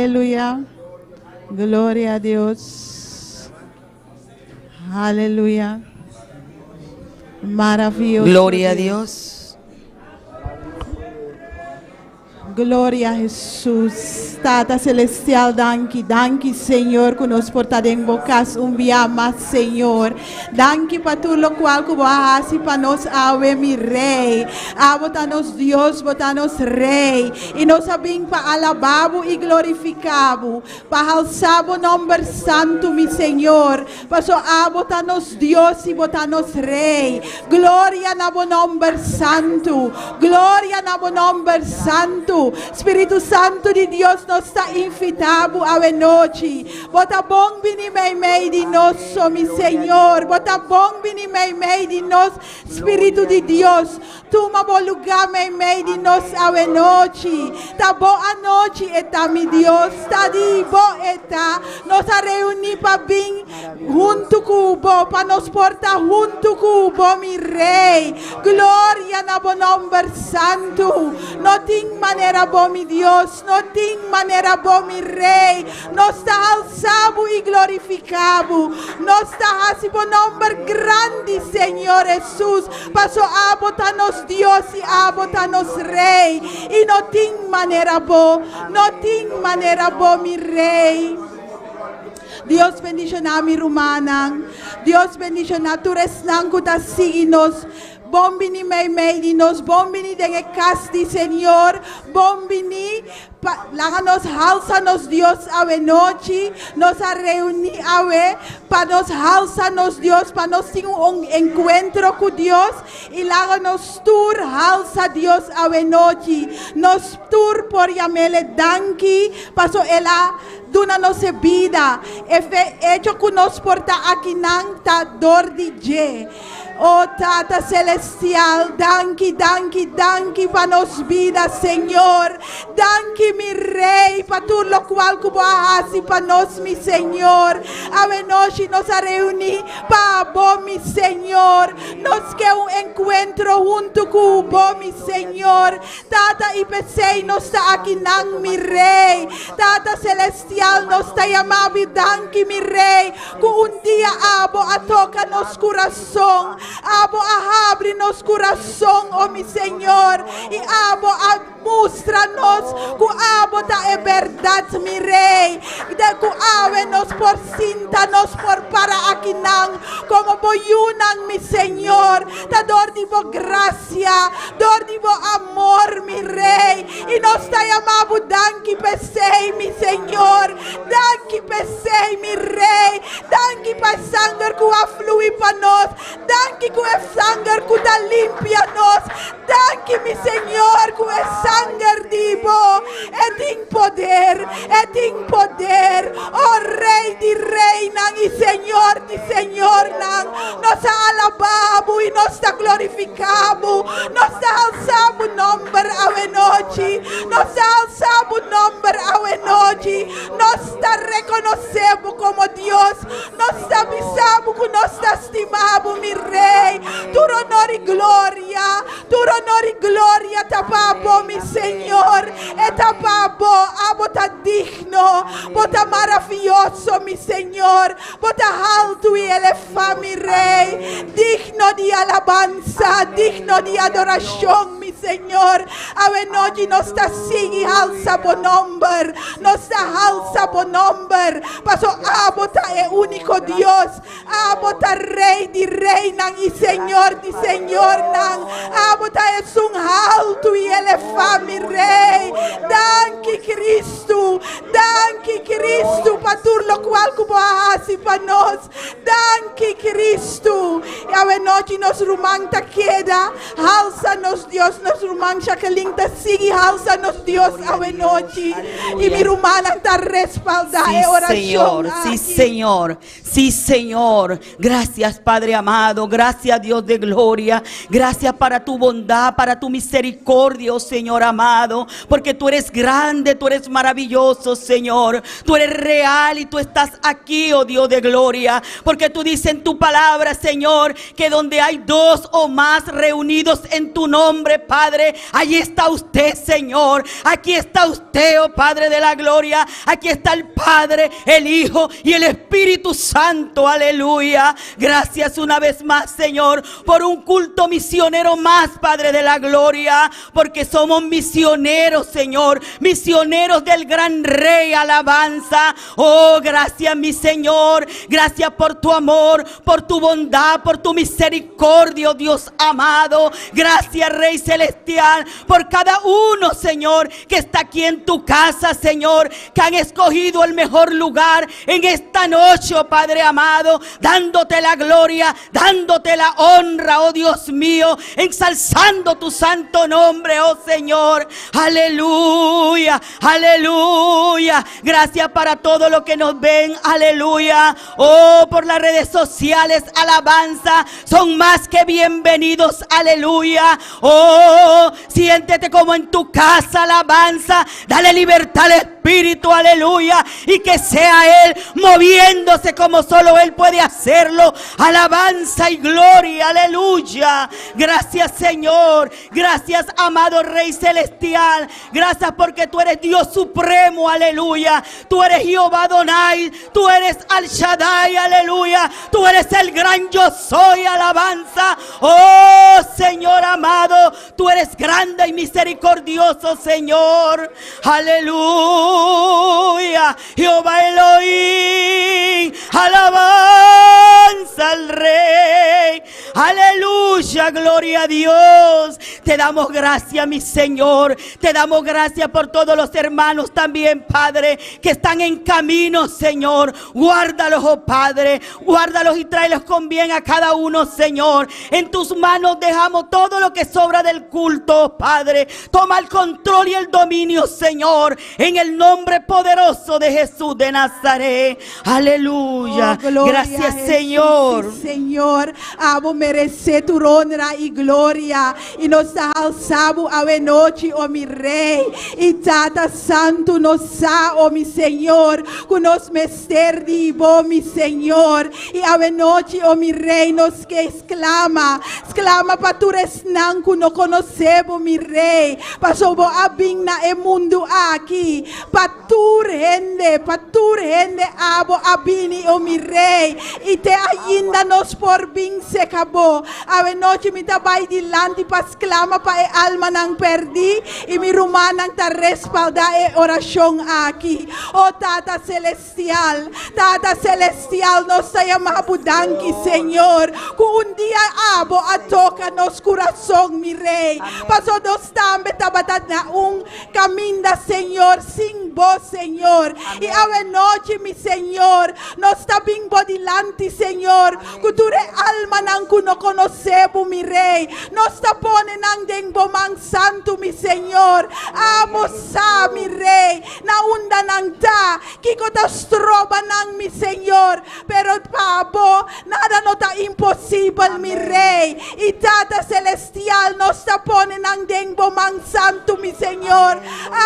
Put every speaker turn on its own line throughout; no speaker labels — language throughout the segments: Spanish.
Aleluya. Gloria a Dios. Aleluya. Maravilloso.
Gloria a Dios.
Glória a Jesus. Tata Celestial, danke, Senhor, que nos porta em bocas dia mais, Senhor. Danke para tudo o qual que você para nós, ave, mi Rei. Botar-nos Deus, botar-nos Rei. E nós sabemos para alabá-lo e glorificá-lo. Para alçar o nome santo, mi Senhor. Para botar-nos Deus e botar-nos Rei. Glória no nome santo. Glória no nome santo. Espírito Santo de Deus nos está invitado a noite. Bota bom vini meio de nós, meu Senhor. Bota bom vini meio de nós, Espírito de Deus. Toma bom lugar meio de nós a noite. Tá boa noite, eta mi Deus. Tá de boa eta. Nós reunimos para vir junto com o bo, para nos portar junto com o bo, mi Rei. Glória no nome santo. Não tem maneira bom, mi Deus, não tem maneira bom, mi Rei. Nós está alçado e glorificado. Nós está assim por nome grande, Senhor Jesus. Passou a botar nos Deus e a botar nos Rei. E não tem maneira bom, não tem maneira bom, mi Rei. Deus bendiga mi Romana. Deus bendiga tu resnang que está seguindo. Bom bini meio de nós, bom bini de casti, Senhor, bom bini, lá nos alça nos Deus a noite, nos reunir para nos alça nos Deus, para nos ter encontro com Deus, e lá nos tur alça Deus a noite, nos tur por llamele danke, paso ela duna nossa vida, hecho que nos porta aqui nanta dor de je. Oh Tata Celestial, danke para nos vida, Senhor. Danke, mi Rei, para tudo o qual que você para nós, mi Senhor. A noite nos reunir para bom, mi Senhor. Nos que encontro junto com o bom, mi Senhor. Tata e pensei, nos está aqui não, mi Rei. Tata Celestial, nos está chamando, danke, mi Rei. Que dia abo a toca nos coração. Abo a abre nos coração, oh mi Senhor, e abo a mostra-nos que abo da é verdade, mi Rei, de que ave nos por cinta, nos por para aqui não, como boiunan, mi Senhor, da dor de bo graça, dor de bo amor, mi Rei, e nos está chamando, danke pesei, mi Senhor, danke pesei, mi Rei, danke para sangue que aflui para nós, danke que é sangue que está limpia nós. Danke, mi Senhor, que é sangue divo. É tem poder. Oh Rei de reina e Senhor de Senhor. Nós alabamos e nós glorificamos. Nós alçamos o nome a noite. Nós alçamos o nome a noite. Nós reconhecemos como Deus. Nós avisamos que nós estimamos, mi Rei. Tu honor e glória, tapabo, mi Senhor, e tapabo, bota digno, bota maravilhoso, mi Senhor, bota alto e elevado, mi Rei, digno de alabanza, digno de adoração, mi Senhor. A noite nós está assim, alça o nome, nós está alça o nome, passou a bota é único Deus, a bota Rei de reina e Senhor de Senhor, abota é alto e elevado, mi Rei. Danke Cristo, para tudo o qual que você para nós. Danke Cristo. E a noite nos rumanta queda, alça nos Deus, nos rumanta que linda sigue, alça nos Deus a noite. E mi rumana está respaldada
sí,
oração.
Sí, Señor. Gracias, Padre amado. Gracias, Dios de gloria. Gracias para tu bondad, para tu misericordia, oh Señor amado. Porque tú eres grande, tú eres maravilloso, Señor. Tú eres real y tú estás aquí, oh Dios de gloria. Porque tú dices en tu palabra, Señor, que donde hay dos o más reunidos en tu nombre, Padre, allí está usted, Señor. Aquí está usted, oh Padre de la gloria. Aquí está el Padre, el Hijo y el Espíritu Santo. Aleluya. Gracias una vez más, Señor, por un culto misionero más, Padre de la gloria. Porque somos misioneros, Señor. Misioneros del gran Rey. Alabanza. Oh, gracias, mi Señor. Gracias por tu amor, por tu bondad, por tu misericordia, oh Dios amado. Gracias, Rey Celestial, por cada uno, Señor, que está aquí en tu casa, Señor, que han escogido el mejor lugar en esta noche, oh Padre amado, dándote la gloria, dándote la honra, oh Dios mío, ensalzando tu santo nombre, oh Señor. Aleluya, aleluya. Gracias para todos los que nos ven, aleluya. Oh, por las redes sociales, alabanza, son más que bienvenidos, aleluya. Oh, siéntete como en tu casa, alabanza, dale libertad al Espíritu, aleluya, y que sea Él moviéndose como solo Él puede hacerlo, alabanza y gloria, aleluya. Gracias, Señor, gracias, amado Rey Celestial, gracias porque tú eres Dios supremo, aleluya. Tú eres Jehová Adonai, tú eres Al Shaddai, aleluya. Tú eres el gran yo soy, alabanza. Oh Señor amado, tú eres grande y misericordioso, Señor. Aleluya. Jehová Elohim, alabanza al Rey. Aleluya, gloria a Dios. Te damos gracias, mi Señor. Te damos gracias por todos los hermanos también, Padre, que están en camino, Señor. Guárdalos, oh Padre, guárdalos y tráelos con bien a cada uno, Señor. En tus manos dejamos todo lo que sobra del culto, oh Padre. Toma el control y el dominio, Señor, en el nombre poderoso de Jesús de Nazaret. Aleluya.
Oh,
gracias,
Jesús,
Señor.
sí, Señor, amo merece tu honra y gloria. Y nos alzamos a noche, oh mi Rey. Y Tata Santo nos ha, oh mi Señor, que nos mester divo, mi Señor. Y a noche, oh mi Rey, nos que exclama para tu resnan que no conocemos, mi Rey. Pasobo abigna el mundo aquí. Pa tu rende abo abini, oh mi Rey. Y te ainda nos por bin se acabó. A noche mi tabay dilante pa exclama pa e alma nang perdi. Y mi rumanang ta respalda e oración aquí. Oh Tata Celestial, nos llamamos danki, Señor. Que un día abo a toca nos corazón, mi Rey. Paso dos tambe tabatat na un camino, Señor, sin voz, Señor. Y a noche, mi Señor, nos está bien bodilante, Señor. Que tu re alma nang no conocemos, mi Rey. Nos está ponen nang dengbo man santo, mi Señor. Amo sa, mi Rey. Na unda nang ta. Kiko ta stroba nang, mi Señor. Pero pabo, nada no está imposible, mi Rey. Y Tata Celestial nos está ponen nang dengbo man santo, mi Señor.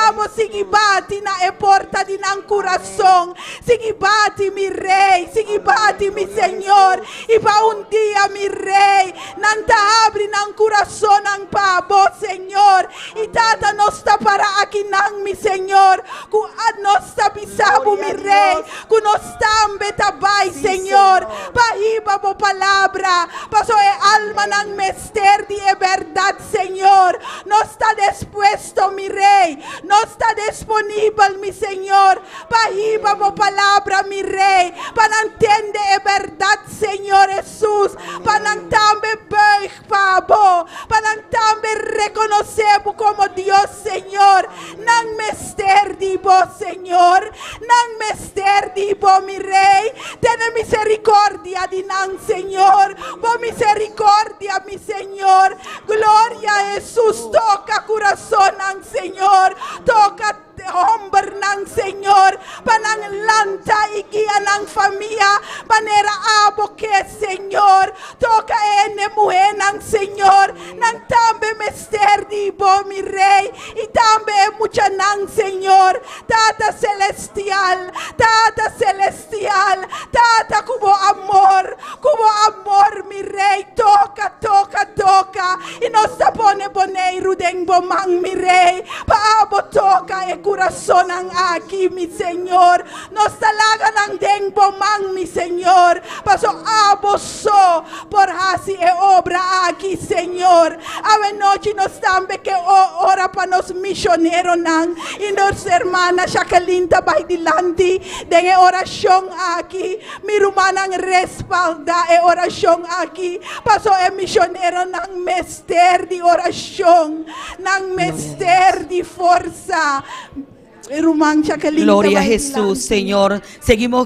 Amo sigibati na e porta di nang corazón. Sigibati, mi Rey. Sigibati, mi Señor. Y pa un día, mi Rey, nanta abri nang corazón nang pabo, Señor. Y Tata nos está para aquí nang, mi Señor. Ku nos está pisabo, mi Rey. Ku nos está ambetabay, Señor. Pahiba po palabra. Paso e alma nang mester di e verdad, Señor. No está dispuesto, mi Rey. No está disponible, mi Señor. Pahiba po palabra, mi Rey. Para entender e verdad, Señor Jesús. Para también pabo. Para también reconocer como Dios, Señor. Nan mester divo, Señor. Nan mester divo, mi Rey. Ten misericordia di nan, Señor. Por misericordia, mi Señor. Gloria a Jesús. Toca corazón, nan, Señor. Toca hombre ng Señor, panang lanta igia ng familia, panera abo que Señor, toca ene mujer ng Señor, nang tambe mester dibo mi rey, y tambe mucha ng Señor, Tata celestial, Tata kubo amor mi rey, toca, y nos tapone boneiro den bomang mi rey, paabo toca e corazón ang aki mi Señor, nos talaga ng den bomang mi Señor, paso abo so por hasi e obra aquí Señor, ave noche nos tambe que ora pa nos misionero nang, y nos hermana Jacqueline tabay dilanti, den e oración aquí, mi rumanang respalda e oración aquí, paso e misionero nang mester di oración, nang mester di forza.
Gloria a Jesús, Señor.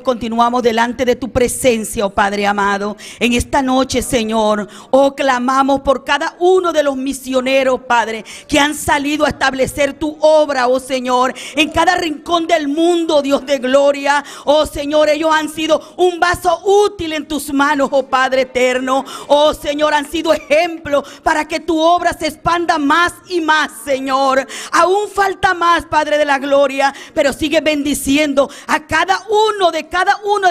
Continuamos delante de tu presencia, oh Padre amado. En esta noche, Señor, clamamos por cada uno de los misioneros, Padre, que han salido a establecer tu obra, oh Señor, en cada rincón del mundo, Dios de gloria. Oh Señor, ellos han sido un vaso útil en tus manos, oh Padre eterno. Oh Señor, han sido ejemplo para que tu obra se expanda más y más, Señor. Aún falta más, Padre de la gloria, pero sigue bendiciendo a cada uno de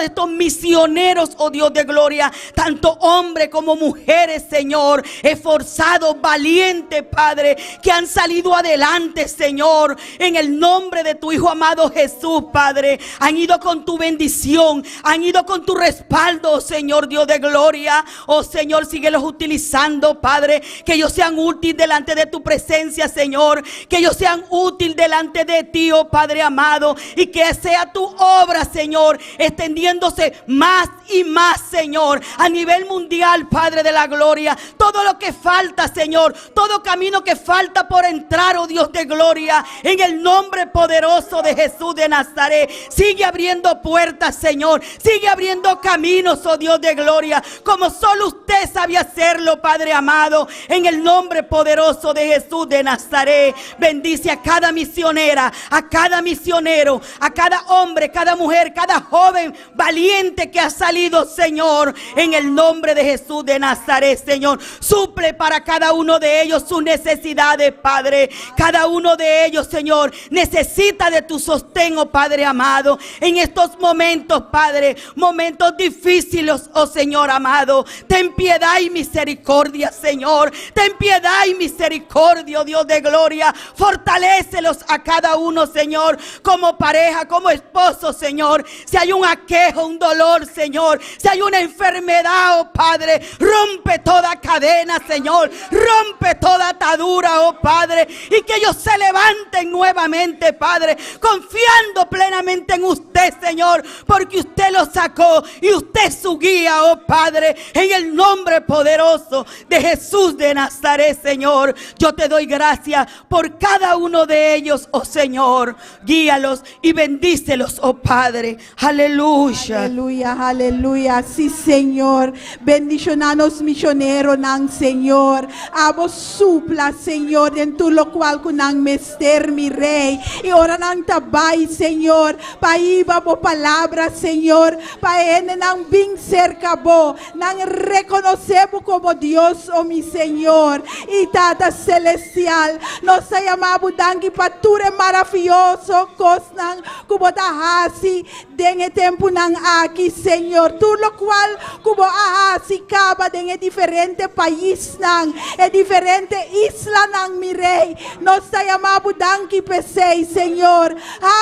estos misioneros, oh Dios de gloria, tanto hombres como mujeres, Señor, esforzados, valientes, Padre, que han salido adelante, Señor, en el nombre de tu Hijo amado Jesús, Padre. Han ido con tu bendición, han ido con tu respaldo, Señor Dios de gloria. Oh Señor, síguelos utilizando, Padre, que ellos sean útiles delante de tu presencia, Señor, que ellos sean útiles delante de ti, oh Padre amado, y que sea tu obra, Señor, extendiéndose más y más, Señor, a nivel mundial, Padre de la gloria. Todo lo que falta, Señor, todo camino que falta por entrar, oh Dios de gloria, en el nombre poderoso de Jesús de Nazaret, sigue abriendo puertas, Señor, sigue abriendo caminos, oh Dios de gloria, como solo usted sabe hacerlo, Padre amado, en el nombre poderoso de Jesús de Nazaret. Bendice a cada misionera, a cada misionero, a cada hombre, cada mujer, cada joven valiente que ha salido, Señor, en el nombre de Jesús de Nazaret, Señor. Suple para cada uno de ellos sus necesidades, Padre. Cada uno de ellos, Señor, necesita de tu sostén, oh Padre amado, en estos momentos, Padre, momentos difíciles, oh Señor amado. Ten piedad y misericordia, Señor. Ten piedad y misericordia, oh Dios de gloria. Fortalécelos a cada uno, Señor, como pareja, como esposo, Señor. Si hay un aquejo, un dolor, Señor, si hay una enfermedad, oh Padre, rompe toda cadena, Señor, rompe toda atadura, oh Padre, y que ellos se levanten nuevamente, Padre, confiando plenamente en usted, Señor, porque usted los sacó y usted es su guía, oh Padre, en el nombre poderoso de Jesús de Nazaret, Señor. Yo te doy gracias por cada uno de ellos, oh Señor. Guíalos y bendícelos, oh Padre. Aleluya.
Aleluya, aleluya. Sí, Señor. Bendicionanos misioneros ng Señor. Abo supla, Señor, en tu lo cual kunang mester, mi Rey. Y ora nang tabay, Señor. Paiba mo palabra, Señor. Paene nang bing cerca bo. Nang reconocemos como Dios, oh mi Señor. Y Tata Celestial. Nos llamamos dangi pature maravilloso. Kosnang kubotahasi. Denge tempo nang aki, Señor. Tu lo cual kubo ahasi kaba denge diferente país nang. E diferente isla nang, mi Rey. Nos llamamos dangi pesei, Señor.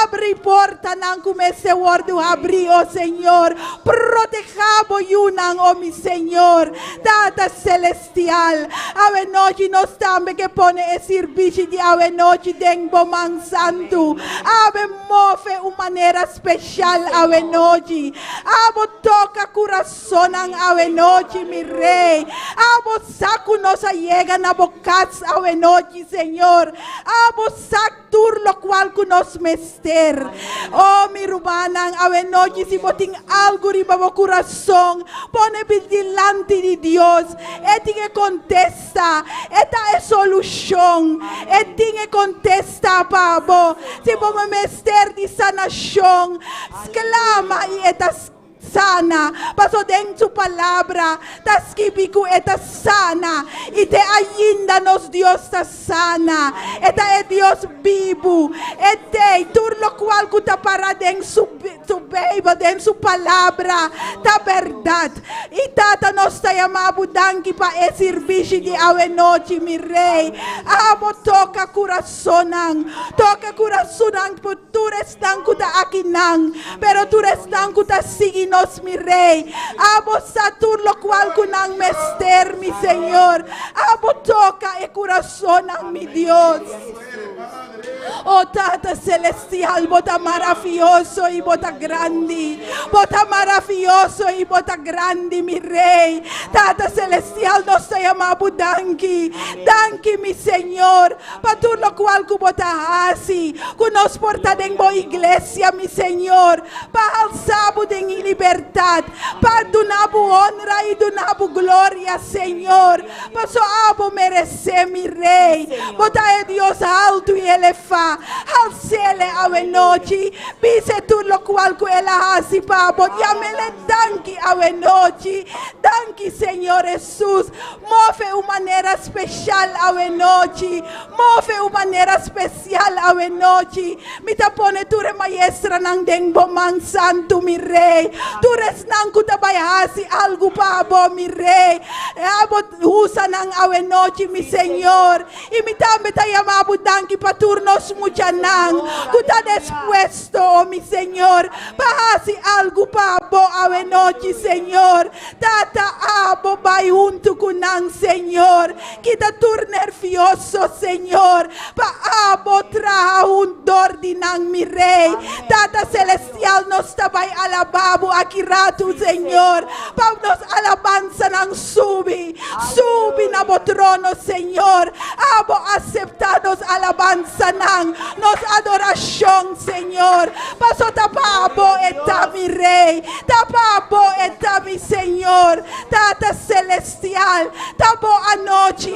Abri porta nang kumese wordo abri, oh Señor. Protejabo yunang, oh mi Señor. Tata Celestial. Ave noche nos tambe que pone e servicio de ave noche den bomang santo. Ave move uma maneira especial ave noche. Abo toca coração ave noche, mi Rey. Abo saco nos llega na bocas ave noche, Señor. Abo sac tur lo cual que nos mester. Oh, mi rubanang ave noche, si boting algo riba bo coração, pone delante de Dios. E tinha contesta. Esta é solução. E tinha contesta, pabo. Si vamos menester di sanación, clama y etas sana, paso den su palabra, taskibiku eta sana, y te ayíndanos Dios ta sana, eta es Dios vivo, ete, tur lo cual kuta para den su beba, den su palabra, ta verdad, y tata nos ta llamabu danki pa e servici di awe noche, mi rey, abo toca corazonan, tu restan kuta akinang, pero tu restan kuta siginos, mi rey, abo satur lo cual kunang mester, mi Señor, abo toca el corazón, mi Dios. Oh Tata Celestial, bota maravilloso y bota grande, bota maravilloso y bota grande, mi rey. Tata Celestial, nos te llamamos danki, danki, mi Señor, para tú lo cual que bota así, que nos porta en bo iglesia, mi Señor, para alzar en libertad, para donar honra y donar gloria, Señor, para so abo merece, mi rey, bota a Dios alto y elevado. Al cielo a noche, pise tú lo cual que él hace, pabo, llámele danki a noche, danki Señor Jesús, move de manera especial a noche, move de manera especial a noche, mi tapone tu re maestra nang den boman santo, mi rey, tu res nang kutabayasi algo, pabo, mi rey, abo usa nang a noche, mi Señor, y mi tambe ta llamabu danki paturnos mucha nang, kuta dispuesto, oh mi Señor, para hacer algo pabo a noche, Señor, tata abo bay junto con nang, Señor, quita tu nervioso, Señor, pa abo traja un dor di nang, mi rey, tata celestial nos tabay alababo aquí rato, Señor, pa nos alabanza nang subi na trono, Señor, abo aceptados alabanza nang, nos adoración, Señor, paso tapabo eta mi rey, tapabo eta mi Señor, tata celestial, tabo anoche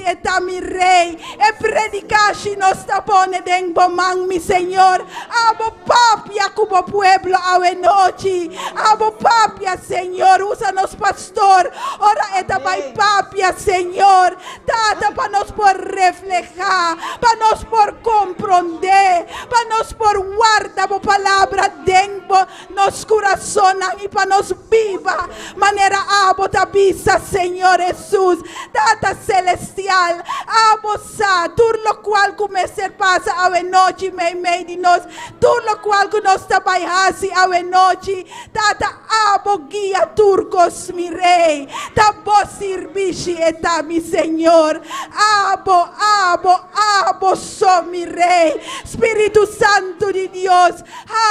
eta mi rey, e predicashi nos tapone den bomang, mi Señor, abo papia como pueblo a noche, abo papia, Señor, úsanos pastor, ora eta by papia, Señor, tata pa nos por reflejar, para nos por comprender, para nos por guardar la palabra dentro nos corazón y para nos viva manera abo tabisa, Señor Jesús, tata celestial, abo sa, tur lo cual que se pasa a noche, me dinos, tur lo cual que nos tabayasi a noche, tata abo guía turcos, mi rey, tabo sirvishi eta mi Señor, abo so, mi rey, Espíritu Santo de Dios,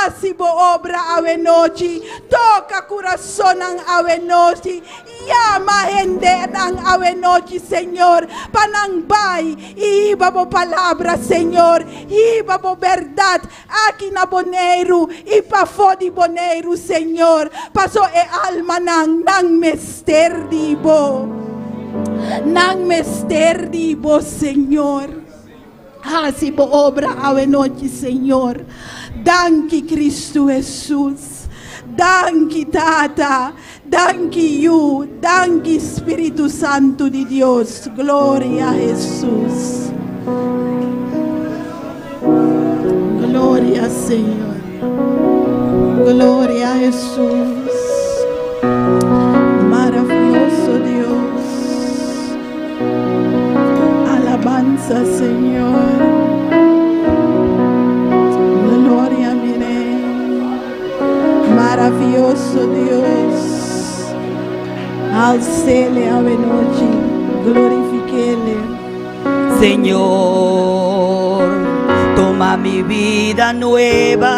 hasibo obra a noche, toca corazón a noche, llama gente a noche, Señor, panang bay, y babo palabra, Señor, y babo verdad, aquí na boneiro, y pa fodi boneiro, Señor, paso e alma nang mester dibo, Señor. Hasibo obra a noche, Señor. Danki Cristo Jesús. Danki Tata. Danki you. Danki Espíritu Santo de Dios. Gloria a Jesús. Gloria, Señor. Gloria a Jesús. Maravilloso Dios. Alabanza, Señor. Gloria a mi rey. Maravilloso Dios. Alcele a noche. Glorifiquele.
Señor, toma mi vida nueva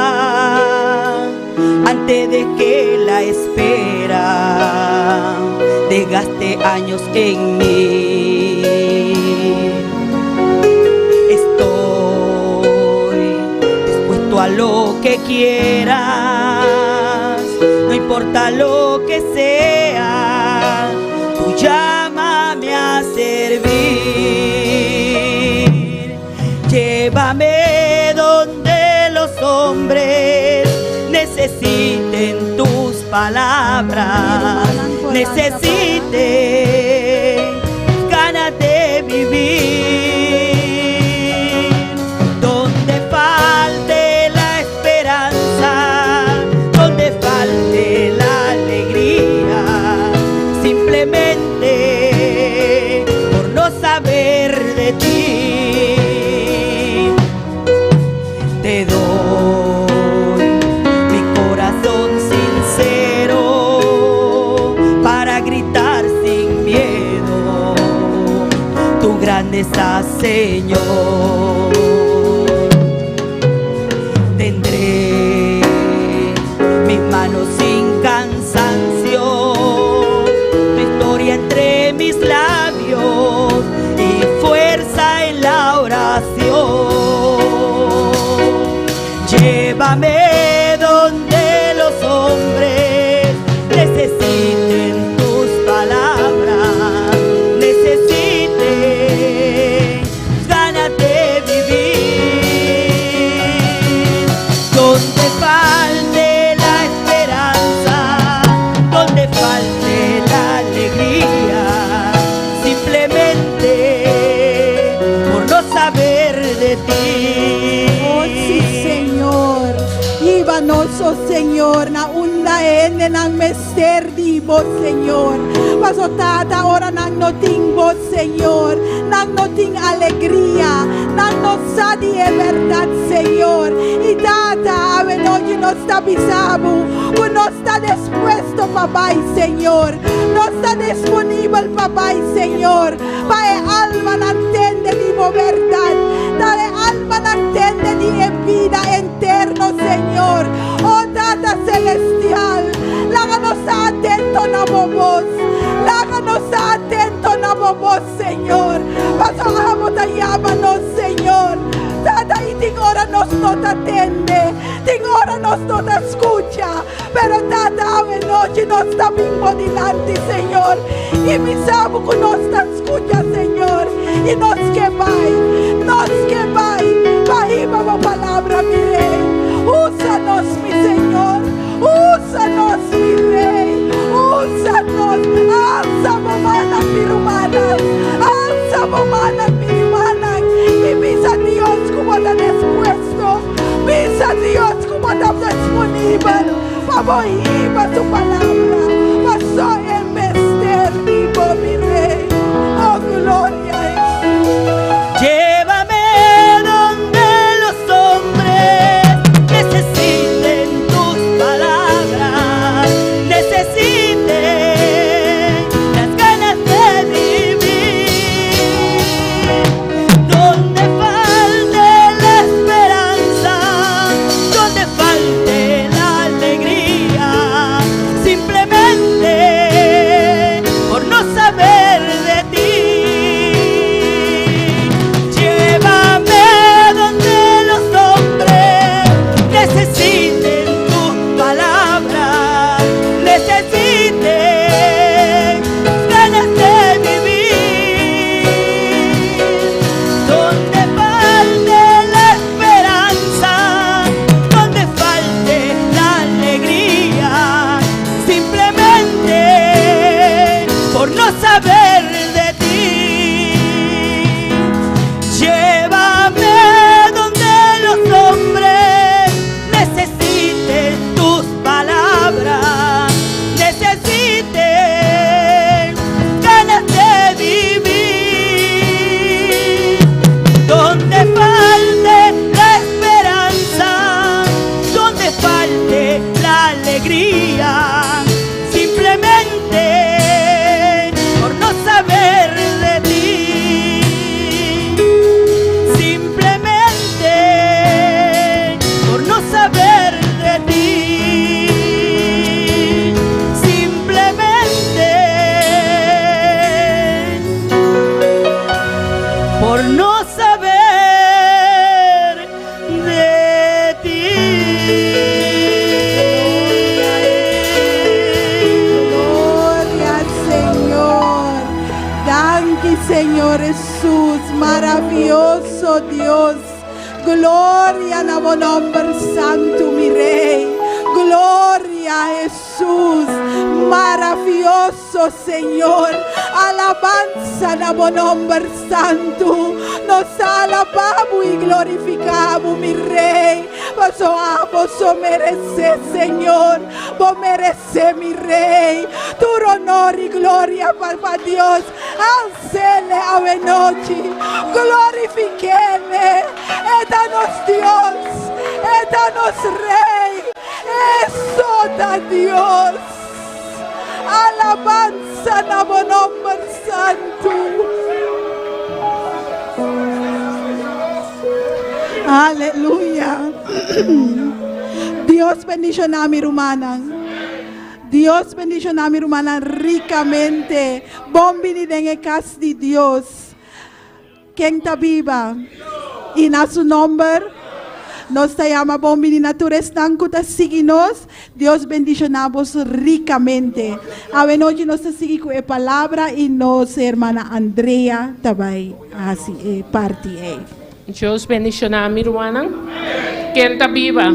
antes de que la espera desgaste años en mí. Estoy dispuesto a lo que quieras, no importa lo que sea, tú llámame a servir. Lleva palabra. Necesite ganas de vivir. Donde falte la esperanza, donde falte la alegría, simplemente por no saber de ti, te doy mi corazón sincero para gritar sin miedo tu grandeza, Señor. Tendré mis manos sin cansancio, tu historia entre mis labios y fuerza en la oración. Llévame donde los hombres necesiten tus palabras, necesiten ganas de vivir. Donde falte la esperanza, donde falte la alegría, simplemente por no saber de ti.
Oh sí, Señor. Ibanoso, Señor, na unda ene nang mester di bo, Señor. Paso tata ora nang noting bo, Señor. Nang noting alegría, nang no sa di e verdad, Señor. Y tata, aven hoy no está pisabo, no está dispuesto, papá y Señor. No está disponible, papá y Señor. Pae alma no entiende di bo verdad. Dale alma no entiende di e vida eterno, Señor. Oh Tata Celestial, láganos atento na voz, láganos atento na voz, Señor. Paso amo te llámanos, Señor. Tata, y ting hora nos no te atende, ting hora nos no te escucha, pero Tata, ave noche nos está mismo delante, Señor. Y mi sabu que nos te escucha, Señor. Y nos que vai, vamos palabra, mi rey. Úsanos, mi Señor, úsanos, mi rey, úsanos. Alza mamana, mi hermana, alza mamana, mi hermana. Y misa Dios como está dispuesto, misa Dios como está disponible. Vamos ir para tu palabra, pasó el mester vivo, mi rey. Oh, gloria a Jesús.
Llévame donde los hombres necesiten tus palabras, necesiten las ganas de vivir. Donde falte la esperanza, donde falte la alegría, simplemente por no saber de ti. Llévame donde los hombres necesiten tus palabras, necesiten ganas de vivir. Donde falte la esperanza, donde falte la alegría, simplemente por no saber de ti. Llévame donde los hombres necesiten tus palabras, necesiten ganas de vivir. Donde falte la esperanza, donde falte la alegría, simplemente por no saber de ti. Simplemente por no saber de ti. Simplemente por no saber de ti.
Gloria al Señor. Danke, Señor Jesús, maravilloso Dios. Gloria a tu nombre santo, mi Rey. Gloria Gloria a Jesús. Maravilloso Señor. Alabanza a tu nombre santo. Nos alabamos y glorificamos, mi Rey. Vos mereces, Señor. Vos mereces, mi Rey. Tu honor y gloria, Papá Dios. Alcele a noche. Glorifiquele. Étanos Dios. Étanos Rey. Exalta Dios. Alabanza a tu nombre santo. Aleluya. Dios bendicioná a mi hermana. Dios bendicioná a mi hermana ricamente. Bombini en casa de Dios. Quien está viva. Y en su nombre. Nos te llama bombini natures tancuta signos. Dios bendicionamos ricamente. A noche nos sigue con la palabra y nos hermana Andrea también así parte.
Dios bendicioná a mi hermana. Quien está viva.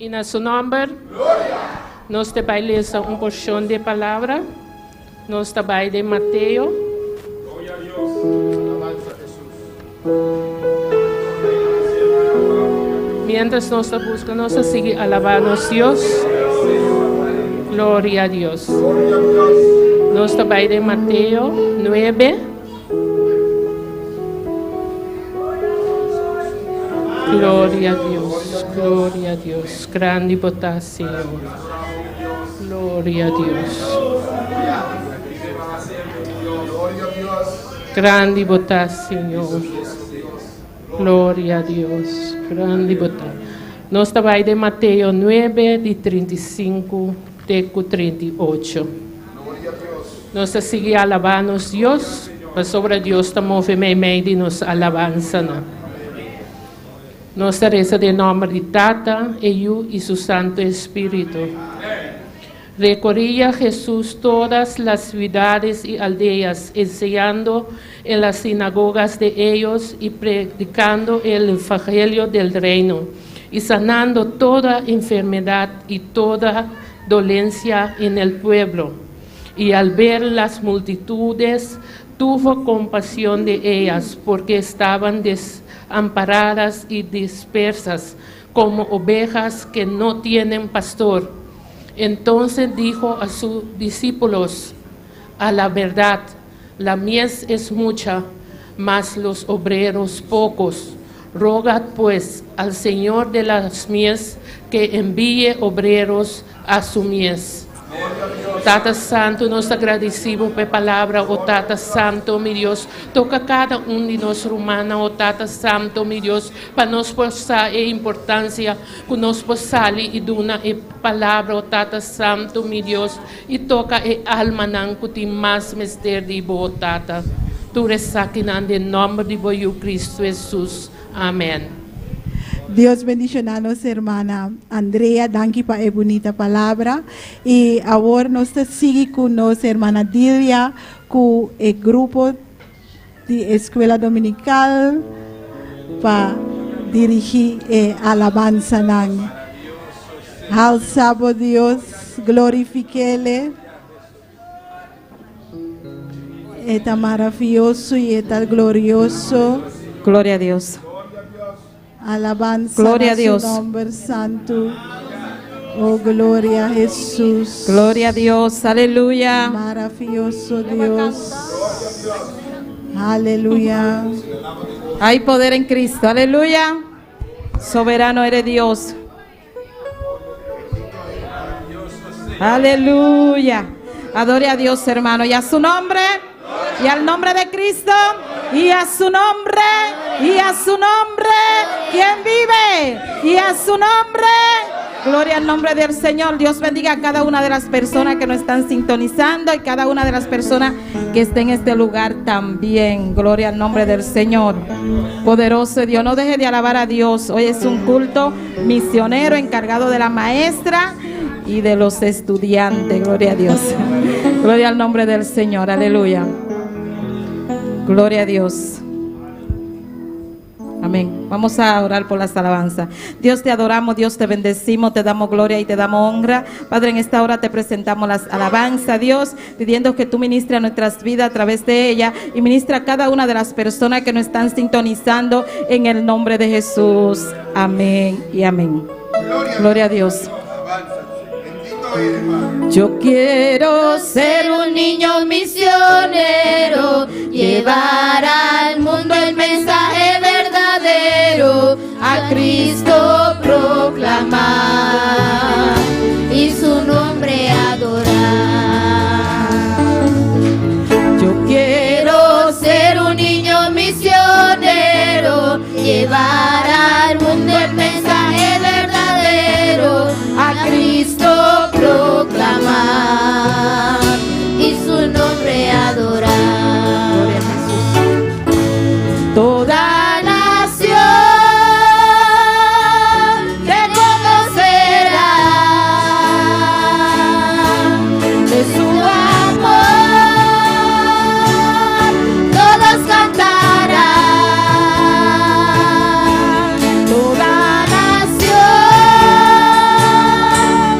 Y en su nombre. Nos te baile una porción de palabra. Nos te baile de Mateo.
Gloria a Dios. Alabanza a Jesús.
Mientras nos busca, nos sigue alabando a Dios. Gloria a Dios. Nos te baile de Mateo 9. Gloria a Dios, gloria a Dios, grande bondad, Señor. Gloria a Dios. Grande bondad, Señor. Gloria a Dios, grande bondad. Nos trabalha de Mateo 9, de 35 de 38. Nos sigue alabando a Dios, mas sobre Deus está movimento e nos alabança. Nos reza de nome de Tata, Hijo e su Santo Espírito. Recorría Jesús todas las ciudades y aldeas, enseñando en las sinagogas de ellos y predicando el evangelio del reino, y sanando toda enfermedad y toda dolencia en el pueblo. Y al ver las multitudes, tuvo compasión de ellas, porque estaban desamparadas y dispersas, como ovejas que no tienen pastor. Entonces dijo a sus discípulos: a la verdad, la mies es mucha, mas los obreros pocos. Rogad pues al Señor de las mies que envíe obreros a su mies. Tata Santo, nos agradecemos por palavra, oh Tata Santo, meu Deus, toca cada de nós romana, oh Tata Santo, meu Deus, para nós postar a importância que nós possamos e duna a palavra, oh Tata Santo, meu Deus, e toca a alma não que tem mais mister de boa, Tata. Tu resaquinan em nome de Boio Cristo Jesus. Amém.
Dios bendicionanos, hermana Andrea, danke pa e bonita palabra. Y ahora nos sigue con nos, hermana Dilia, con el grupo de escuela dominical para dirigir alabanza. Alzamos Dios, glorifiquele. Está maravilloso y está glorioso.
Gloria a Dios.
Alabanza
Gloria a
a su
Dios.
nombre santo. Oh, gloria a Jesús.
Gloria a Dios. Aleluya.
Maravilloso Dios. Aleluya.
Hay poder en Cristo. Aleluya. Soberano eres Dios. Aleluya. Adore a Dios, hermano. Y a su nombre. Y al nombre de Cristo. Y a su nombre. Y a su nombre. ¿Quién vive? Y a su nombre. Gloria al nombre del Señor. Dios bendiga a cada una de las personas que nos están sintonizando y cada una de las personas que estén en este lugar también. Gloria al nombre del Señor. Poderoso Dios. No deje de alabar a Dios. Hoy es un culto misionero encargado de la maestra y de los estudiantes. Gloria a Dios. Gloria al nombre del Señor. Aleluya. Gloria a Dios. Amén. Vamos a orar por las alabanzas. Dios, te adoramos, Dios, te bendecimos, te damos gloria y te damos honra. Padre, en esta hora te presentamos las alabanzas, Dios, pidiendo que tú ministres nuestras vidas a través de ella y ministra a cada una de las personas que nos están sintonizando en el nombre de Jesús. Amén y amén. Gloria a Dios. Yo quiero ser un niño misionero, llevar al mundo el mensaje verdadero, a Cristo proclamar y su nombre adorar. Yo quiero ser un niño misionero, llevar al mundo el mensaje verdadero, a Cristo proclamar y su nombre adorar. Gloria a Jesús. Toda nación te conocerá de su amor, todos cantarán. Toda nación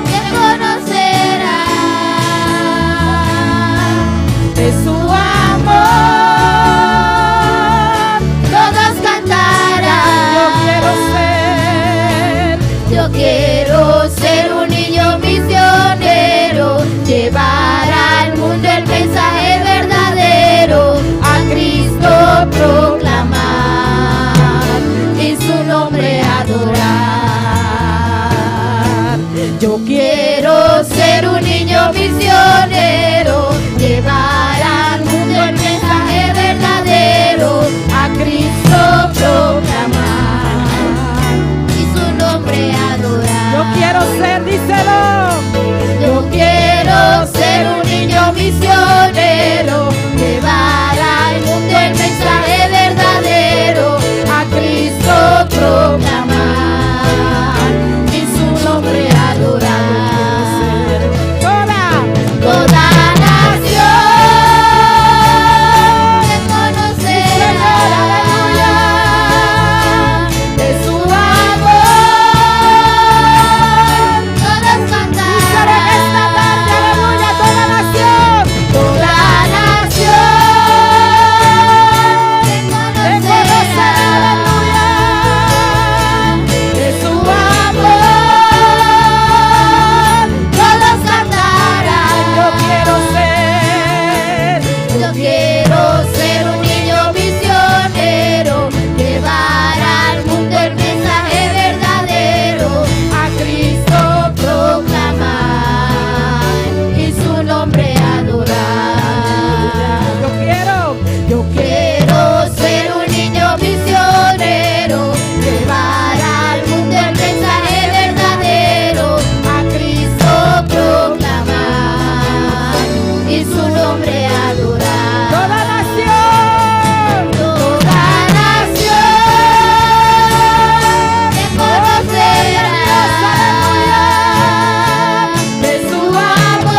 te conocerá de su amor, todos cantarán. Yo quiero ser un niño misionero, llevar al mundo el mensaje verdadero, a Cristo proclamar y su nombre adorar. Yo quiero ser un niño misionero, llevar al mundo el mensaje verdadero, a Cristo proclamar y su nombre adorar. Yo quiero ser, díselo. Yo quiero ser un niño misionero, llevar al mundo el mensaje verdadero, a Cristo proclamar y su nombre adorar. Toda nación te conocerá de su amor, todos cantarán. Esta tarde, aleluya, toda nación te conocerá, aleluya, de su amor, todos cantarán. Yo quiero ser un niño misionero, llevar al mundo el mensaje verdadero, a Cristo proclamar y su nombre adorar. Yo quiero ser un niño misionero, llevar al mundo el mensaje verdadero, a Cristo proclamar y su nombre adorar. Toda nación te conocerá de su amor,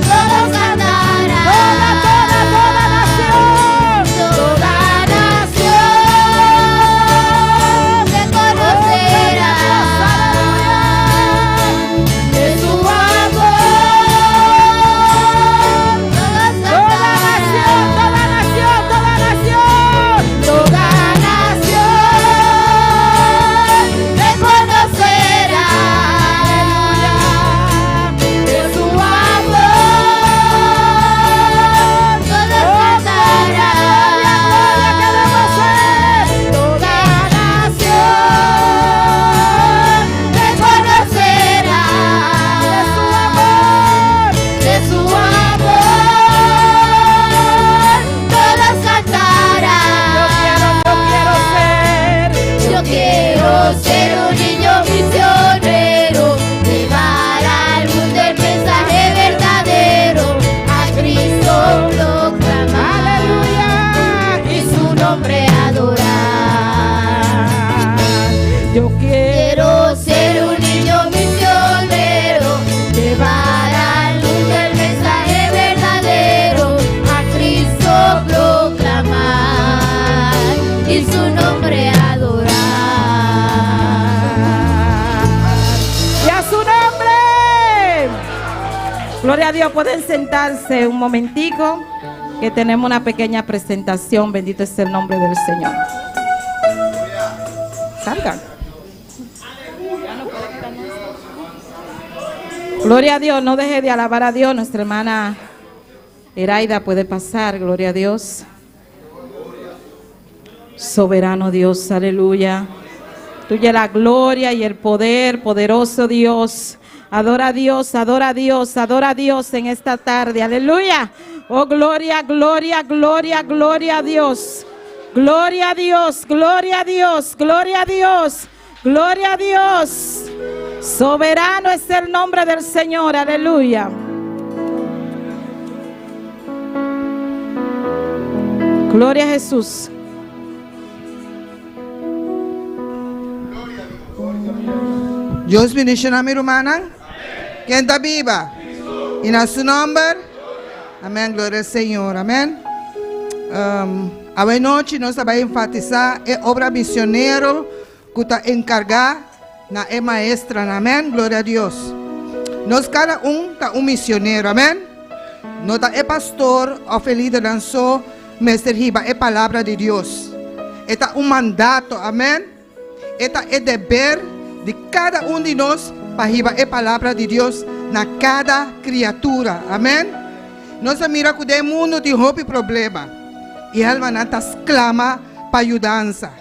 todos cantarán. Toda nación te conocerá de su amor, todos cantarán. Toda nación te conocerá de su amor, todos cantarán. Toda nación te conocerá de su amor, todos cantarán. Yo quiero ser un niño misionero, llevar al mundo el mensaje verdadero, a Cristo proclamar y su nombre adorar. Yo quiero ser un niño misionero, llevar al mundo el mensaje verdadero, a Cristo proclamar Gloria a Dios, pueden sentarse un momentico, que tenemos una pequeña presentación. Bendito es el nombre del Señor. Salgan. Gloria a Dios, no deje de alabar a Dios. Nuestra hermana Eraida puede pasar, gloria a Dios. Soberano Dios, aleluya. Tuya la gloria y el poder, poderoso Dios. Adora a Dios, adora a Dios, adora a Dios en esta tarde, aleluya. Oh, gloria, gloria, gloria, gloria a Dios. Gloria a Dios, gloria a Dios, gloria a Dios, gloria a Dios. Soberano es el nombre del Señor, aleluya. Gloria a Jesús.
Dios bendiga a mi hermana. ¿Quién está viva? Y en su nombre. Amén. Gloria al Señor. Amén. Hoy noche nos va a enfatizar la obra misionera que está encargada na maestra. Amén. Gloria a Dios. Nos cada está un misionero. Amén. No está el pastor o el líder lanzó mensaje, es palabra de Dios. Está un mandato. Amén. Está el deber de cada uno de nosotros para llevar la palabra de Dios na cada criatura. Amén. Nos mira que el mundo tiene problema y alma natas clama para ayudanza.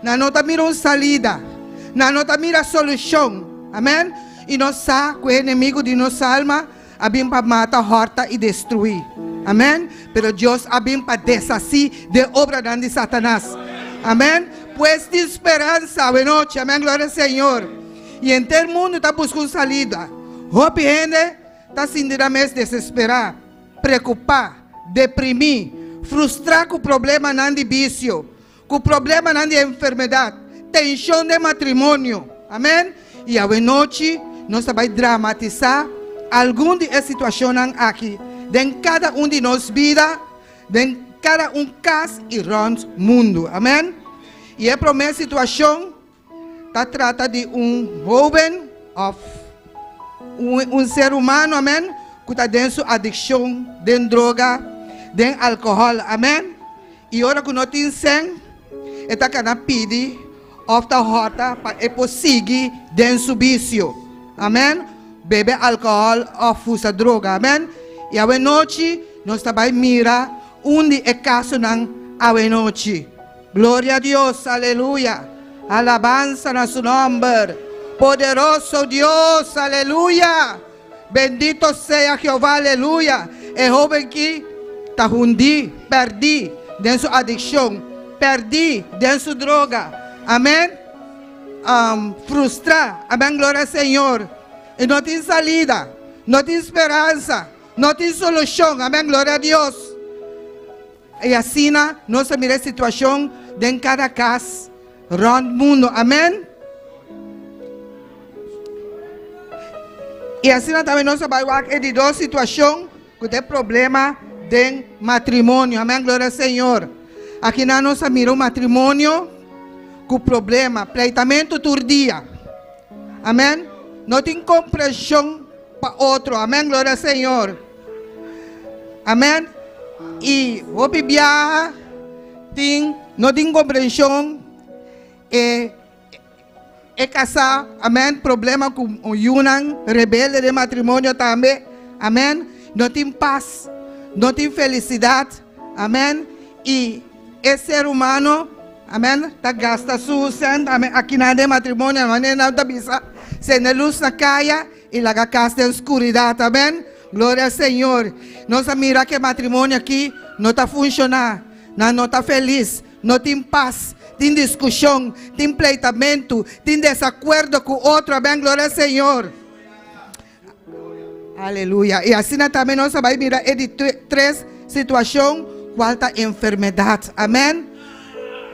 Na nota mira una salida, na nota mira solución. Amén. Y nos sabe que el enemigo de nuestra alma había para matar, horta y destruir. Amén. Pero Dios había para deshacer de obra de Satanás. Amén. Pues de esperanza hoy noche. Amén. Gloria al Señor. Y en todo el mundo está buscando salida. Hope gente está sin mes desesperar, preocupar, deprimir, frustrar con problema de vicio, con problema de enfermedad, tensión de matrimonio. Amén. Y hoy noche nos va a dramatizar alguna de las situaciones aquí, de cada uno de nuestras vidas, de cada un caso y el mundo. Amén. Y la primera situación trata de un joven, un ser humano, amén, que está en su adicción, de droga, de alcohol, amén. Y ahora que no tiene sen, está cada pedir, ofta horta, para seguir de su vicio, amén. Bebe alcohol o usa droga, amén. Y a noche, nos vai mira onde é caso a noche. Gloria a Dios, aleluya. Alabanza a su nombre. Poderoso Dios, aleluya. Bendito sea Jehová, aleluya. El joven que está hundido, perdí de su adicción, perdí de su droga. Amén. Frustrado. Amén, gloria al Señor. Y no tiene salida, no tiene esperanza, no tiene solución. Amén, gloria a Dios. Y así no se mira la situación de en cada casa, el mundo. Amén. Y así también no se va a ver de dos situaciones que tem problema de matrimonio. Amén, gloria al Señor. Aquí no se mira un matrimonio con problema, pleitamento todo día. Amén. No tiene comprensión para otro. Amén, gloria al Señor. Amén. Y Biblia no tiene comprensión. Casar, amén. Problema con un rebelde de matrimonio también. Amén. No tiene paz, no tiene felicidad. Amén. Y el ser humano, amén, gasta su senda. Aquí nada de matrimonio, no está bisa. Se na luz na calle y la casa en oscuridad. Amén. Gloria al Señor. Nos mira que el matrimonio aquí no está funcionando, no está feliz, no tiene paz, tiene discusión, tiene pleitamento, tiene desacuerdo con otro. Amén. Gloria al Señor. Aleluya. Y así también nos va a mirar tres situaciones. Falta enfermedad. Amén.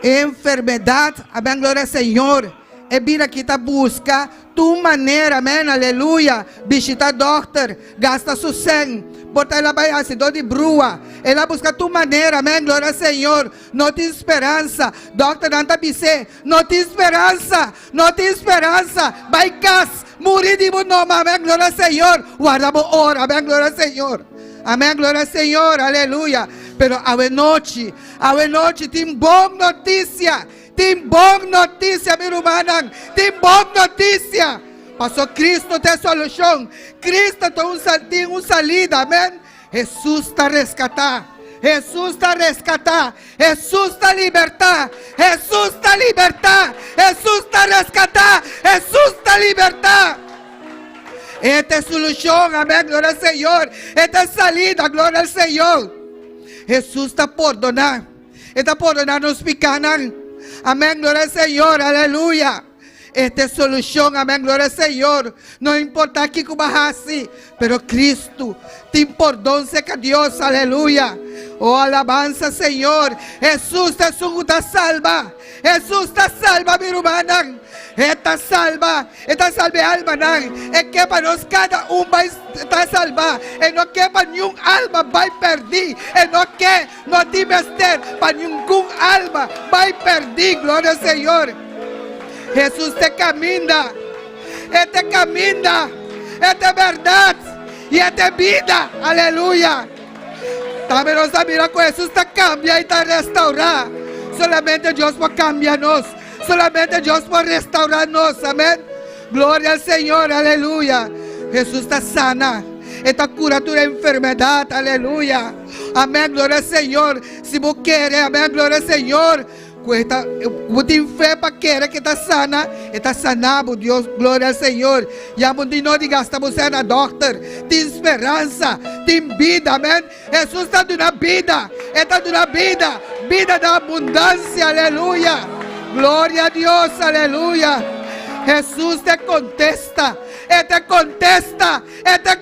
Enfermedad. Amén. Gloria al Señor. E mira que está busca tu maneira, amém, aleluia. Visita doctor, gasta su sen, bota ela vai acidor de brua. Ela busca tu maneira, amém, glória ao Senhor. Não tem esperança, doctor não está bise, não tem esperança, não tem esperança. Vai cas, Moriremos no, amén, gloria al Señor. Guardamos hora, amén, gloria al Señor. Amén, gloria al Señor, aleluya. Pero a noite, tem boa notícia. Tem boa notícia, meu irmão. Tem boa notícia. Pastor Cristo tem solução. Cristo tem uma salida, amém. Jesus está a resgatar. Jesus está a resgatar. Jesus está a libertar. Jesus está a libertar. Jesus está a resgatar. Jesus está a libertar. Esta é a solução, amém, glória ao Senhor. Esta é a salida, glória ao Senhor. Jesus está a perdonar. Está a perdonar nos pecados. Amém, glória ao Senhor, aleluia. Esta é a solução, amém, glória ao Senhor. Não importa aqui como assim, pero Cristo tem perdão com Deus, aleluia. Oh, alabanza, Senhor. Jesus te salva. Jesus te salva, meu irmão. Esta salva alma, é que para nós cada vai estar salva. E não que para nenhum alma vai perder. E não que não tem mister para nenhum alma vai perder, glória ao Senhor. Jesus te camina, esta camina, esta é verdade e esta é vida, aleluia. Também nós sabemos que Jesus te cambia e te restaurar. Solamente Deus pode cambiar-nos, solamente Deus pode restaurar-nos, amém. Glória ao Senhor, aleluia. Jesus te sana, esta cura tua enfermidade, aleluia. Amém, glória ao Senhor. Se você quer, amém, glória ao Senhor. Tem fé para querer que está sana, está sanado, Deus, glória ao Senhor. E a mundo não diga, estamos na doctor, tem esperança, tem vida, amém. Jesus está dando vida, está dando vida, vida da abundância, aleluia. Glória a Deus, aleluia. Jesus te contesta, te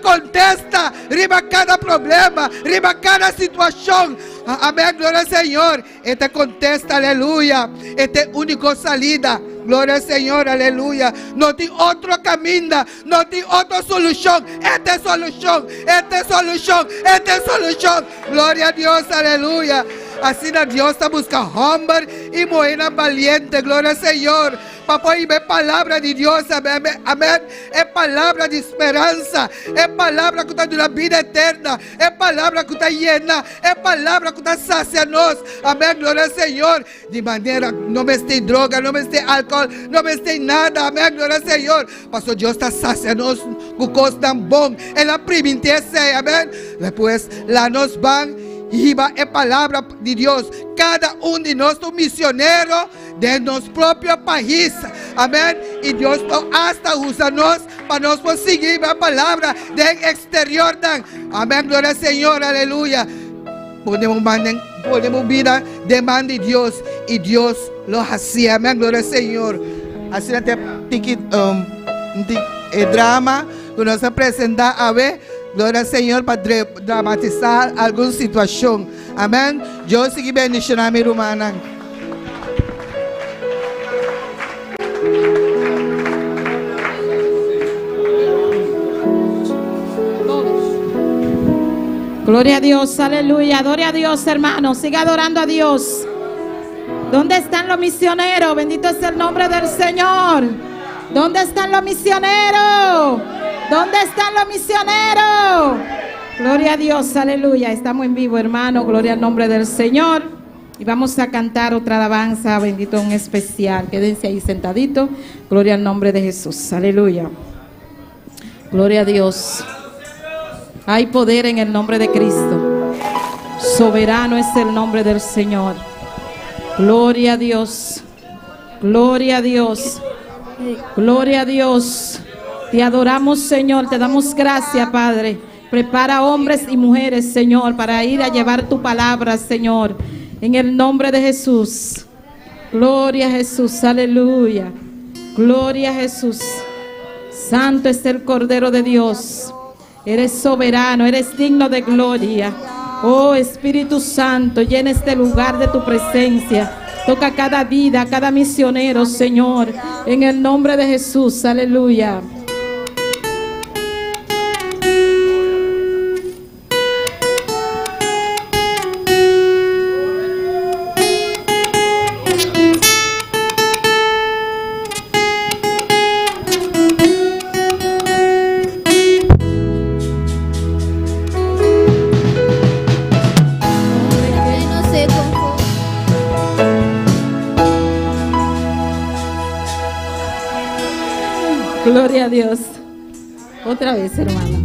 contesta, riba cada problema, riba cada situação. Amém, glória ao Senhor. E te contesta, aleluia. E te única salida, glória ao Senhor, aleluia. Não tem outro caminho, não tem outra solução. Esta é solução, esta é solução, esta é solução. Glória a Deus, aleluia. Assim Deus está buscando homem e mulher valiente, glória ao Senhor. Papai, é palavra de Deus, amém, amém. É palavra de esperança, é palavra que está dando vida eterna, é palavra que está llena, é palavra que está sacia nós, amém, glória ao Senhor. De maneira, não me tem droga, não me tem álcool, não me tem nada, amém, glória ao Senhor. Pastor, Deus está sacia nós com coisas tão bom, ela primentece, amém. Depois, lá nós vamos. Iba é palavra de Deus. Cada de nós é um missionário de nosso próprio país. Amém. E Deus hasta usa nós para nós conseguir a palavra do exterior. Amém. Glória ao Senhor. Aleluia. Podemos vida demanda de Deus. E Deus lo hacía. Amém. Glória ao Senhor. Assim até drama que nós apresentamos a ver. Glória ao Senhor para dramatizar alguma situação. Amém. Eu segui bendicionando a minha irmã.
Gloria a Dios, aleluya. Adore a Dios, hermano. Siga adorando a Dios. ¿Dónde están los misioneros? Bendito es el nombre del Señor. ¿Dónde están los misioneros? ¿Dónde están los misioneros? Gloria a Dios, aleluya. Estamos en vivo, hermano. Gloria al nombre del Señor. Y vamos a cantar otra alabanza, bendito en especial. Quédense ahí sentaditos. Gloria al nombre de Jesús. Aleluya. Gloria a Dios. Hay poder en el nombre de Cristo. Soberano es el nombre del Señor. Gloria a Dios. Gloria a Dios. Gloria a Dios. Te adoramos, Señor, te damos gracias, Padre. Prepara hombres y mujeres, Señor, para ir a llevar tu palabra, Señor, en el nombre de Jesús. Gloria a Jesús, aleluya. Gloria a Jesús. Santo es el Cordero de Dios. Eres soberano, eres digno de gloria. Oh Espíritu Santo, llena este lugar de tu presencia. Toca cada vida, cada misionero, Señor, en el nombre de Jesús, aleluya. Gloria a Dios. Otra vez, hermana.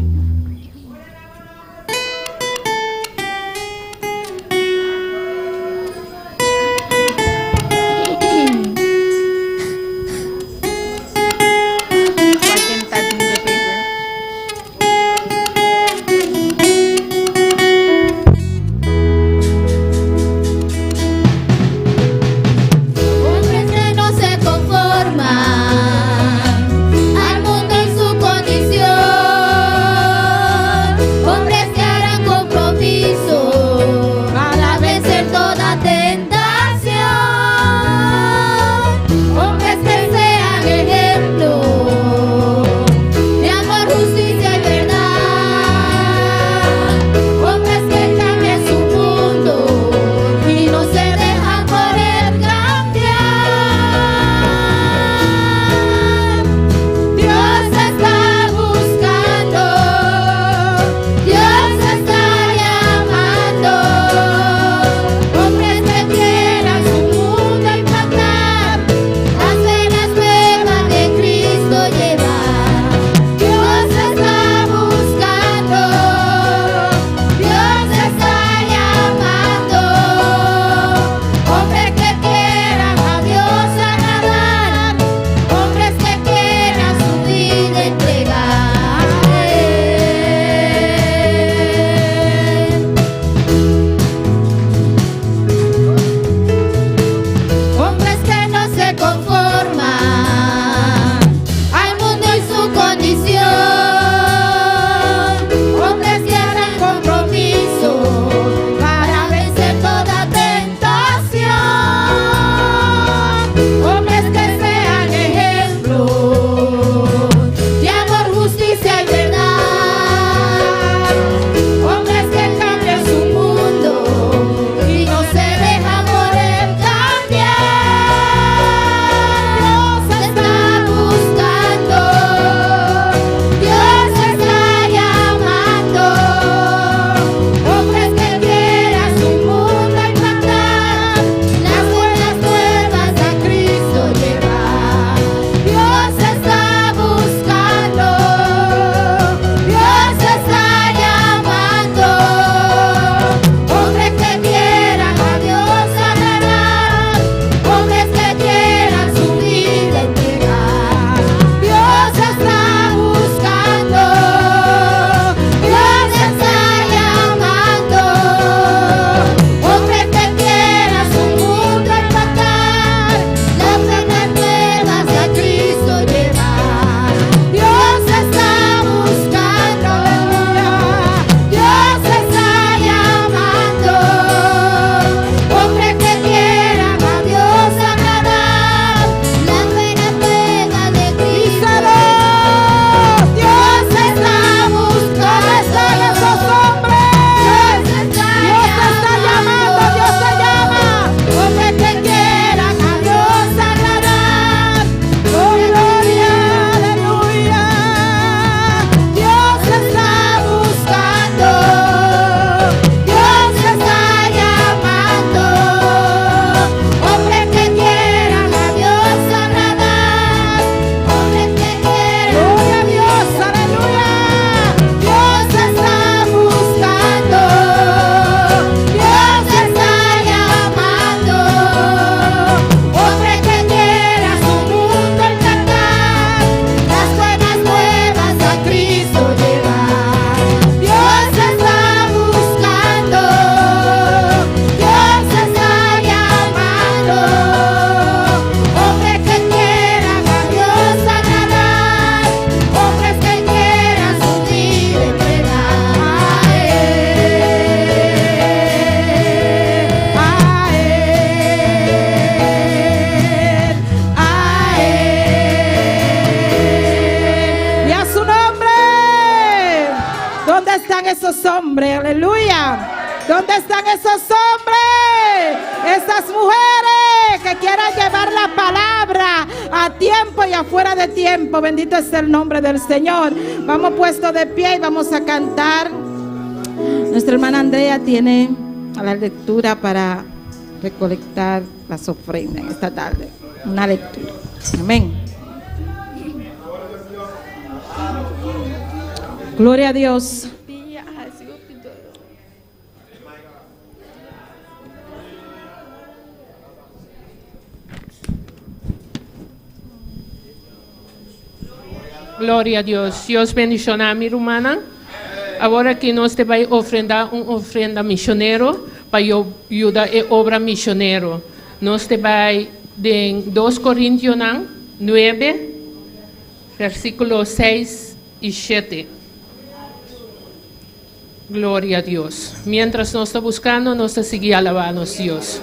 Hombres que no se conforman al mundo en su condición, hombres que harán compromiso para vencer toda tentación, hombres que sean ejemplo de amor, justicia y verdad, hombres que cambien su mundo y no se dejan por el cambiar. Dios está buscando, Dios está llamando, hombres que quieran su mundo impactar, las venas nuevas de Cristo llevar. Dios está buscando, Dios está llamando, hombres que quieran a Dios agradar, hombres que quieran su vida entregar. Hombres que no se conforman al mundo y su condición, hombres que harán compromiso para vencer toda tentación, hombres que sean ejemplo de amor, justicia y verdad, hombres que cambien su mundo y no se dejan por el cambiar. Dios está buscando, Dios está llamando, hombres que quieran su mundo impactar, las buenas nuevas a Cristo llevar. Dios está buscando, Dios está llamando, hombres que quieran a Dios agradar, hombres que quieran su vida entregar. Dios está buscando, Dios está llamando, hombres que quieran su mundo impactar, las buenas nuevas a Cristo llevar. Dios está buscando, Dios está llamando, hombres que quieran a Dios agradar, las buenas nuevas de Cristo. Dios está buscando esos hombres. Dios está llamando, Dios te llama, hombres que quieran a Dios agradar. Oh, gloria, aleluya. Dios está buscando, Dios está llamando, hombres que quieran a Dios agradar, hombres que quieran. Gloria a Dios, aleluya. Dios está buscando, Dios está llamando, hombres que quieran su mundo impactar, las buenas nuevas a Cristo llevar. Dios está buscando, Dios está llamando, hombres que quieran a Dios agradar, hombres que quieran su vida entregar. A Él.
Y a su nombre. ¿Dónde están esos hombres? Aleluya. ¿Dónde están esos hombres? Esas mujeres que quieran llevar la palabra a tiempo y afuera de tiempo. Bendito es el nombre del Señor. Vamos puestos de pie y vamos a cantar. Nuestra hermana Andrea tiene la lectura para recolectar las ofrendas esta tarde. Una lectura. Amén.
Ahora el Señor
Gloria a Dios.
Gloria a Dios. Dios bendicionar a mi hermana. Ahora que nos te va a ofrendar una ofrenda misionero para ayudar a obra misionero. Nos te va a de 2 Corintios 9, versículos 6 y 7. Gloria a Dios. Mientras nos está buscando, nos está sigue alabando Dios.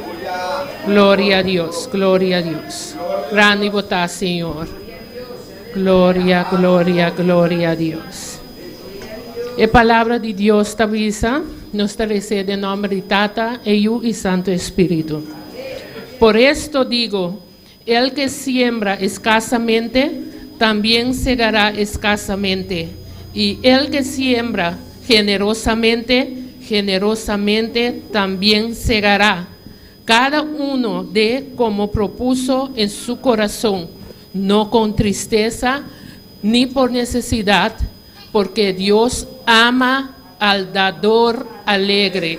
Gloria a Dios, gloria a Dios. Grande y botá, Señor. Gloria, gloria, gloria a Dios. La palabra de Dios te avisa, nos te recibe en nombre de Tata, Hijo y Santo Espíritu. Por esto digo, el que siembra escasamente, también segará escasamente. Y el que siembra generosamente, generosamente también segará. Cada uno de como propuso en su corazón, no con tristeza ni por necesidad, porque Dios ama al dador alegre.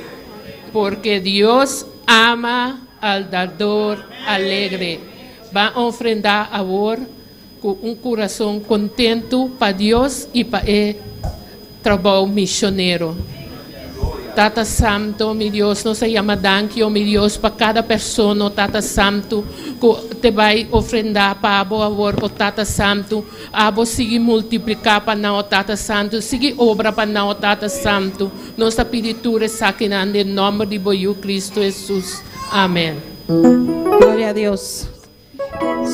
Porque Dios ama al dador alegre. Va a ofrendar ahora con un corazón contento para Dios y para el trabajo misionero. Tata Santo, mi Dios, nos llama dankio, mi Dios, para cada persona, Tata Santo, que te va a ofrendar para abo ahora, o Tata Santo, abo sigue multiplicar para nós, Tata Santo, sigue obra para nós, Tata Santo. Nossa peditura saquinando em nome de Boiú Cristo Jesus. Amén.
Gloria a Dios.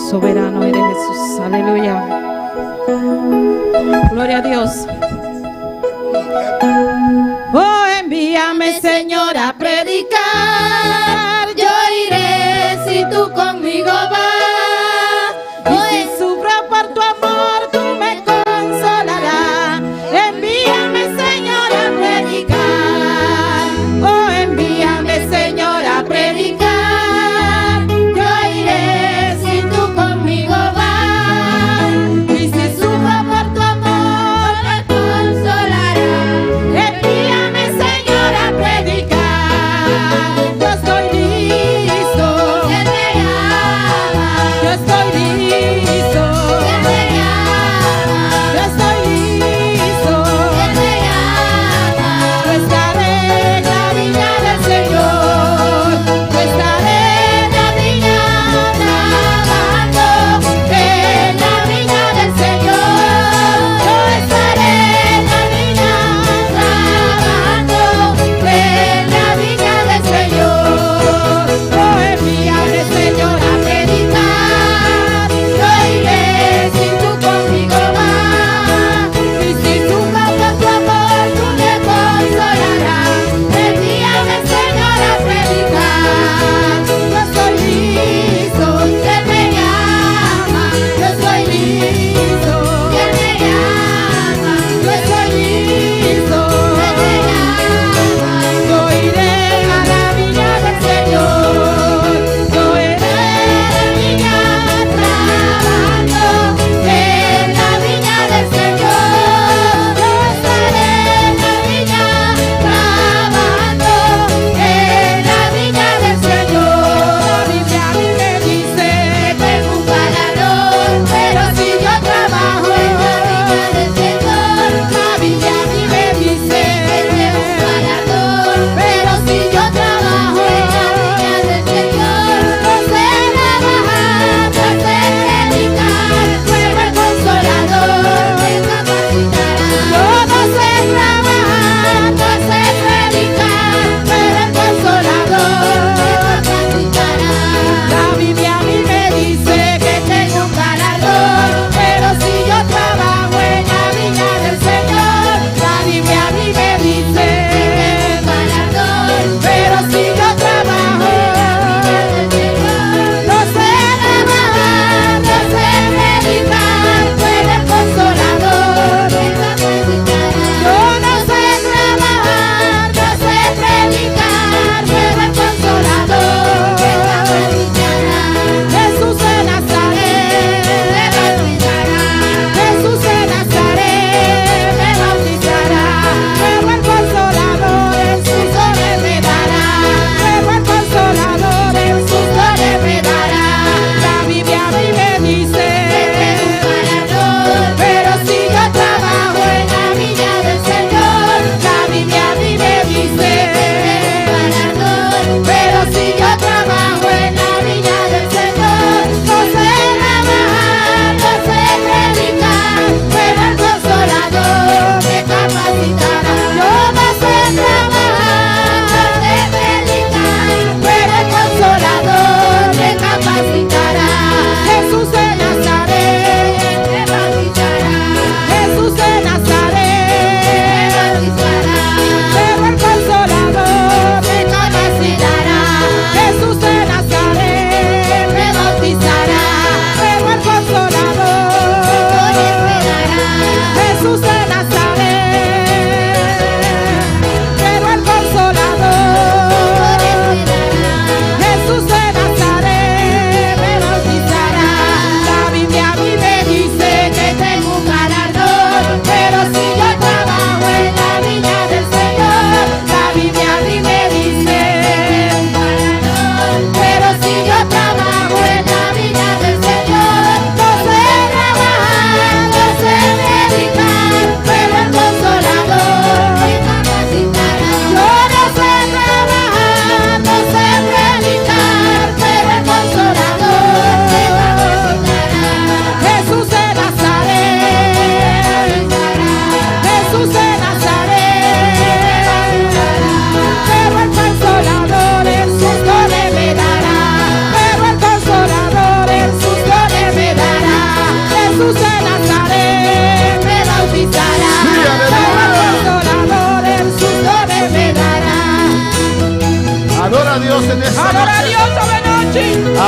Soberano eres Jesús. Aleluya. Gloria a Dios. Oh, envíame, Señor, a predicar. Yo iré si tú conmigo vas. Y si sufro por tu amor, tú me consolarás. Envíame, Señor, a predicar. Oh, envíame, Señor, a predicar. Yo iré si tú conmigo vas. Y si sufro por tu amor, me consolarás. Envíame, Señor, a predicar. Yo estoy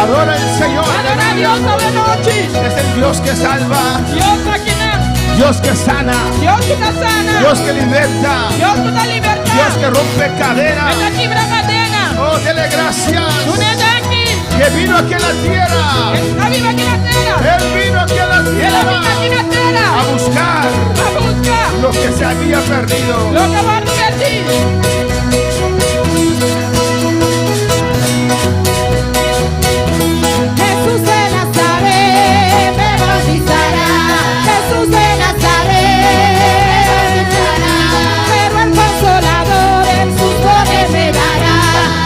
Adora al Señor.
Adora a Dios esta noche.
Es el Dios que salva,
Dios aquí,
Dios que sana,
Dios que está sana,
Dios que liberta,
Dios que da libertad,
Dios que rompe cadenas.
Él te quebra cadena.
Oh, dele gracias
Tú eres aquí,
que vino aquí a la tierra.
está viva aquí en la tierra.
Él vino aquí a la
Él
tierra
vive aquí en la tierra.
a buscar
A buscar
lo que se había perdido.
lo que va a repetir. Jesús de Nazaret me bautizará. Jesús de Nazaret pero el Consolador en sus dones me dará.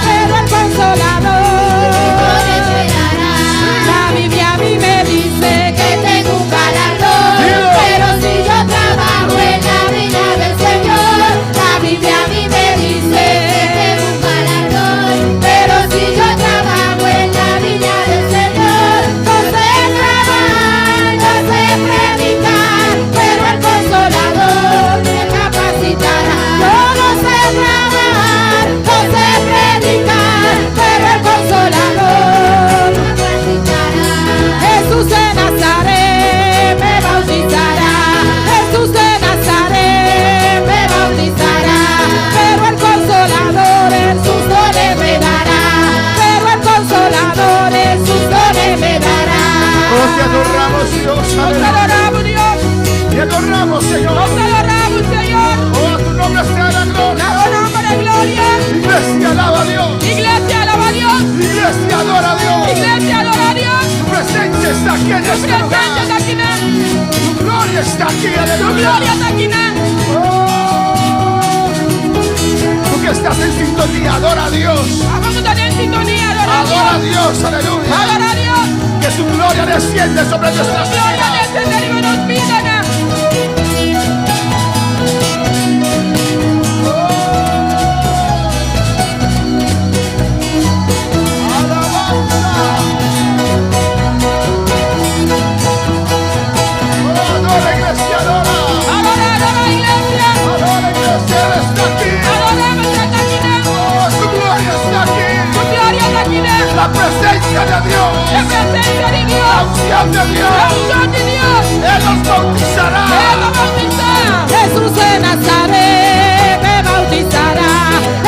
Pero el Consolador la Biblia a mí me dice que tengo un galardón. Pero si yo trabajo en la viña del Señor, la Biblia a mí me dice que tengo un galardón. Pero si yo trabajo en la viña del Señor, no sé trabajar, no sé predicar, pero el Consolador me capacitará. Yo no sé trabajar, no sé predicar, pero el Consolador me capacitará. Jesús de Nazaret me bautizará. Jesús de Nazaret me bautizará. Pero el Consolador en sus dones me dará. Pero el Consolador en sus dones me dará.
Oh, te adoramos, Dios.
Te
Aleluya.
adoramos, Dios.
Te adoramos, Señor.
Te adoramos, Señor.
Oh, a tu nombre sea la gloria.
Damos nombre de gloria.
Iglesia, alaba a Dios.
Iglesia, alaba a Dios.
Iglesia, adora a Dios.
Iglesia, adora a Dios.
Tu presencia está aquí en
Tu
este
presencia
lugar.
está aquí,
Tu gloria está aquí,
tu
aleluya.
gloria está aquí.
Oh, tú que estás en sintonía, adora a Dios.
Vamos a estar en sintonía, adora a
Adora a
Dios.
Dios, aleluya.
Adora a Dios.
Que su gloria desciende sobre nuestras
Gloria
vidas.
a Dios, y nos pidan.
Adora, iglesia, adora.
Adora, adora, iglesia.
Adora, iglesia, Él está aquí.
Adoremos, está aquí.
Oh, su gloria está aquí.
Tu gloria está aquí.
La presencia de Dios.
La presencia de
La
Dios.
unción de
La
Dios.
unción de Dios.
Él nos bautizará.
Jesús de Nazaret me bautizará.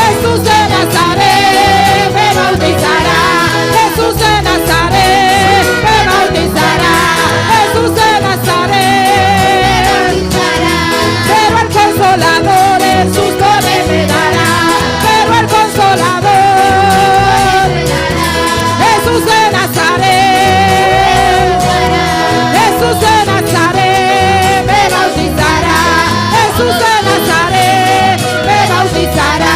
Jesús de Nazaret me bautizará. Jesús de Nazaret me bautizará. Jesús de Nazaret pero el Consolador en sus dones me dará. Pero el Consolador Jesús de Nazaret. Jesús de Nazaret me bautizará. Jesús de Nazaret me bautizará.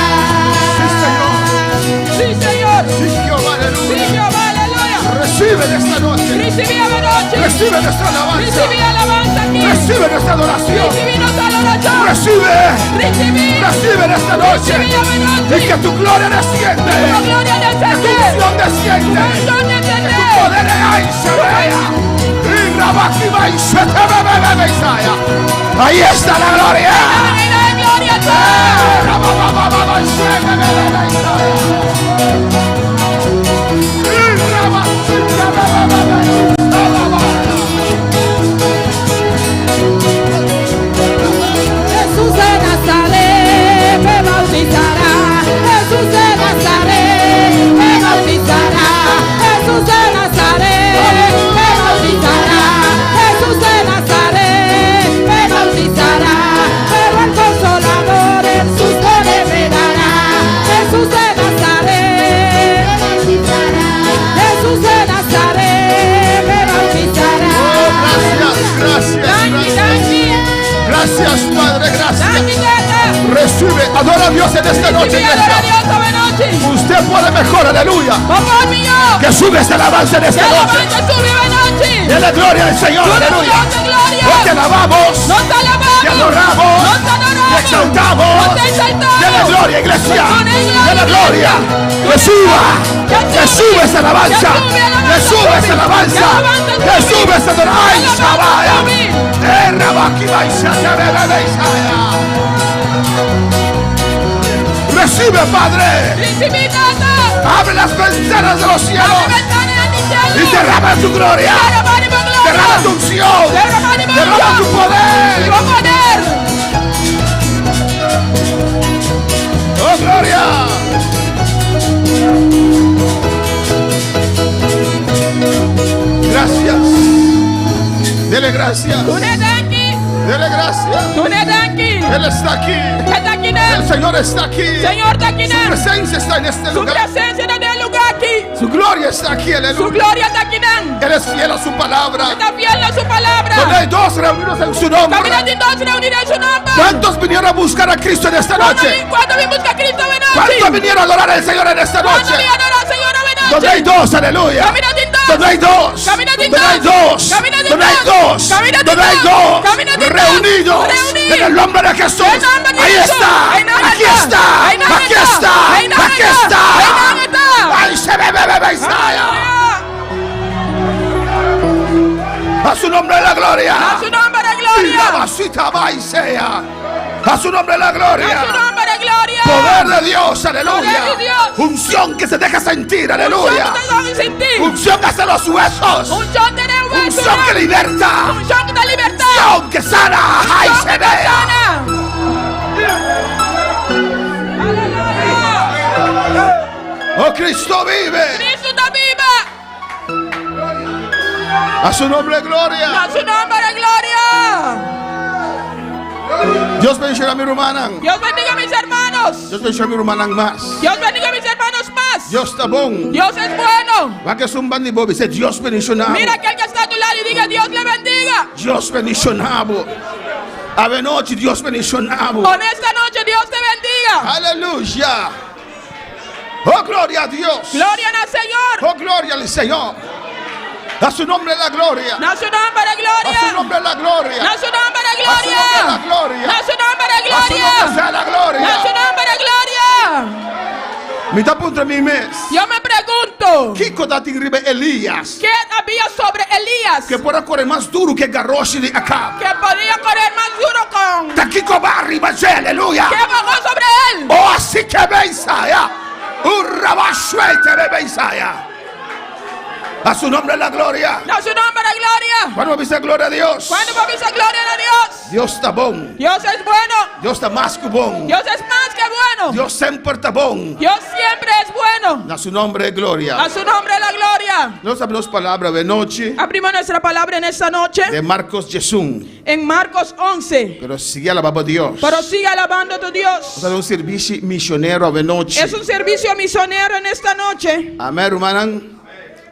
Sí, Señor.
Sí, Jehová,
Sí,
aleluya.
Jehová, aleluya.
Recibe en esta noche.
Recibí la noche.
Recibe nuestra alabanza.
Recibí alabanza aquí.
Recibe nuestra adoración.
Recibí nuestra adoración.
Recibe.
Recibí.
Recibe en esta noche.
Recibí la
Y
noche.
que tu gloria desciende.
Tu gloria
Que tu
desciende.
unción desciende.
Tu unción
Que tu
desciende.
poder ahí se vea. Y Rabaki va y se te ve, Isaya. Ahí está la gloria.
La venida de gloria está.
Rababababa, y se te ve, Isaya. Y Rabaki, rabababa, y
Jesús de Nazaret me bautizará. Jesús de Nazaret me bautizará. Jesús de Nazaret me bautizará. Jesús de Nazaret me bautizará. Pero el Consolador en sus dones me dará. Jesús de Nazaret Jesús de Nazaret me bautizará.
Oh, gracias, gracias,
Danki,
gracias.
danki,
Gracias, Padre, gracias.
danki, danki.
Recibe, adora a Dios en esta noche,
Recibí adora a
iglesia.
Dios esta noche.
Usted puede mejor, aleluya.
Papá mío.
Que sube esta alabanza en
Que
esta noche.
alabanza sube la noche.
Dele gloria al Señor, aleluya.
Dios de gloria.
Hoy te alabamos,
Nos alabamos.
te adoramos,
Nos adoramos.
te exaltamos.
Nos exaltamos.
Dele gloria, iglesia.
Con el gloria.
Dele gloria. Que suba,
Que
que sube esta alabanza.
Que sube alabanza.
Que sube esta alabanza.
Que alabanza
Que
sube.
sube esta adoración. Ay,
Que alabanza
Shabaya.
sube.
Rabaki va y se te ve, Isaya. Recibe, Padre.
Recibí nada.
Abre las ventanas de los cielos.
Abre ventanas de
Derrama tu gloria. Derrama tu unción. Derrama tu poder. Oh, gloria. Gracias. Dele gracias. Dele gracias. Él está aquí. El Señor está aquí. Su presencia está en este lugar. Su gloria está aquí. Aleluya. Él es fiel a su palabra. Donde hay dos reunidos en su nombre. ¿Cuántos vinieron a buscar a Cristo en esta noche? ¿Cuántos vinieron a adorar al Señor en esta noche? Donde hay dos, aleluya. Donde hay dos. Donde hay dos. Donde hay dos. Donde hay dos. Reunidos en el nombre de Jesús. Ahí está. Aquí está. Aquí está. Aquí está. Ahí se ve. A su nombre la gloria. Y la vasita va y sea. A su nombre la gloria. Poder de Dios, aleluya. Unción que se deja sentir, aleluya. Unción hacia los huesos. Unción que liberta. Unción que sana. Ahí se vea. Oh, Cristo vive. A su nombre gloria. Dios bendiga a mi hermana.
Dios bendiga a mis hermanos.
Dios bendiga a mi hermana más.
Dios bendiga a mis hermanos más.
Dios está bon.
Dios es bueno.
Va que es un bandi bobi. Dice Dios bendiga.
Mira aquel que está a tu lado y diga Dios le bendiga.
Dios bendiga. Ave noche Dios bendiga.
Con esta noche Dios te bendiga.
Aleluya. Oh, gloria a Dios.
Gloria al Señor.
Oh, gloria al Señor. A su nombre la gloria.
A su nombre gloria.
A su nombre la gloria.
A su nombre
A su nombre la gloria.
A su nombre
A su nombre sea la gloria.
A su nombre gloria.
Mi da punto mi mes.
Yo me pregunto,
¿Qué cosa tingribe Elías?
¿qué había sobre Elías?
Que pueda correr más duro que Garroshi de acá.
Que podía correr más duro con.
Taquico barri, aleluya.
¿Qué bajó sobre él?
Oh, así que ve Isaías. Urrabashuete bebe Isaías. A su nombre la gloria.
A su nombre gloria.
¿Cuándo dice gloria a Dios?
¿Cuándo vamos a gloria a Dios?
Dios está bon.
Dios es bueno.
Dios está más que bon.
Dios es más que bueno.
Dios siempre está bon.
Dios siempre es bueno.
A su nombre gloria.
A su nombre la gloria.
Nos hablamos palabra de noche.
Abrimos nuestra palabra en esta noche.
De Marcos Jesús.
En Marcos 11.
Pero sigue alabando a Dios.
Pero sigue alabando a tu Dios.
Vamos a dar un servicio misionero de noche.
Es un servicio misionero en esta noche.
Amén, hermana.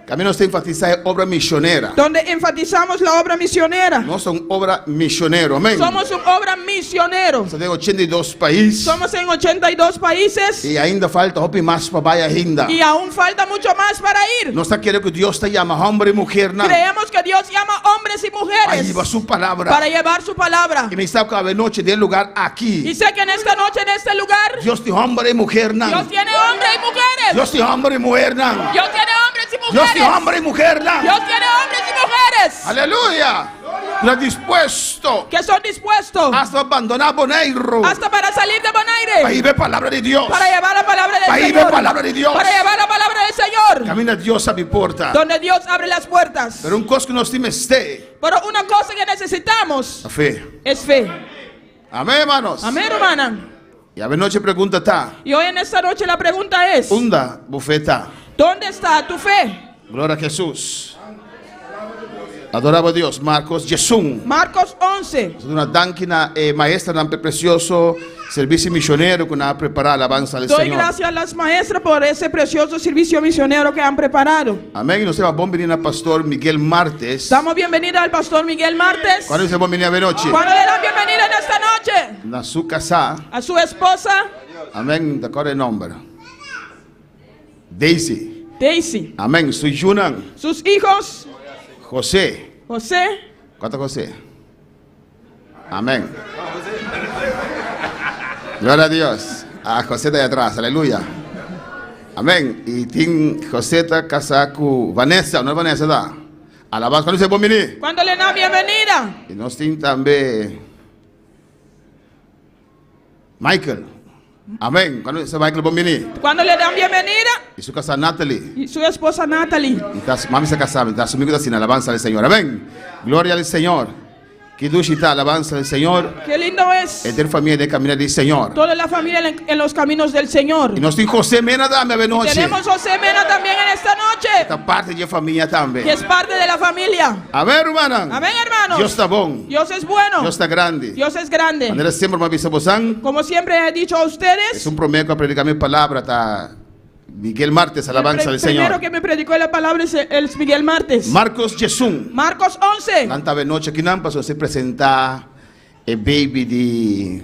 Camino está enfatizar obra misionera.
Donde enfatizamos la obra misionera.
No son obra misionero, amén.
Somos una obra misionero.
Estamos en 82 países.
Somos en 82 países.
Y ainda falta más para vaya ainda.
Y aún falta mucho más para ir.
No está queriendo que Dios te llama hombre y mujer, no.
Creemos que Dios llama hombres y mujeres.
Ahí va su palabra.
Para llevar su palabra.
Y me está cada noche de lugar aquí.
Y sé que en esta noche, en este lugar,
Dios tiene hombre y mujer, no.
Dios tiene hombres y mujeres.
Dios tiene hombre y mujer, no.
Dios tiene hombres y
Dios
mujeres.
tiene hombre y mujer, no.
Dios tiene hombres y mujeres.
Aleluya. Está dispuesto.
Que son dispuestos.
Hasta abandonar Bonaire.
Hasta para salir de Bonaire.
Ahí ve palabra de Dios.
Para llevar la palabra del
Ahí
Señor.
ve palabra de Dios.
Para llevar la palabra del Señor.
Camina Dios a mi puerta.
Donde Dios abre las puertas.
Pero un cosa que nos tiene este.
Pero una cosa que necesitamos.
La fe.
Es fe.
Amén, hermanos.
Amén, hermana.
Y a ver noche pregunta está.
Y hoy en esta noche la pregunta es.
Unda bufeta.
¿Dónde está tu fe?
Gloria a Jesús. Adoraba a Dios. Marcos Jesús.
Marcos 11.
Es una danquina maestra tan precioso servicio misionero que nos ha preparado alabanza al
Doy
Señor.
gracias a las maestras por ese precioso servicio misionero que han preparado.
Amén. Y nos va a venir al pastor Miguel Martes.
Damos bienvenida al pastor Miguel Martes.
¿Cuándo se va a venir a noche?
¿Cuándo le dan bienvenida en esta noche?
Na su casa.
A su esposa.
Amén. ¿Te acuerdas el nombre? Daisy.
Daisy.
Amén. Soy Junan.
Sus hijos.
José.
José.
¿Cuánto José? Amén. Gloria a Dios. A José de atrás. Aleluya. Amén. Y tiene José está casado con Vanessa. ¿No es Vanessa? Da. Alabanza. ¿Cuándo se va a venir?
¿Cuándo le dan bienvenida?
Y nos tiene también Michael. Amén. Cuando se va a ir
Cuando le dan bienvenida,
y su casa Natalie.
y su esposa Natalie.
Mami se casaba, está su amigo sin alabanza al Señor. Amén. Gloria al Señor. Kidushita, alabanza al Señor.
Qué lindo es
Es de familia de caminar del Señor.
toda la familia en los caminos del Señor.
Y nos dijo José Mena dame a noche.
Tenemos José Mena también en esta noche,
Esta parte de familia también.
que es parte de la familia.
Amén, hermana.
Amén, hermanos.
Dios está bon.
Dios es bueno.
Dios está grande.
Dios es grande.
Manera siempre me avisa bosan.
Como siempre he dicho a
Es
ustedes,
un promedio que predicar mi palabra hasta Miguel Martes, alabanza al
primero
Señor.
que me predicó la palabra es el Miguel Martes.
Marcos Jesús.
Marcos 11.
Tanta noche que no pasó se presenta el baby de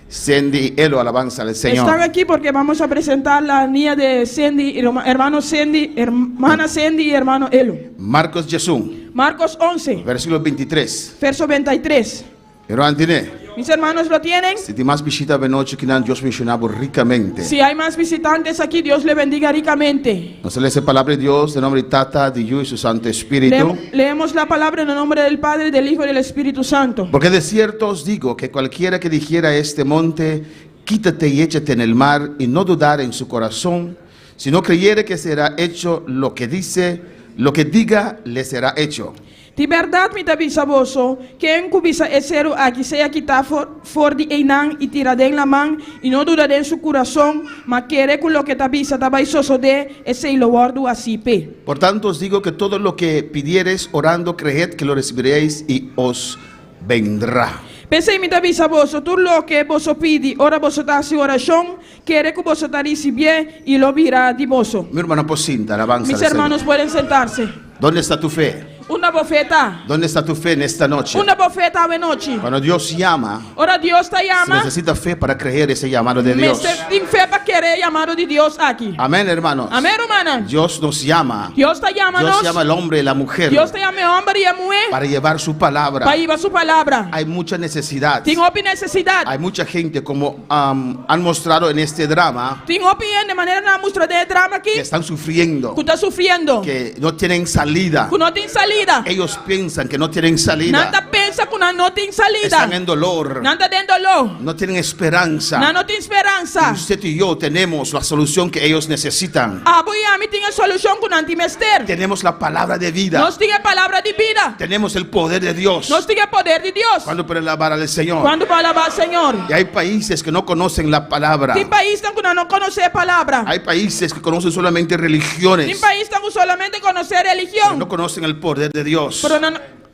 Sandy Elo, alabanza al
Están
Señor.
aquí porque vamos a presentar la niña de Sandy, hermano Sandy, hermana Sandy y hermano Elo.
Marcos Jesús,
Marcos 11,
versículo 23.
verso 23.
Pero Antine,
Mis hermanos lo tienen.
si te más visita de noche que no Dios mencionaba ricamente.
Si hay más visitantes aquí, Dios le bendiga ricamente.
No se lee esa palabra de Dios, en nombre de Tata, de Dios y su Santo Espíritu.
Leemos la palabra en el nombre del Padre, del Hijo y del Espíritu Santo.
Porque de cierto os digo que cualquiera que dijera a este monte, quítate y échate en el mar, y no dudar en su corazón, si no creyere que será hecho lo que dice, lo que diga le será hecho.
De verdade me avisa vosso, quem cubisa esero aqui seja quitar for de einan e tirarem la man e não durarem su coração, mas querer com lo que avisa tabaisoso de esse lo guardo así pe.
Por tanto os digo que todo lo que pidiereis orando, creed que lo recibiréis y os vendrá.
Pensei me avisa vosso, tudo lo que vosso pide, ora vosso dá se oração, querer que vosso tarisi bien e lo virá de vosso.
Mi hermano Pocinta, alabanza
Mis
al Señor.
hermanos pueden sentarse.
¿Dónde está tu fe?
Una bofeta.
¿Dónde está tu fe en esta noche?
Una bofeta a noche.
Cuando Dios llama,
Ora Dios te
se
llama.
necesita fe para creer ese llamado de
Me
Dios.
tem fé para querer llamado de Dios aquí.
Amén, hermanos.
Amén, hermana.
Dios nos llama.
Dios te llama,
Dios llama al hombre y la mujer
Dios te llama hombre y a mujer
para llevar su palabra.
para llevar su palabra.
Hay mucha necesidad.
Tengo necesidad.
Hay mucha gente, como han mostrado en este drama,
Tengo de manera na mostra de drama aquí.
que están sufriendo,
Que está sufriendo.
que no tienen salida.
Que no tiene salida.
Ellos piensan que no tienen salida.
Nada pensa que no tiene salida.
Están en dolor.
Nada den dolor.
No tienen esperanza.
No tiene esperanza.
Y usted y yo tenemos la solución que ellos necesitan.
Voy a mí tiene solución con antimester.
Tenemos la palabra de vida.
Nos tiene palabra de vida.
Tenemos el poder de Dios.
Nos tiene poder de Dios.
Cuando puede alabar al Señor.
Cuando para alabar al Señor.
Y hay países que no conocen la palabra.
Tem país que no conoce palabra.
Hay países que conocen solamente religiones.
Tem país que solamente conoce
Pero
religión.
no conocen el poder de Dios.
Pero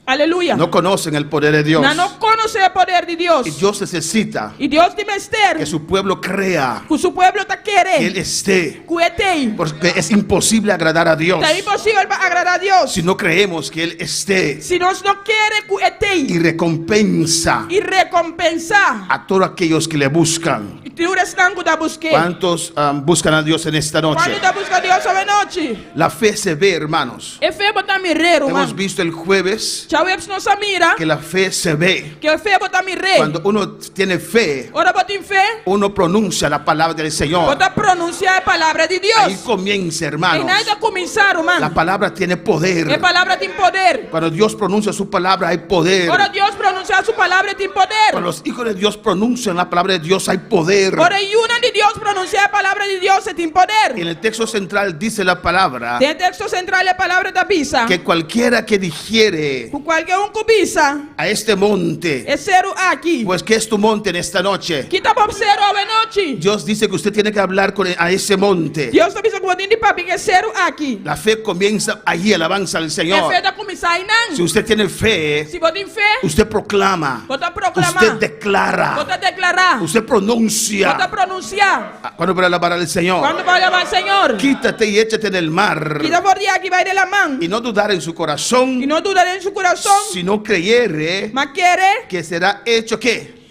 aleluya.
No conocen el poder de Dios.
No conoce el poder de Dios.
Y Dios necesita
Y Dios tiene
que
que
su pueblo crea
su pueblo te
que Él
quiere.
esté.
Cuete.
Porque es imposible agradar a Dios
Es imposible agradar a Dios.
si no creemos que Él esté.
Si nos no quiere cuete.
Y recompensa
Y recompensa.
a todos aquellos que le buscan.
Y tú eres tan que te busque.
¿Cuántos buscan a Dios en esta noche?
Cuando te busca Dios esta noche.
La fe se ve, hermanos.
Es fe botar mi rero,
Hemos
man.
visto el jueves
Chawebs no se mira.
que la fe se ve.
Que fe botar mi rey.
Cuando uno tiene fe,
Ahora botin fe.
uno pronuncia la palabra del Señor.
Bota pronunciar la palabra de
Ahí
Dios.
comienza,
Y
hermanos.
nada comenzar,
La
man.
palabra tiene
La
poder.
palabra tiene poder.
Cuando Dios pronuncia su palabra, hay poder.
Ahora Dios pronuncia su palabra tiene
Cuando
poder.
los hijos de Dios pronuncian la palabra de Dios, hay poder.
Ahora y una de Dios pronuncia la palabra de Dios tiene
En
poder.
el texto central dice la palabra
El texto central la palabra de pisa.
que cualquiera que dijere
Por cualquier un cubisa.
a este monte,
Es cero aquí.
pues que es tu monte en esta noche.
Quita por cero a noche.
Dios dice que usted tiene que hablar a ese monte.
Dios te dice como tiene papi que es cero aquí.
La fe comienza allí, alabanza al
Es
Señor.
fe de comenzar
Si
nan.
usted tiene fe,
Si vos tienes fe,
usted proclama,
vota proclama.
usted declara,
Vota declarar.
usted
Vota
pronuncia.
pronunciar.
Cuando para alabar al Señor,
Cuando va a alabar al Señor.
quítate y échate en el mar
Quita por día aquí va a ir de la man.
y no dudar en su corazón,
Y no dudaré en su corazón.
si no creyere
Mas quiere
que será hecho ¿qué?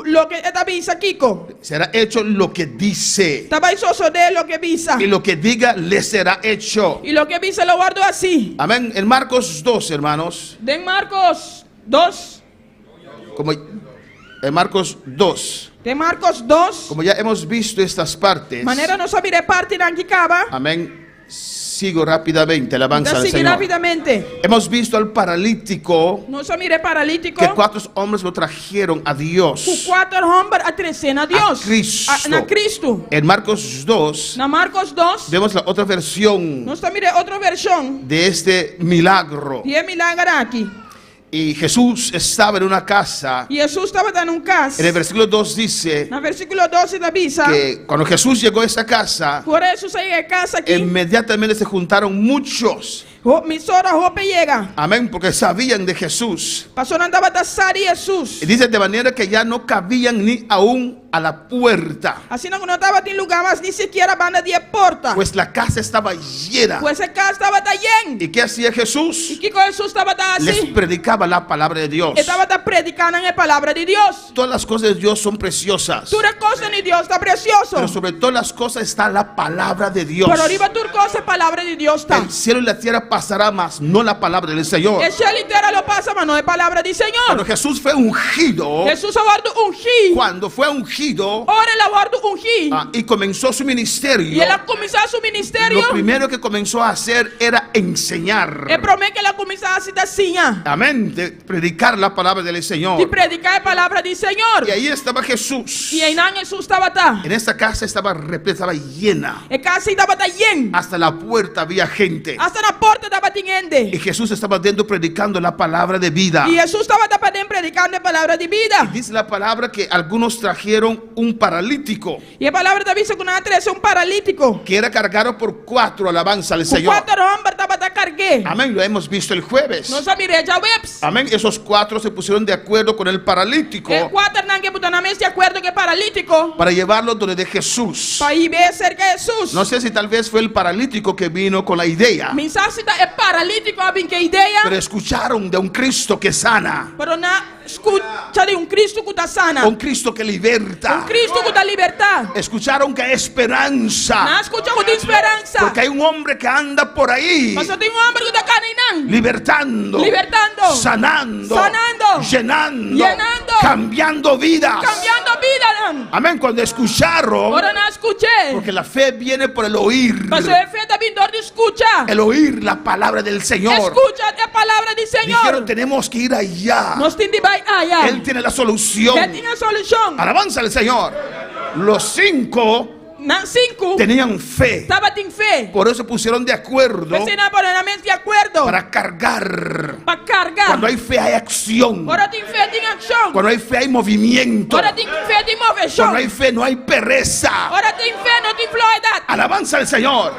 lo que esta visa Kiko.
Será hecho lo que dice,
Estaba isoso de lo que visa.
y lo que diga le será hecho.
Y lo que visa lo guardo así.
Amén. En Marcos 2, hermanos,
De Marcos 2.
como en Marcos 2,
De Marcos 2.
como ya hemos visto estas partes,
Manera no sabiré parte en Ankikaba.
amén. Sigo rápidamente, alabanza al
Sigue
Señor.
rapidamente.
Hemos visto al paralítico
Nós só mire paralítico.
que 4 hombres lo trajeron a Dios,
O 4 homens a Deus.
a Cristo.
Na Cristo.
En Marcos 2
Na Marcos 2.
vemos la otra versión
Nós só mire outra versão.
de este milagro.
E é milagre aqui.
Y Jesús estaba en una casa.
E Jesus estava dando casa.
En el versículo 2 dice
Na versículo 12 da Bisa.
que cuando Jesús llegó a esa casa,
Por isso saiu de casa aqui.
inmediatamente se juntaron muchos.
Misora roupa chega.
Amén, porque sabían de Jesús.
Pastor andava a taçar Jesus.
Y dice de manera que ya no cabían ni aún a la puerta,
Assim não estava em lugar, mas nem sequer a banda de porta.
pues la casa estaba llena.
Pois a casa estava llena.
¿Y qué hacía
E
Jesús?
que Jesus estava
Les
assim?
predicaba la palabra de Dios.
Estava predicando a palavra de Deus.
Todas las cosas de Dios son preciosas,
Toda coisa de Deus está precioso.
pero sobre todas las cosas está la palabra de Dios.
Por arriba toda coisa a palavra de Deus está.
El cielo y la tierra pasará, mas no la palabra del Señor.
E céu inteiro lo passa, mas não é palavra do
Cuando
Senhor.
Jesús fue ungido,
Jesus aguarda ungir.
cuando fue ungido
Ora ele aguarda ungir.
y comenzó su
E
ministerio,
ela começar seu ministério.
lo primero que comenzó a hacer era enseñar.
É promete que ela começasse assim.
Amén, de predicar la palabra del
De
Señor.
predicar a palavra do Senhor.
Y ahí estaba Jesús.
E aí não Jesus estava tá.
En esta casa estaba repleta, estaba llena.
E casa estava tá llena.
Hasta la puerta había gente.
Hasta na porta estava
Y
tinhende.
Jesús estaba dentro predicando la palabra de vida.
E Jesus estava tá predicando a palavra de vida.
Dice la palabra que algunos trajeron un paralítico
E a palavra da vista que não trouxe paralítico.
que era cargado por 4, alabanza al
O
Señor.
4 homens estava tá cargué.
Amén, lo hemos visto el jueves.
Nós sabia já webs.
Amén, esos 4 se pusieron de acuerdo con el paralítico
E 4 não que botar na mesa de acordo que paralítico.
para llevarlo donde de Jesús.
Para ir ver cerca de Jesus.
No sé si tal vez fue el paralítico que vino con la idea,
Mensagem é paralítico, a que ideia.
pero escucharon de un Cristo que sana,
Pero na escuta de Cristo que está sana.
un Cristo que liberta.
Cristo que dá liberdade.
Escucharon que hay esperanza,
Na escuta que tem esperança.
porque hay un hombre que anda por ahí
Mas tem homem que está caminhando.
libertando,
Libertando.
sanando,
Sanando.
llenando,
Llenando.
cambiando vidas.
Cambiando vida.
Amén, cuando escucharon,
Ora não escutei.
porque la fe viene por el oír,
Mas é feita vindor de escuta.
el oír la palabra del Señor.
Escuta a palavra do
Dijeron,
Senhor.
tenemos que ir allá.
Nós temos de ir allá.
Él tiene la solución.
Ele tinha a solução.
Alabanza al Señor. Los 5
Na 5
tenían fe.
estava em fé.
Por eso pusieron de acuerdo
Pensando plenamente de acordo.
para cargar.
Para cargar.
Cuando hay fe hay acción.
Ora tem fé, tem ação.
Cuando hay fe hay movimiento.
Ora tem fé, tem moveção.
Cuando hay fe no hay pereza.
Ora tem fé, não tem fluidade.
Alabanza al Señor.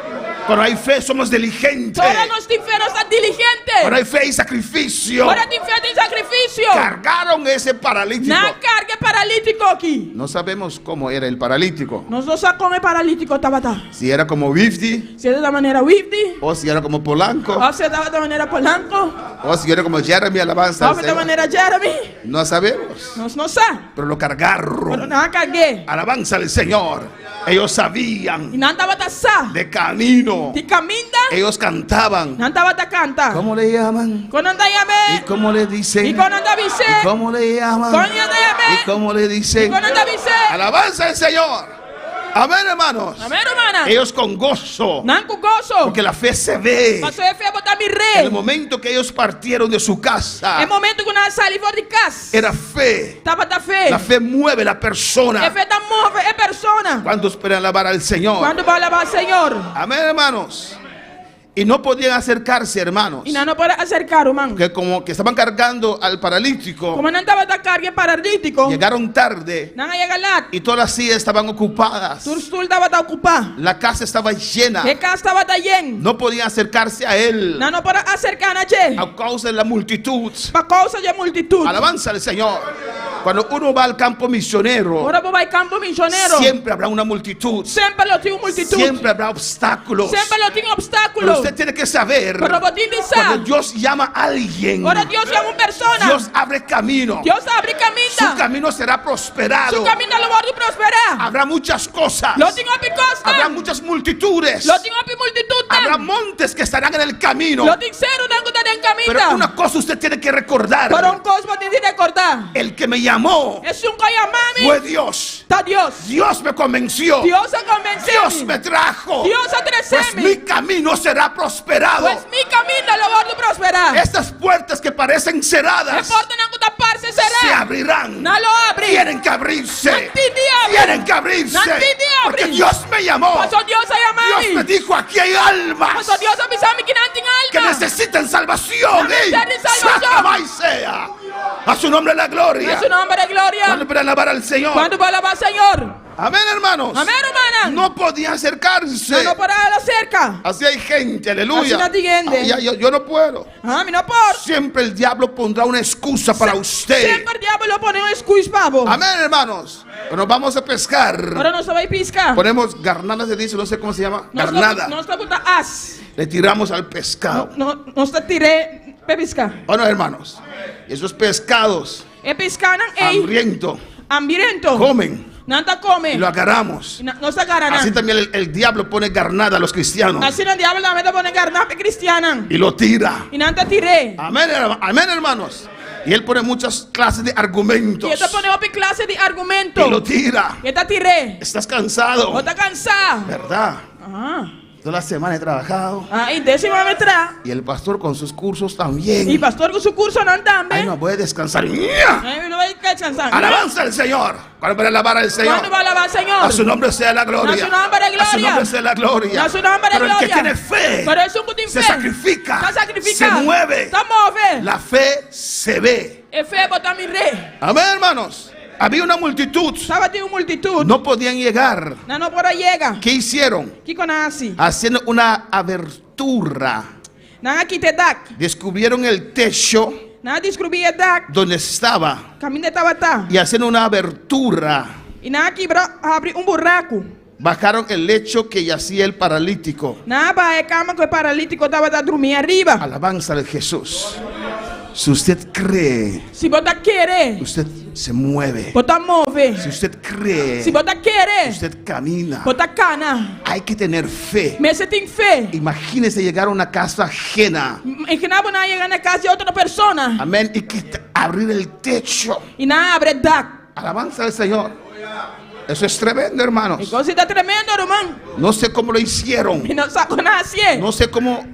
Cuando hay fe somos diligentes.
Ora nós tem fé, nós está diligente.
Cuando hay fe y sacrificio.
Ora tem fé, tem sacrifício.
Cargaron ese paralítico.
Na carga paralítico aqui.
No sabemos cómo era el paralítico.
Nós não sabemos como é paralítico estava tá.
Si era como Wifdi,
Se é da maneira Wifdi,
o si era como Polanco,
ou se estava da maneira Polanco,
o si era como Jeremy, alabanza al
ou da
Señor.
maneira Jeremy.
No sabemos,
Nós não sabemos.
pero lo
Pero
cargaron.
não carguei.
Alabanza al Señor. Ellos
E
sabían
não estava tá sá.
de camino.
De caminda,
Ellos cantaban.
não estava tá canta.
¿Cómo le llaman?
Quando anda
¿Y
yame,
cómo le dicen?
e quando anda vice,
¿Y cómo le llaman?
quando anda
¿Y
yame,
cómo le
e
dicen?
quando anda vice.
Alabanza al Señor. Amén, hermanos.
Amém, hermana.
Ellos con gozo,
Não com gozo.
porque la fe se ve.
Mas eu fui botar mi
En
rei.
el momento que ellos partieron de su casa,
É momento que nós saímos de casa.
era fe.
Tava da fé.
La fe mueve la
É
persona.
fé da move, é persona.
¿Cuántos pueden alabar al Señor?
Quando vai levar o Senhor.
Amén, hermanos. Y no podían acercarse, hermanos,
E não pode acercar, irmão.
que como que estaban cargando al paralítico,
Como não estava da carga paralítico.
llegaron tarde
Não ia lá.
y todas las sillas estaban ocupadas.
Tu estúdio estava da ocupar.
La casa estaba llena.
E casa estava da yen.
No podían acercarse a él
Não pode acercar a gente.
a causa de la multitud.
Por causa de multitud.
Alabanza al Señor. Cuando uno va al campo misionero,
Ora vai campo missioneiro.
siempre habrá una multitud.
Sempre lo tinha multitud.
Siempre habrá obstáculos.
Sempre lo tinha
Pero
obstáculo.
usted tiene que saber,
Pero vou te
cuando
dizer.
Dios llama a alguien,
Ora Deus é uma persona.
Dios abre camino.
Deus abre
Su
caminho.
camino será prosperado.
Su caminho lo pode prosperar.
Habrá muchas cosas.
Lo tinha op costa.
Habrá muchas multitudes.
Lo tinha op multitud.
Habrá montes que estarán en el camino.
Lo tinha ser não que tá em
Pero
caminho.
una cosa usted tiene que recordar.
Para um cosmo de recordar.
El que me llamó
Yesu nkayamami.
fue Dios.
Ta Dios.
Dios me convenció.
Dios a convenceu.
Dios me trajo.
Dios a
Pues
trecemi.
mi camino será prosperado.
Pues mi camino lo voy a prosperar.
Estas puertas que parecen
E
cerradas
porta não taparse
se
será.
abrirán.
Não lo abre.
Tienen que abrirse.
Nantindi abre.
Tienen que abrirse.
Nantindi abre.
Porque Dios me llamó.
Pasó Dios a
Dios me
llamar.
dijo, aquí hay almas
Pasó Dios a avisarme que não tinha
que
alma.
necesitan salvación.
Necesitan
¡Ey!
salvación.
Sacaba y sea. A su nombre la gloria.
A su nombre de gloria.
¿Cuándo para alabar al Señor?
Quando vai alabar Senhor.
Amén, hermanos.
Amém, hermana.
No podía acercarse.
Não parar lá cerca.
Así hay gente, aleluya.
Así no tiende.
Ay, yo no puedo.
Ah, me não por.
Siempre el diablo pondrá una excusa para usted.
Sempre o diabo pone excuse para vos.
Amén, hermanos. Nos vamos a pescar.
Agora nós vai piscar.
Ponemos garnada, se dice, no sé cómo se llama. Garnada.
Nós está botar as.
Le tiramos al pescado.
Nós está tiré para piscar.
¿O no, hermanos? Esos pescados
E piscar não é
hambriento
comen.
comen
Não tá come.
y lo agarramos.
Nós agarra
Así
não.
también el diablo pone garnada a los cristianos
Assim o diabo também tá pone carne para cristiana.
y lo tira.
E não tá tiré.
Amén, amén, hermanos. Y él pone muchas clases de argumentos
E tá pone outra classe de argumento.
y lo tira.
E tá tiré.
Estás cansado,
Ou tá cansado.
¿verdad?
Ah.
Toda la semana he trabajado.
Ah, e décima metra.
Y el pastor con sus cursos
E
también.
pastor com seu curso não
Ay,
também.
no puede descansar.
Aí não vai descansar.
Alabanza al Señor. Para alabar al Señor.
Quando vai alabar Senhor?
A su nombre sea la gloria.
A su nombre de
A su
gloria.
nombre sea la gloria.
A su nombre de
Pero el que
gloria.
tiene fe
Pero eso que tem
se
fé.
sacrifica.
Tá sacrificado.
Se mueve.
Tá move.
La fe se ve.
E fé botar mi rei.
Amén, hermanos. Había una multitud.
Estava de uma multitud.
No podían llegar.
Não por aí chega.
¿Qué hicieron?
Que conhece?
Haciendo una abertura.
Não aqui te dá.
Descubrieron el techo
Não descobri dá.
donde estaba.
Caminho estava tá.
Y haciendo una abertura.
E não aqui abre buraco.
Bajaron el lecho que yacía el paralítico.
Na vai cama que o paralítico estava a dormir arriba.
Alabanza de Jesús. Si usted cree,
Se botar querer,
usted se mueve.
botar move.
Si usted cree,
Se botar querer,
usted camina.
botar cana.
Hay que tener fe.
Mas você tem fé.
Imagínese llegar a una casa ajena.
E que não vai chegar na casa de outra pessoa.
Amén. Y abrir el techo.
E não abre dá.
Alabanza al Señor. Eso es tremendo, hermanos.
Coisa está tremendo, irmão.
No sé cómo lo hicieron.
E não sabe nascer.
No sé cómo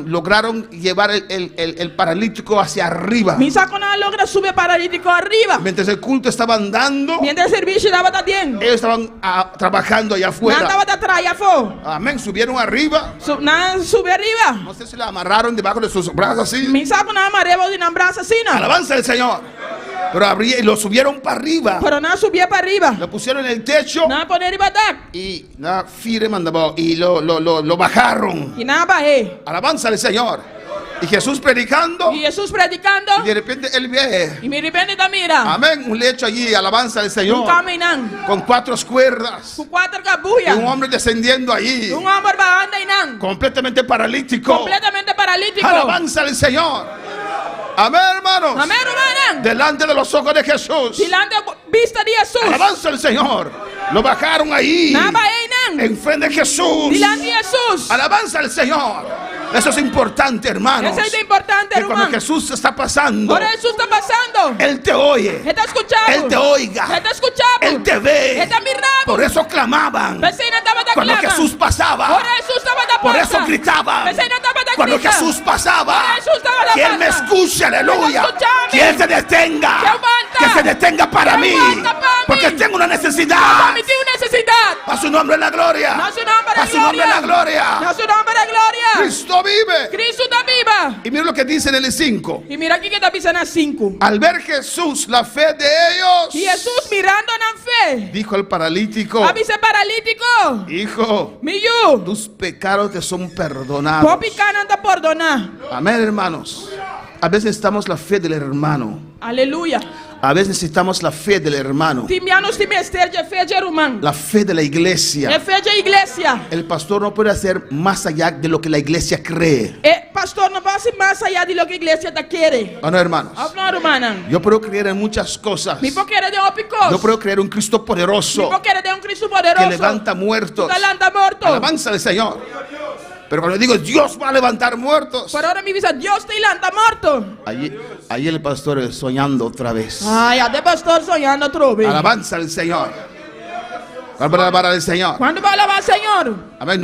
lograron llevar el paralítico hacia arriba.
Mi saco não logra subir paralítico arriba.
Mientras el culto estaba andando,
Mientras el servicio estaba bien.
ellos estaban trabajando allá
Não
afuera.
estava atrás, já foi.
Amén. Subieron arriba.
Não sube arriba.
No sé si la amarraron debajo de sus brazos así.
Mi saco não amarelo de não braço assim, não.
Alabanza al Señor. Pero y lo subieron para arriba.
Pero não subia para arriba.
Lo pusieron en el techo
Não poner arriba dá.
y lo bajaron.
E não barrei.
Alabanza al Señor. Y Jesús predicando.
E Jesus predicando.
Y de repente él ve.
E me repente da mira.
Amén. Un lecho allí. Alabanza al Señor.
Caminando.
Con 4 cuerdas.
Com 4
Y
cabulhas.
un hombre descendiendo allí.
Homem bajando e não.
Completamente paralítico.
Completamente paralítico.
Alabanza al Señor. Amén, hermanos.
Amém, irmão.
Delante de los ojos de Jesús.
Delante vista de Jesus.
Alabanza al Señor. Lo bajaron ahí.
Não barrei, não.
Enfrente de Jesús.
Delante de Jesus.
Alabanza al Señor. Eso es importante, hermanos.
Eso es importante,
Que cuando
hermano.
Jesús está pasando,
Ahora Jesús está pasando.
Él te oye.
Está escuchando.
Él te oiga.
Está escuchando.
Él te ve.
Está mirando.
Por eso clamaban.
Vecina estaba de
Cuando
clama.
Jesús pasaba.
Ahora Jesús estaba de
Por
puerta.
eso gritaban.
Vecina estaba de
Cuando
grita.
Jesús pasaba.
Ahora Jesús estaba de
Quien me
puerta.
escuche, aleluya.
Escúchame.
Quien se detenga.
Que aguanta.
Que se detenga para
Que
mí.
aguanta para
Porque
mí.
tengo una necesidad.
Me tiene necesidad.
A su nombre en la gloria.
No su nombre
A
de
su nombre en la
gloria.
gloria.
No su nombre de gloria.
Cristo vive.
Cristo está viva.
Y mira lo que dice en el 5.
Y mira aquí que está pisando a 5.
Al ver Jesús la fe de ellos,
Y Jesús mirando en fe.
dijo al paralítico:
Avise paralítico.
Hijo,
Miyu.
tus pecados te son perdonados.
Popi cana anda perdonar.
Amén, hermanos. A veces necesitamos la fe del hermano.
Aleluya.
A veces necesitamos la fe del hermano.
Timianos time esteja fe de irmão.
La fe de la
É
iglesia.
fe de igreja.
El pastor no puede hacer más allá de lo que la iglesia cree.
E pastor não passa mais allá de lo que a igreja está querendo.
¿O no, hermanos?
Não, irmã.
Yo puedo creer en muchas cosas.
Me pode querer de uma picos.
Yo puedo creer en un Cristo
Me
poderoso
pode querer de um Cristo
que
poderoso.
levanta muertos.
Que levanta morto.
Alabanza al Señor. Pero cuando digo Dios va a levantar muertos,
Pero ahora mi visa, Dios te lanta muerto.
allí el pastor soñando otra vez.
Ay, ya de pastor soñando otro vez.
Alabanza al Señor. ¿Cuándo va a alabar al Señor?
¿Cuándo va a alabar al Señor?
Amén.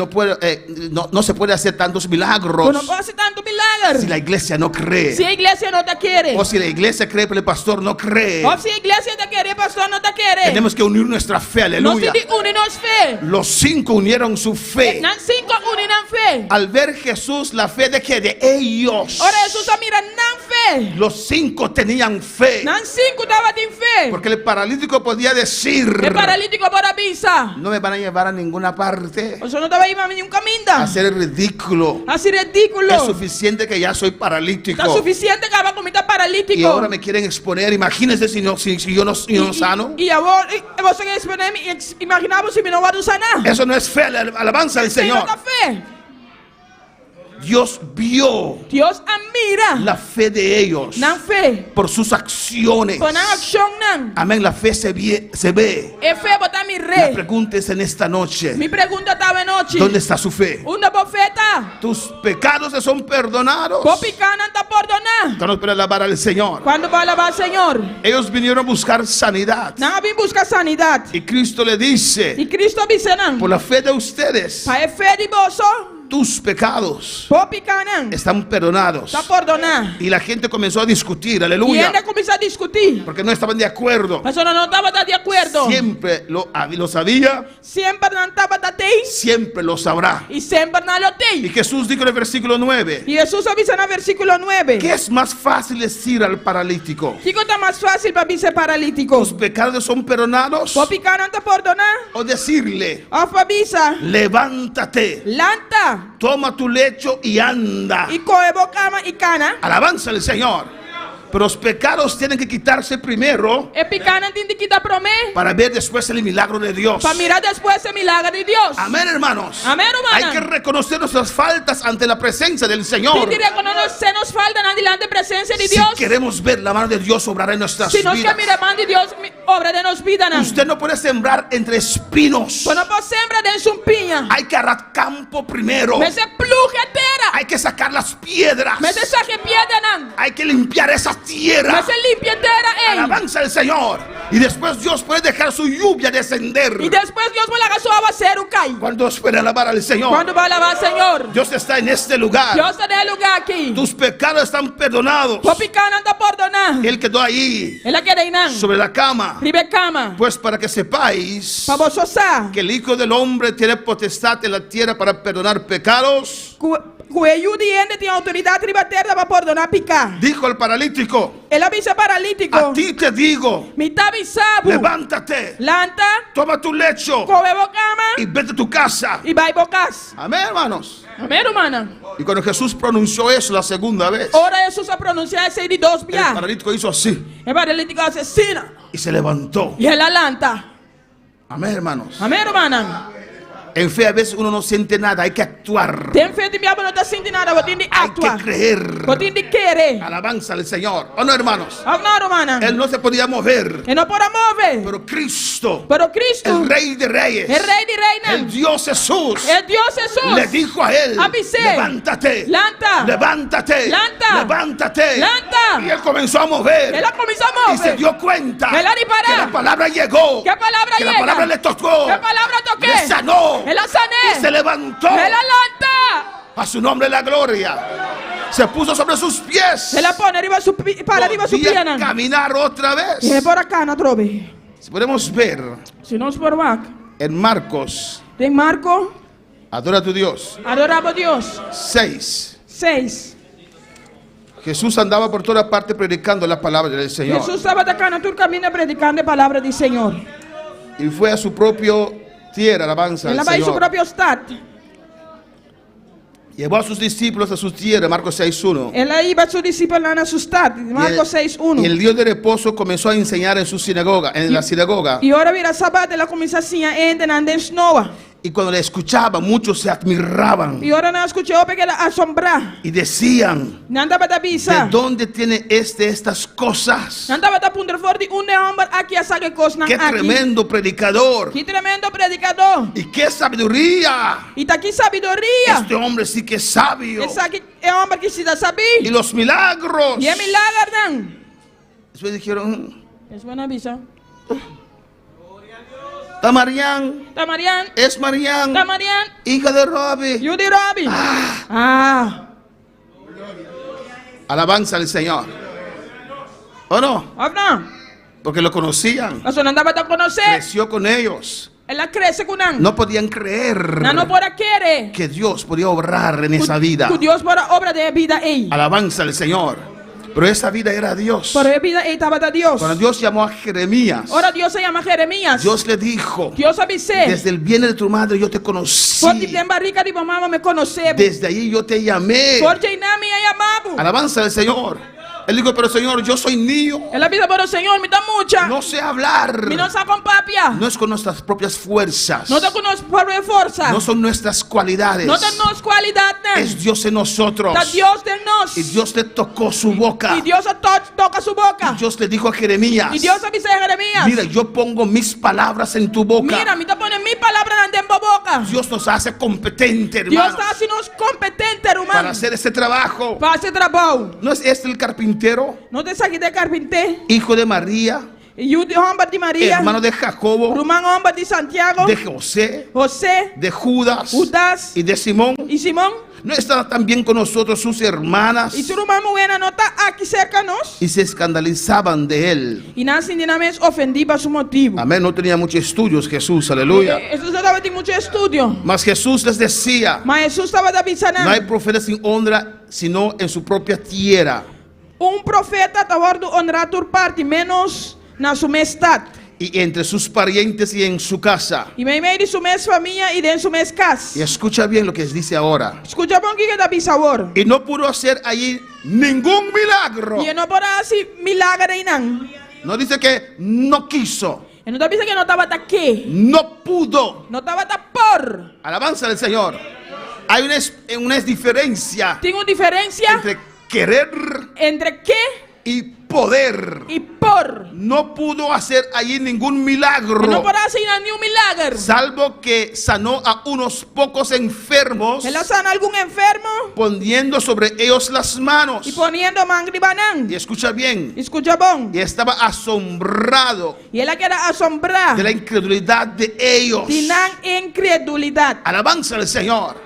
No se puede hacer tantos milagros
Tú no puedes hacer tanto milagro.
si la iglesia no cree.
Si la iglesia no te quiere.
O si la iglesia cree pero el pastor no cree.
O si la iglesia te quiere, el pastor no te quiere.
Tenemos que unir nuestra fe, aleluya.
No si unimos fe.
Los 5 unieron su fe.
Nan 5 uninan fe.
Al ver Jesús, la fe de que de ellos.
Ahora Jesús mira nan fe.
Los 5 tenían fe.
Nan 5 estaba sin fe.
Porque el paralítico podía decir:
El paralítico por avisa.
no me van a llevar a ninguna parte.
O sea, no te va a ir a ningún camino.
Hacer el ridículo.
Así ridículo.
Es suficiente que ya soy paralítico.
Está suficiente que va a comer paralítico.
Y ahora me quieren exponer. Imagínense si yo no sano.
Y ahora vos imaginamos si me no va a sanar.
Eso no es fe, alabanza al Señor.
No fe.
Dios vio
Dios admira
la fe de ellos
nan fe.
por sus acciones.
Con acción nan.
Amén, la fe se ve.
Es fe bota mi
La
rey.
pregunta es en esta noche:
Mi pregunta estaba en noche.
¿dónde está su fe?
Una profeta.
Tus pecados se son perdonados.
Popicana está perdonar.
Estamos para alabar al Señor.
¿Cuándo va a alabar al Señor?
Ellos vinieron a buscar sanidad.
Nan vin busca sanidad.
Y Cristo le dice:
Y Cristo dice nan.
por la fe de ustedes,
Pa fe de boso.
tus pecados
Popicana.
están perdonados.
Está perdonar.
Y la gente comenzó a discutir,
Y
aleluya,
él comenzó a discutir.
porque no estaban de acuerdo.
Persona no estaba de acuerdo.
Siempre lo sabía,
Siempre no estaba de ti.
siempre lo sabrá.
Y siempre no lo
Y
ti.
Jesús dijo en el versículo 9:
Y Jesús avisa en el versículo 9.
¿qué es más fácil decir al paralítico?
¿Qué cosa más fácil para mí ser paralítico?
¿Tus pecados son perdonados?
Popicana te perdonar.
O decirle:
O avisa.
levántate,
Lanta.
toma tu lecho y anda.
Y coge cama y cana.
Alabanza al Señor. Pero los pecados tienen que quitarse primero
El picana tiene que quitar promé.
para ver después el milagro de Dios.
Para mirar después el milagro de Dios.
Amén, hermanos.
Amén, hermana.
Hay que reconocer nuestras faltas ante la presencia del Señor.
Si diría que no se nos falta en adelante presencia de
Si
Dios.
queremos ver la mano de Dios obrar en nuestras
Si nos que
vidas.
mira mano de Dios obra de nos vida.
Usted no puede sembrar entre espinos.
Pues no puedo sembrar de su piña.
Hay que arar campo primero.
Me se plujetera.
Hay que sacar las piedras.
Me se saque piedra nan.
Hay que limpiar esa tierra.
Me se limpietera ey.
Alabanza al Señor. Y después Dios puede dejar su lluvia descender.
Y después Dios me la haga su aguacero cae.
¿Cuántos pueden alabar al Señor?
¿Cuándo va a alabar al Señor?
Dios está en este lugar.
Dios está en el lugar aquí.
Tus pecados están perdonados.
Popicana anda perdonar.
Él quedó ahí
Él la quiere inan.
sobre la cama.
Ribe cama.
Pues para que sepáis
Pa vos sosa.
que el Hijo del Hombre tiene potestad en la tierra para perdonar pecados.
Cuello diente tiene autoridad tribatera para perdonar picar.
Dijo el paralítico:
Él avisa paralítico.
a ti te digo,
Mi tabisabu.
levántate,
Lanta.
toma tu lecho
Coge cama.
y vete a tu casa.
Y va y bocas.
Amén, hermanos.
Amén, hermana.
Y cuando Jesús pronunció eso la segunda vez,
Ahora Jesús a pronunciar ese de dos
el
días.
paralítico hizo así
El paralítico asesina.
y se levantó.
Y él alanta.
Amén, hermanos.
Amén, hermana.
En fe a veces uno no siente nada, hay que actuar.
Ten fe de mi no te siente nada. Vos tienes que
Hay
actuar.
que creer.
Vos tienes que querer.
Alabanza al Señor. ¿O no, hermanos?
No, hermana.
Él no se podía mover.
Él no podrá mover.
Pero Cristo,
Pero Cristo.
el Rey de Reyes,
El rey de reina.
el Dios Jesús,
El Dios Jesús.
le dijo a él:
Avisé.
levántate,
Lanta.
levántate,
Lanta.
levántate.
Lanta.
Y él comenzó a mover.
Él la comenzó a
Y
mover.
se dio cuenta
Él la disparó.
que la palabra llegó.
¿Qué palabra
que
llega?
la palabra le tocó.
¿Qué palabra toqué?
Le sanó.
Él la sané.
Y se levantó.
Él la lanta.
A su nombre la gloria. Se puso sobre sus pies.
Se la pone arriba su para arriba su
Podía
pierna.
caminar otra
Y es
vez.
por acá, no trove.
Si podemos ver
Si no es por back.
en Marcos,
En Marco,
adora a tu Dios,
adoramos a Dios.
6.
6.
Jesús andaba por toda parte predicando la palabra del Señor.
Jesús estaba atacando todo el camino predicando la palabra del Señor.
Y fue a su propio tierra, alabanza
Él
al
va a su
Señor.
propio estado.
Llevó a sus discípulos a su tierra, Marcos 6:1.
Él iba a su discípulo a su estado. Marcos 6:1.
Y el Dios de reposo comenzó a enseñar en su sinagoga, en la sinagoga.
Y ahora mira sábado la comienza así en Andes Nova.
Y cuando le escuchaba, muchos se admiraban
Y ahora no escuché o pequena asombra.
y decían,
Nanda bata
¿de
bisa.
dónde tiene estas cosas?
Nanda bata punter for di unde hombre aquí a saque cosas
¡Qué
aquí.
tremendo predicador!
Qué tremendo predicador.
¡Y qué sabiduría!
Y está aquí sabiduría.
Este hombre sí que es sabio.
Esa aquí es hombre que sí da
Y
sabi.
los milagros.
Y es milagro nan.
Después dijeron,
Es buena visa.
Tamarian,
Tamarian.
es Marian,
Tamarian.
hija de Robi.
You di Robbie. Ah.
Alabanza al Señor. ¿O no?
Abna.
Porque lo conocían.
Eso no andaba a conocer.
Creció con ellos.
Él la crece con nan.
No podían creer
No puede quiere.
que Dios podía obrar en esa vida.
Tu Dios para obra de vida ahí.
Alabanza al Señor. Pero esa vida era Dios.
Para de vida ahí estaba de Dios.
Cuando Dios llamó a Jeremías,
Ahora Dios se llama Jeremías.
Dios le dijo,
Dios avisé.
desde el vientre de tu madre yo te conocí.
Por ti en barriga de mamá me conoce.
Desde ahí yo te llamé.
Por Jainami hay amado.
Alabanza al Señor. Él dijo, pero Señor, yo soy niño.
En la vida pero Señor me da mucha.
No sé hablar.
Mi no sa con papia.
No es con nuestras propias fuerzas.
No te conozco por mi fuerza.
No son nuestras cualidades.
No tenemos cualidad.
Es Dios en nosotros.
Está Dios de nos.
Y Dios le tocó su boca.
Y Dios toca su boca.
Y Dios le dijo a Jeremías,
Y Dios avisa a Jeremías.
mira, yo pongo mis palabras en tu boca.
Mira, me te pone mi palabra en tu boca.
Dios nos hace competente,
Dios
hermanos,
está haciendo competente, hermano.
para hacer ese trabajo.
Para hacer trabajo.
¿No es este el carpintero,
No te saques de carpinté.
hijo de María,
Y yo de hombre de María.
hermano de Jacobo,
Rumán hombre de Santiago.
de José,
José.
de Judas
Judas.
y de Simón?
Y Simón.
¿No están también con nosotros sus hermanas?
Y su rumán buena nota aquí cerca nos.
Y se escandalizaban de él.
Y nada sin dinamés ofendí para su motivo.
Amén, no tenía muchos estudios Jesús, aleluya.
Eso se daba de mucho estudio.
Mas Jesús les decía,
Mas Jesús estaba de
no hay profeta sin honra, sino en su propia tierra.
Un profeta estaba de honrar tu parte, menos na su mestad.
Y entre sus parientes y en su casa.
Y me de su mes familia y de su mes casa.
Y escucha bien lo que dice ahora.
Escucha por aquí que da sabor.
Y no pudo hacer allí ningún milagro.
Y no podrá así milagro de nan.
No dice que no quiso.
Y no te dice que no estaba aquí.
No pudo.
No estaba por.
Alabanza del Señor. Hay una diferencia
Tengo diferencia
entre querer
entre qué
y poder.
y por.
No pudo hacer allí ningún milagro.
Y no podrá hacer ni un milagro.
Salvo que sanó a unos pocos enfermos,
Él sana a algún enfermo
poniendo sobre ellos las manos.
y poniendo mangri banán.
Y escucha bien.
Escucha bon.
Y estaba asombrado
Y él queda asombrado
de la incredulidad de ellos.
de nan incredulidad.
Alabanza al Señor.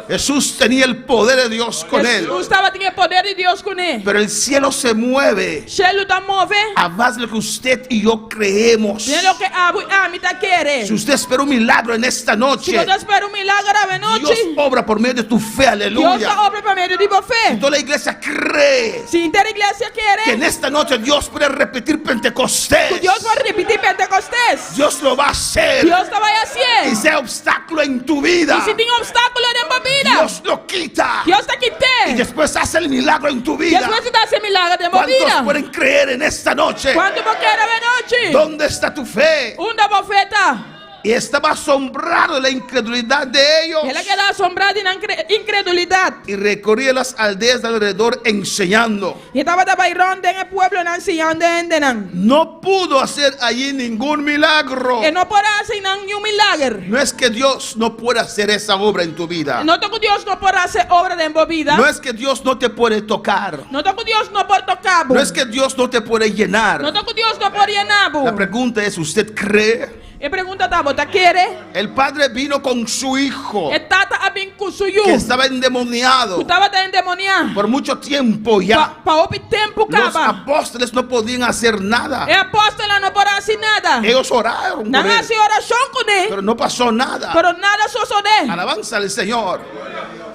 Jesús tenía el poder de Dios con él.
Jesús estaba teniendo el poder de Dios con él.
Pero el cielo se mueve
Cielo está move.
a base de lo que usted y yo creemos.
Tiene lo que Abu Amita quiere.
Si usted espera un milagro en esta
Si
noche,
no te espera un milagro de
Dios
noche,
obra por medio de tu fe,
Dios
aleluya.
obra por medio de tu fe.
Toda la iglesia cree
Si la iglesia
que
quiere,
en esta noche Dios puede repetir Pentecostés.
Dios va a repetir Pentecostés.
Dios lo va a hacer.
Dios te va a
Y
hacer.
sea obstáculo en tu vida,
Y si tiene obstáculos en tu vida,
Dios lo quita.
Dios te quite.
Y después hace el milagro en tu
Y
vida.
después te hace milagro en tu
¿Cuántos
vida.
pueden creer en esta noche?
¿Cuánto vos quieres de noche?
¿Dónde está tu fe?
Una bofeta.
Y estaba asombrado de la incredulidad de ellos.
Y él queda asombrado de la incredulidad.
Y recorría las aldeas de alrededor enseñando.
Y estaba de bairón en el pueblo enseñando en Denan.
No pudo hacer allí ningún milagro.
Y no puede hacer ni un milagro.
No es que Dios no pueda hacer esa obra en tu vida.
No toco Dios no puede hacer obra de tu vida.
No es que Dios no te puede tocar.
No toco Dios no puede tocar.
No es que Dios no te puede llenar.
No toco Dios no puede llenar.
La pregunta es, ¿usted cree?
Y pregunta tabo, ¿te quiere?
El padre vino con su hijo
El tata a bien kusuyu.
que estaba endemoniado
Estaba de endemoniado.
por mucho tiempo ya.
Pa opi tempo
Los
caba.
apóstoles no podían hacer nada.
El apóstol no puede hacer nada.
Ellos oraron por
Nada
él,
hace oración con él.
pero no pasó nada.
Pero nada sucede.
Alabanza al Señor.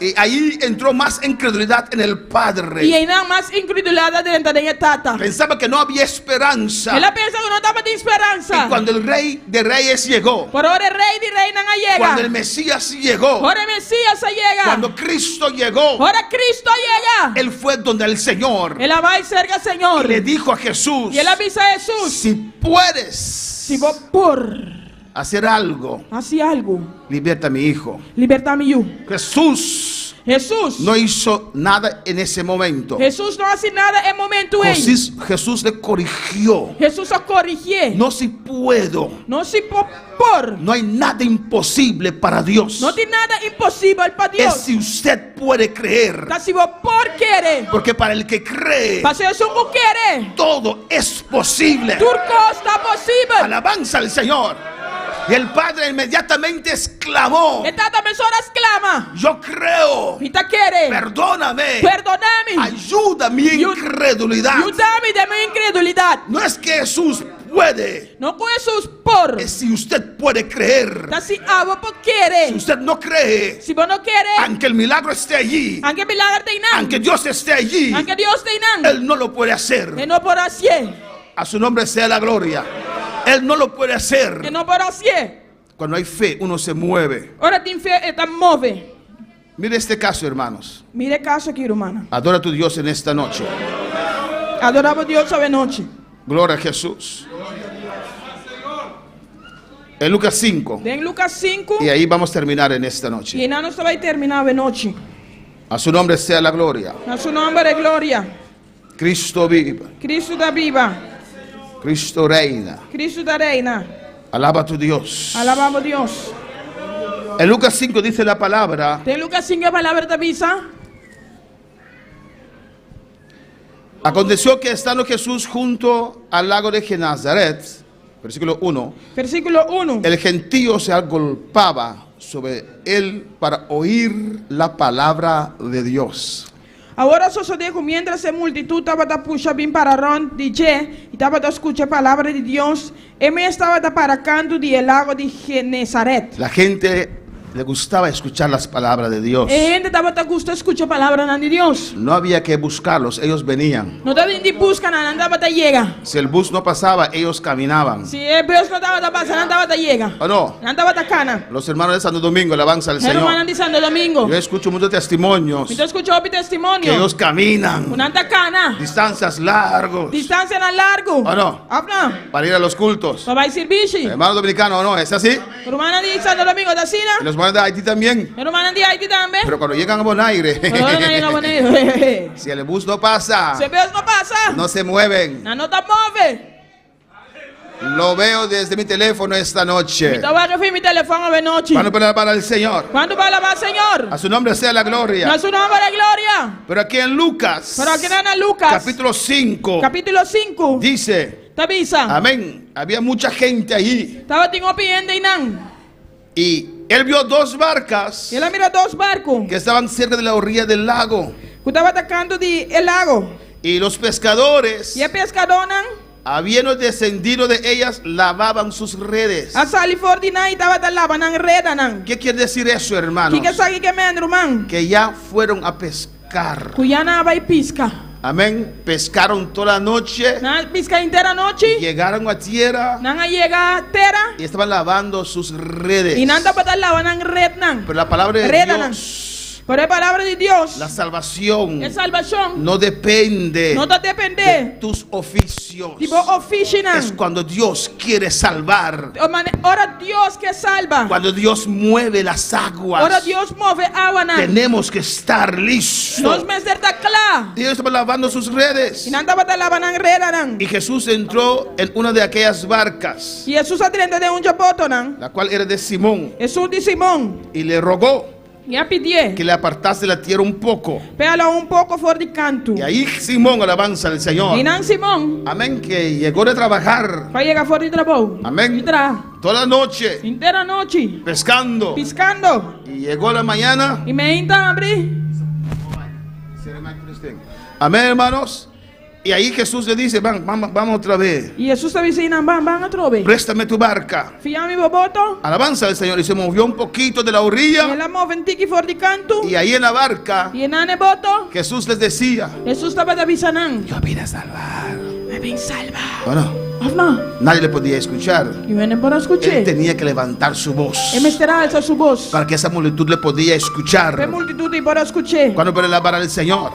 Y ahí entró más incredulidad en el padre.
Y hay nada más incredulidad dentro de el tata.
Pensaba que no había esperanza.
Él piensa que no estaba de esperanza.
Y cuando el rey de reyes llegó,
Pero ahora el rey de reina no llega.
cuando el Mesías llegó,
Ahora el Mesías se llega.
cuando Cristo llegó,
Ahora Cristo llega.
él fue donde el Señor
Él va a ir cerca al Señor.
le dijo a Jesús,
Y él avisa a Jesús.
si puedes,
Si vos por.
hacer algo.
Hace algo.
Liberta a mi hijo.
Liberta-me eu.
Jesús no hizo nada en ese momento.
Jesus não hace nada em momento em.
Jesús le corrigió.
Jesus só corrige.
No si puedo.
Não se por.
No hay nada imposible para Dios.
Não tem nada impossível para
Es
Deus.
si usted puede creer.
Tá se você por querer.
Porque para el que cree,
Para se você querer.
todo es posible.
Tudo está possível.
Alabanza al Señor. Y el padre inmediatamente exclamó:
Então a pessoa exclama.
yo creo,
Então querer.
perdóname,
Perdona-me.
ayuda mi incredulidad.
Ajuda-me da minha incredulidade.
No es que Jesús puede,
Não com Jesus por.
es si usted puede creer.
Tá se aba por
Si
querer.
usted no cree,
Se você não querer.
aunque el milagro esté allí,
Aunque milagre tem não.
aunque Dios esté allí,
Aunque Deus tem não.
Él no lo puede hacer.
E não por hacer.
A su nombre sea la gloria. Él no lo puede
E
hacer.
não por hacer.
Cuando hay fe, uno se mueve.
Ora tem fé e tá move.
Mire este caso, hermanos.
Mire caso aqui, irmã.
Adora a tu Dios en esta noche.
Adorava Deus essa noite.
Gloria a Jesús. En Lucas 5.
Em Lucas 5.
Y ahí vamos a terminar en esta
E
noche.
ainda não vai terminar a noite.
A su nombre sea la gloria.
Na seu nome é glória.
Cristo viva.
Cristo da viva.
Cristo reina.
Cristo da reina.
Alaba a tu Dios.
Alabamos Deus.
En Lucas 5 dice la palabra:
Tem Lucas 5 a palavra da visa.
aconteció que estando Jesús junto al lago de Genazaret, versículo 1,
Versículo 1.
el gentío se agolpaba sobre él para oír la palabra de Dios.
Agora sucedeu mientras a multitud estava a puxar bem para Ron de Jé e estava a escutar a palavra de Deus, ele estava para canto do lago de Genesaret.
La gente le gustaba escuchar las palabras de Dios.
E a gente estava a gostar de escutar a palavra de Deus.
No había que buscarlos, ellos venían.
Não estava de busca, não estava a chegar.
Si el bus no pasaba, ellos caminaban.
Se o bus não estava a passar, não estava a chegar.
¿O no?
Não estava a cana.
Los hermanos de Santo Domingo, alabanza al
Hermano
Señor.
de Santo Domingo.
Yo escucho muchos testimonios
Então escutou o
que
testemunho.
ellos caminan
Não está cana.
distancias largos
Distância na largo.
¿O no?
Afna.
para ir a los cultos.
Só vai servir.
Hermano dominicano, ¿o no? ¿Es así?
Hermana de Santo Domingo da
Y
Sina.
los hermanos de Haití también.
Hermana de Haití também.
Pero cuando llegan a Bonaire,
Pero ahora no llega bonito.
si el bus no pasa,
Se Deus não passa.
no se mueven.
Não está move.
Lo veo desde mi teléfono esta noche.
Então vai ouvir meu telefone de noite.
Para para el Señor.
Quando vai lavar, Senhor?
A su nombre sea la gloria.
Na seu nome é glória.
Pero aquí en Lucas,
Pero aqui na Lucas,
capítulo 5,
capítulo 5,
dice,
tá visa?
amén, había mucha gente allí.
Tava tinha opinião de não.
Y él vio dos barcas
Ela mirou dois barcos
que estaban cerca de la orilla del lago.
que estava atacando de el lago.
Y los pescadores,
E a pescador não,
habiendo descendido de ellas, lavaban sus redes.
a sali for de não, estava tá lavando a reda não.
¿Qué quiere decir eso, hermanos?
Que sabe que me andro man?
Que ya fueron a pescar.
Cuyana vai pisca.
Amén. Pescaron toda la noche,
Na pisca inteira noite.
llegaron a tierra
Não chega terra.
y estaban lavando sus redes.
E não estava tá lavando a red não.
Pero la palabra de
Reda,
Dios,
Por a palavra de Deus,
la salvación
é salvação.
no depende
Não está
de
depender.
tus oficios.
Tipo ofício não.
Es cuando Dios quiere salvar.
Ora Deus que salva.
Cuando Dios mueve las
Ora
aguas,
Deus move água não.
tenemos que estar
Nós
listos.
mestre tá claro.
Y ellos estaban lavando sus redes.
E não estava tá lavando a reda não.
Y Jesús entró en una de aquellas barcas,
E Jesus atrente de japoto não.
la cual era de Simón,
Jesus de Simão.
y le rogó
E a pedir.
que le apartase la tierra un poco.
Pela pouco fora de canto.
Y ahí Simón, alabanza al Señor.
E não Simão.
Amén, que llegó de trabajar.
Vai chegar fora de trabalho.
Amén.
E tra.
Toda la noche
Inteira noite.
pescando.
Piscando.
Y llegó la mañana.
E me entra abrir.
Amén, hermanos. Y ahí Jesús le dice, vamos otra vez.
E Jesus estava dizendo, van a trobe.
Préstame tu barca.
Fiame boboto.
Alabanza al Señor. Y se movió un poquito de la
E
orilla.
ela move tique fora de canto.
Y ahí en la barca
E nane boto.
Jesús les decía,
Jesus estava avisando.
yo vine a salvar.
Me vem salva.
Bueno,
Afna.
nadie le podía escuchar.
E vem para
Él
escutar.
tenía que levantar su voz
E me estará alza su voz.
para que esa multitud le podía
Pe
escuchar
multitud e para escutar.
cuando para alabar al Señor.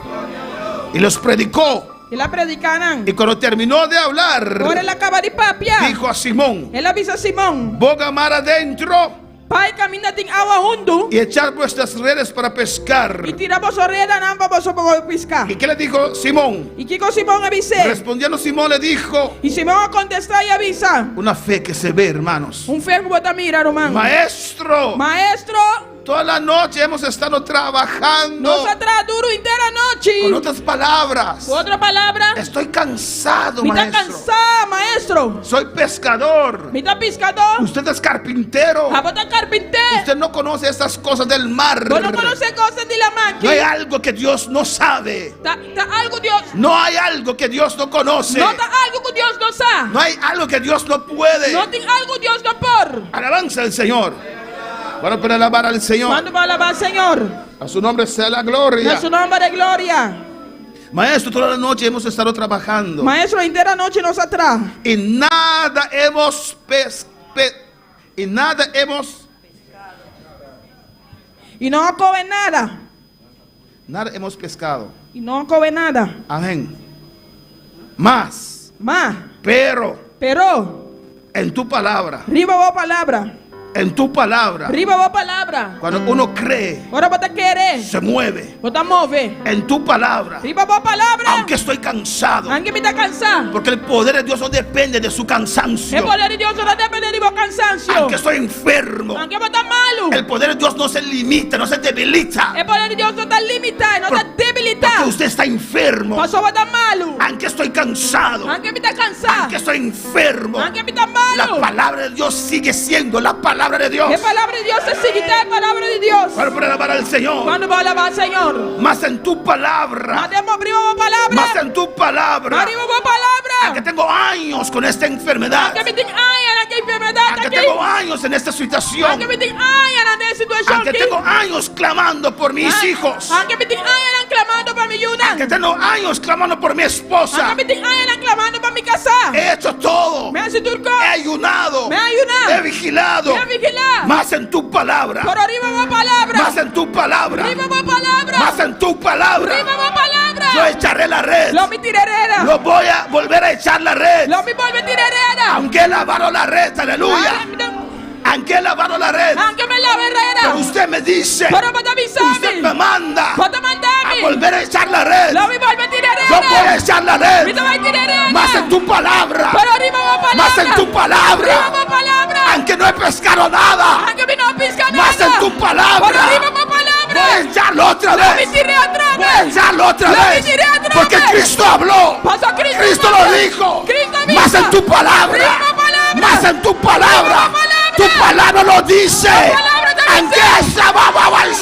Y los predicó
Ela predikanan.
Y cuando terminó de hablar,
Ora ela acaba de papia.
dijo a Simón:
Ela avisa Simão.
boga mar adentro
Pai camina ting awa hundo.
y echar vuestras redes para pescar.
E tira boso reda namba boso para piscar.
¿Y qué le dijo Simón?
E Kiko Simão avise.
Respondiendo Simón le dijo:
E Simão contesta e avisa.
una fe que se ve, hermanos.
Fermo bota mira, Román.
Maestro,
Maestro,
toda la noche hemos estado trabajando.
nos atrás duro inteira noite.
Con otras palabras,
Outra palavra.
estoy cansado,
Me tá
maestro.
cansado, maestro.
Soy pescador.
Me tá pescador.
Usted es carpintero.
Bota carpinteiro.
Usted no conoce estas cosas del mar.
Vos não conhece coisas de la
No hay
máquina.
algo que Dios no sabe.
Tá algo Deus.
No hay algo que Dios no conoce.
Não tá algo que Deus não sabe.
No hay algo que Dios no puede.
Não tem algo Deus não por.
Alabanza al Señor. Bueno, para alabar al Señor.
Manda para alabar, Senhor.
A su nombre sea la
Na
gloria.
seu nome de glória.
Maestro, toda la noche hemos estado trabajando.
Maestro, inteira noite nos atrás.
Y nada hemos y nada hemos
E não come nada.
pescado.
E não come nada.
Amén. Más,
Mas,
pero
pero,
en tu palabra,
riba boa palavra.
en tu palabra,
Riba boa palavra.
cuando uno cree,
Ora bota querer.
se mueve.
Bota move.
En tu palabra,
Riba boa palavra.
aunque estoy cansado,
Anche me tá cansado.
porque el poder de Dios no depende de su
E
cansancio.
poder de Deus não depende de meu cansancio.
Aunque estoy enfermo,
Anche bota malo.
el poder de Dios no se limita, no se debilita.
E poder de Deus não tá limitado, não tá
Porque
debilitado.
usted está enfermo.
Mas só bota malo.
Aunque estoy cansado,
Anche me tá cansado.
aunque estoy enfermo,
Anche me tá
la
malo.
palabra de Dios sigue siendo la palabra de Dios.
E palavra de Deus é seguida, é palavra de Deus.
Para alabar al Señor.
Quando vai alabar, Senhor.
Más en tu palabra,
Mas demos abrir uma palavra.
más en tu palabra.
Arriba uma palavra.
Aunque tengo años con esta enfermedad,
Anche me tem aia na enfermidade
aunque
aqui.
tengo años en esta situación,
Anche me tem aia na situação
aunque
aqui.
tengo años clamando por mis hijos,
Anche me tem aia clamando para me ajudar.
aunque tengo años clamando por mi esposa,
Anche me tem aia clamando para me casar.
he hecho todo,
Me hace turco.
he ayunado,
Me ayunado.
he vigilado,
Me vigilar.
más en tu palabra,
Por arriba uma palavra.
más en tu palabra,
Arriba uma palavra.
más en tu palabra.
Arriba uma palavra.
Yo echaré la red,
Lo me tirarera.
lo voy a volver a echar la red,
Lo me vuelve tirarera.
aunque he lavado la red, aleluya, aunque he lavado la red,
Anche me la
pero
verrera.
usted me dice,
Pero para
usted me
avisarme.
manda
Para
a
mandarme.
volver a echar la red.
Lo me vuelve
Yo voy a
tirarera.
echar la
Me
red,
te va a tirarera.
más en tu palabra,
Pero arriba uma palavra.
más en tu
Arriba
palabra,
uma palavra.
aunque no he pescado nada,
Anche me não pisca nada.
más en tu
Por
palabra.
arriba uma
Voy a
palavra.
echarlo otra
Lo me
vez,
tiré atrás.
voy a echarlo otra
Lo me
vez,
tiré atrás.
porque Cristo habló,
Pasó Cristo.
Cristo lo dijo,
Cristo mismo.
más en tu palabra,
Arriba palabra.
más en tu palabra,
Arriba palabra.
tu palabra lo dice,
palabra te
aunque
dice.
esa baba al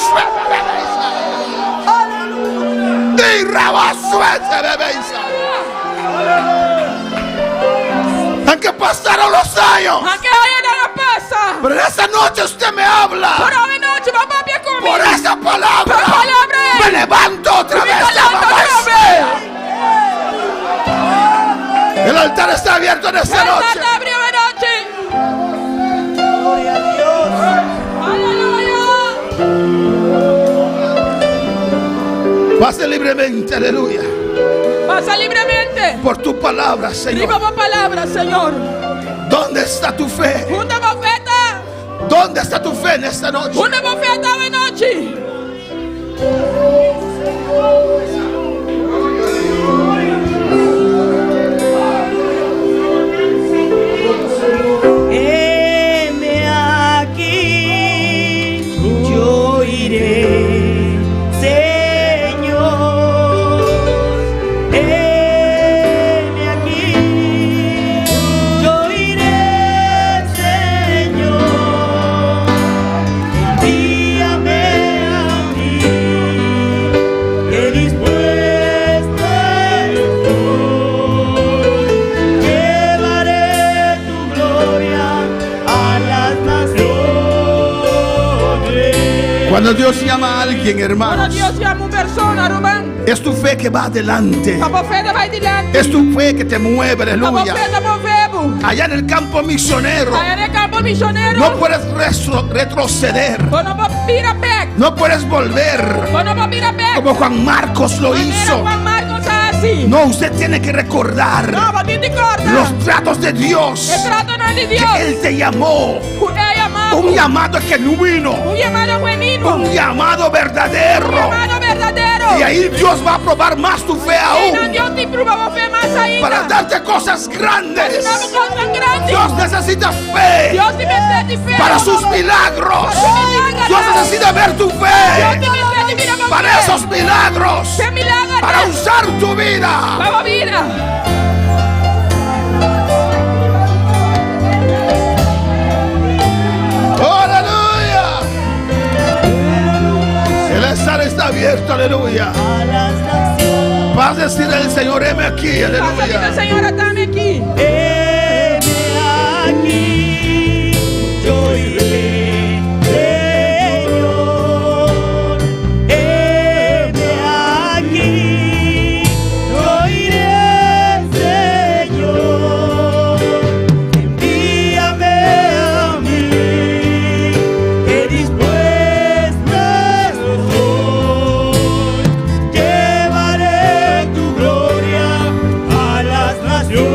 aunque pasaron los años,
Anche aia não passa.
pero en esa noche usted me habla.
Por hoje noite vai papia comigo.
Por esa palabra,
Por palabra.
me levanto otra vez.
levanto
Abba,
otra vez.
el altar está abierto en esta noche.
Santa abriu a noite.
Gloria a Dios.
Aleluia.
Pase libremente, aleluya.
Passa livremente.
Por tu palabra,
Viva
Señor.
uma palavra, Senhor.
¿Dónde está tu fe?
Uma bofeta.
¿Dónde está tu fe en esta noche?
Uma bofeta a noite.
Heme aquí, yo iré, Señor. Heme aquí, yo iré, Señor. Envíame a mí, que dispuesto estoy. Llevaré tu gloria a las naciones.
Cuando Dios llama a alguien,
Quando
hermanos,
Deus chama uma persona, Ruben,
es tu fe que va adelante.
a bofeta vai diante.
Es tu fe que te mueve,
A
aleluya.
bofeta movemos.
Allá en el campo misionero,
Aí no campo missionário.
no puedes retroceder.
Quando vou virar back.
No puedes volver
Quando vou virar back.
como Juan Marcos lo
Era
hizo.
Juan Marcos assim. così.
No, usted tiene que recordar
No, ma ti ricorda
los tratos de Dios.
il tratto di
Que
Dio.
Él te llamó.
È amato.
Un llamado genuino.
Un llamado genuino.
Un llamado
Un
verdadero.
llamado verdadero.
Y ahí Dios va a probar más tu fe
E non
aún.
Dio ti provava fe más ainda.
Para darte cosas grandes.
Una cosa grande.
Dios necesita fe
Dios ti mette di fe.
para sus milagros. Dios necesita ver tu
Dios ti
fe
mette di vida con
para
fe.
esos milagros.
Che milagro.
Para usar tu vida.
Vamos vida.
Aleluya. El altar está abierto, aleluya. Vas a decir al Señor, heme aquí,
Passa di
aleluya.
Signore, dammi qui.
Aquí, yo iré, Señor. Heme aquí, yo iré, Señor. Envíame a mí, que dispuesta estoy. Llevaré tu gloria a las naciones.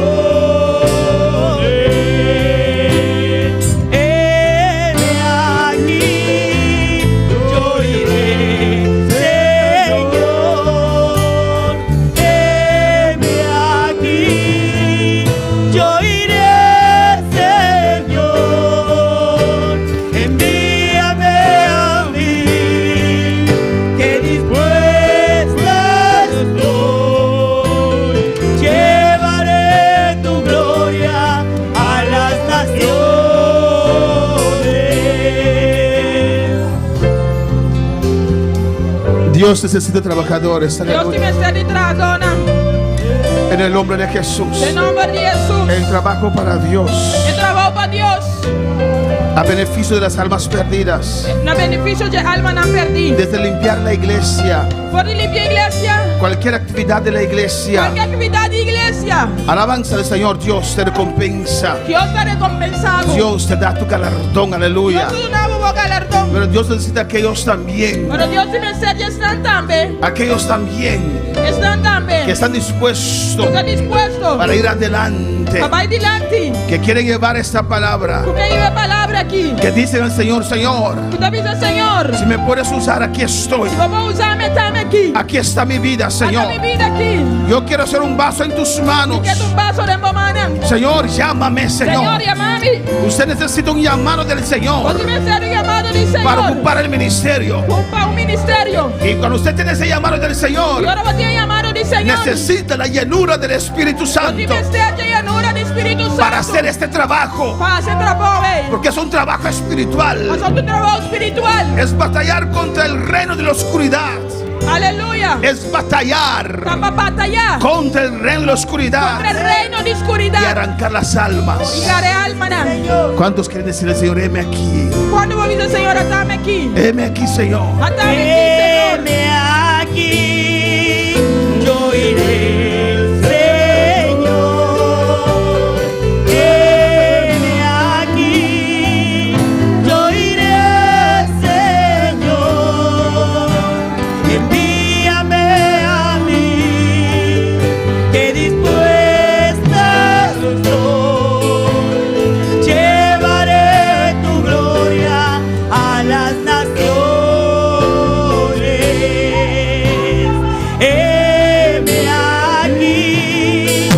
Dios necesita trabajadores,
Dio ti
aleluya.
mette di donna.
En el nombre de Jesús.
Nel nome di Gesù.
El trabajo para Dios.
E trovo per Dio.
A beneficio de las almas perdidas.
Un beneficio di alma non perdi.
Desde limpiar la iglesia.
Fuori limpia iglesia.
Cualquier actividad de la iglesia.
Qualche attività di iglesia.
Alabanza al Señor, Dios te recompensa.
Dio sta recompensando.
Dios te da tu galardón, aleluya.
Dio ti dà un galardón.
Pero Dios necesita aquellos también.
Però Dio ti mette di stand tambe.
Aquellos también
Stand tambe.
que están dispuestos
Sta disposto.
para ir adelante.
Ma vai dilanti.
Que quieren llevar esta palabra.
Come io palabra qui.
Que dicen al Señor, Señor,
Tu avvisa Signore.
si me puedes usar, aquí estoy.
Come usare metame qui.
Aquí está mi vida, Señor.
Mi vita qui.
Yo quiero ser un vaso en tus manos.
Che un vaso de bomana.
Señor, llámame, Señor.
Signore, chiamami.
Usted necesita un llamado del Señor
Così mi sei chiamato di
para
Signore.
ocupar el ministerio.
Un ministerio.
Y cuando usted tiene ese llamado del
E
Señor,
ora ti ho chiamato di Signore.
necesita la llenura del Espíritu
Così
Santo
mi stai llenura di Spirito Santo.
para hacer este trabajo.
Fa sempre poi.
Porque es un trabajo
Ma
espiritual.
sono un lavoro spirituale.
Es batallar contra el reino de la oscuridad.
Alleluia.
Es batallar
Sta battaglia
contra el reino de la oscuridad
contro il regno di
y
oscurità.
arrancar las almas.
Igare almana.
¿Cuántos quieren decirle al Señor, heme aquí?
Quando vuoi dire Signore, attame chi?
Heme aquí, Señor.
Attame chi, Signore.
Heme aquí, yo iré, Señor. Heme aquí, yo iré, Señor. Envíame a mí, que dispuesta estoy. Llevaré tu gloria a las naciones. Heme aquí,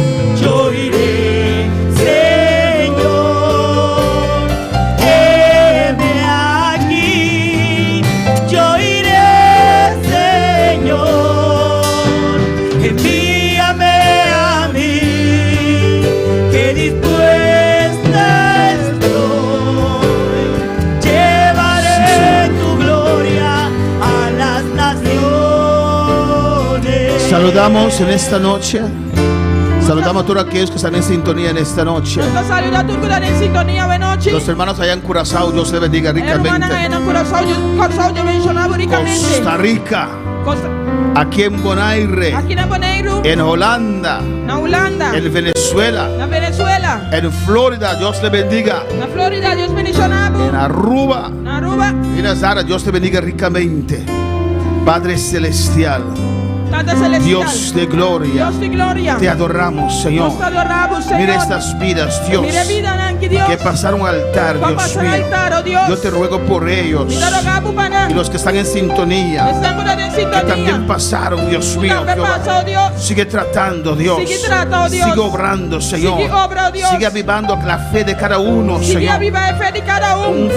yo iré, Señor. Heme aquí, yo iré, Señor. Envíame a mí, que dispuesta estoy. Llevaré tu gloria a las naciones.
Saludamos en esta noche. Saludamos a todos aquellos que están en sintonía en esta noche.
Sto salutando tutti che in sintonia veloci.
Los hermanos allá en Curazao, Dios les bendiga
Hermana che
ricamente.
non corazón yo mencionavo ricamente.
Costa Rica, aquí en Bonaire,
Aquí in Bonaire,
en Holanda,
in Olanda,
en Venezuela,
in Venezuela,
en Florida, Dios le bendiga.
in Florida, Dios mencionavo,
En Aruba,
in Aruba.
y en Azara, Dios te bendiga ricamente. Padre Celestial,
Tata celestial.
Dios de gloria,
Dios de gloria.
te adoramos, Señor.
Nos adoramos, Señor.
Mira estas vidas, Dios,
Mire vida nanki, Dios.
que pasaron al altar,
Va a
Dios
pasar
mío.
al altar, oh Dios.
Yo te ruego por ellos
Mira rogabu panan.
y los que están en sintonía,
Estamos en
que
sintonía.
también pasaron, Dios mío.
También
Jehová.
pasa, oh Dios.
Sigue tratando, Dios.
Sigue trata, oh Dios.
Sigue obrando, Señor.
Sigue obra, oh Dios.
Sigue avivando la fe de cada uno,
Sigue
Señor.
viva fe de cada uno.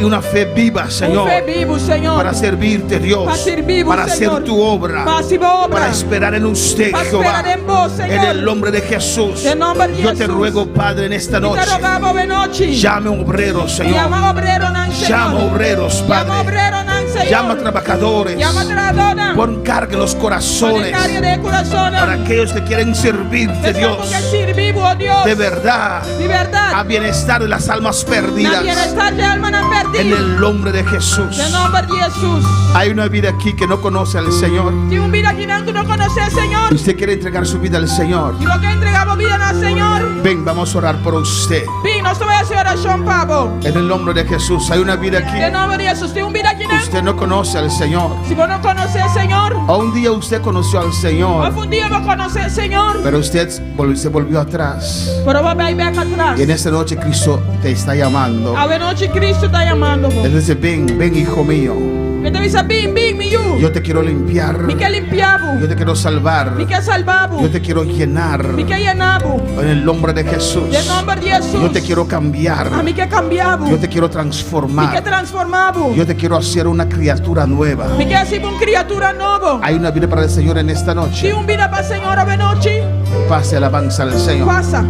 Una fe viva, Señor.
Un fe vivo, Señor.
Para servirte, Dios.
Para servir,
para
Señor.
hacer tu obra.
Para hacer obra.
Para esperar en usted,
Para
Jehová.
esperar en vos, Señor.
En el nombre de Jesús.
En nombre de
Yo te
Jesús.
ruego, Padre, en esta
Y
noche.
te rogamos de noche.
Llame obreros, Señor.
Llama obrero, nan, Señor.
Llama obreros, Padre.
Llama obrero, nan, Señor.
Llama trabajadores.
Llama trabajadores.
Pon carga en los corazones.
Pon carga de corazones.
Para aquellos que quieren servirte, Dios.
Que sirvimos, oh Dios.
De verdad.
De verdad.
A bienestar de las almas perdidas.
A bienestar de almas han perdido.
En el nombre de Jesús.
En nombre de Jesús.
Hay una vida aquí que no conoce al Señor.
Si un vida aquí no conoce al Señor.
Usted quiere entregar su vida al Señor.
Y lo que entregamos vida al Señor.
Ven, vamos a orar por usted.
Ven, nos voy a hacer oración, Pablo.
En el nombre de Jesús. Hay una vida aquí.
En nombre de Jesús. Si un vida aquí
Usted no conoce al Señor.
Si vos no conoces al Señor.
O un día usted conoció al Señor.
O un día vos conoces al Señor.
Pero usted se volvió atrás.
Pero vos vais acá atrás.
Y en esta noche Cristo te está llamando.
A ver, noche Cristo está llamando.
Él dice, ven, ven, hijo mío.
Me te dice, ven, ven, mi you.
Yo te quiero limpiar.
Mi que limpiabo.
Yo te quiero salvar.
Mi que salvabo.
Yo te quiero llenar.
Mi que llenabo.
En el nombre de Jesús.
En nombre de Jesús.
Yo te quiero cambiar.
A mí que cambiabo.
Yo te quiero
Mi que
transformar.
transformabo.
Yo te quiero hacer una criatura nueva.
Mi que hacer una criatura nueva.
Hay una vida para el Señor en esta
Si
noche.
un vida para el Señor a ver noche.
Pase alabanza al Señor.
Pasa.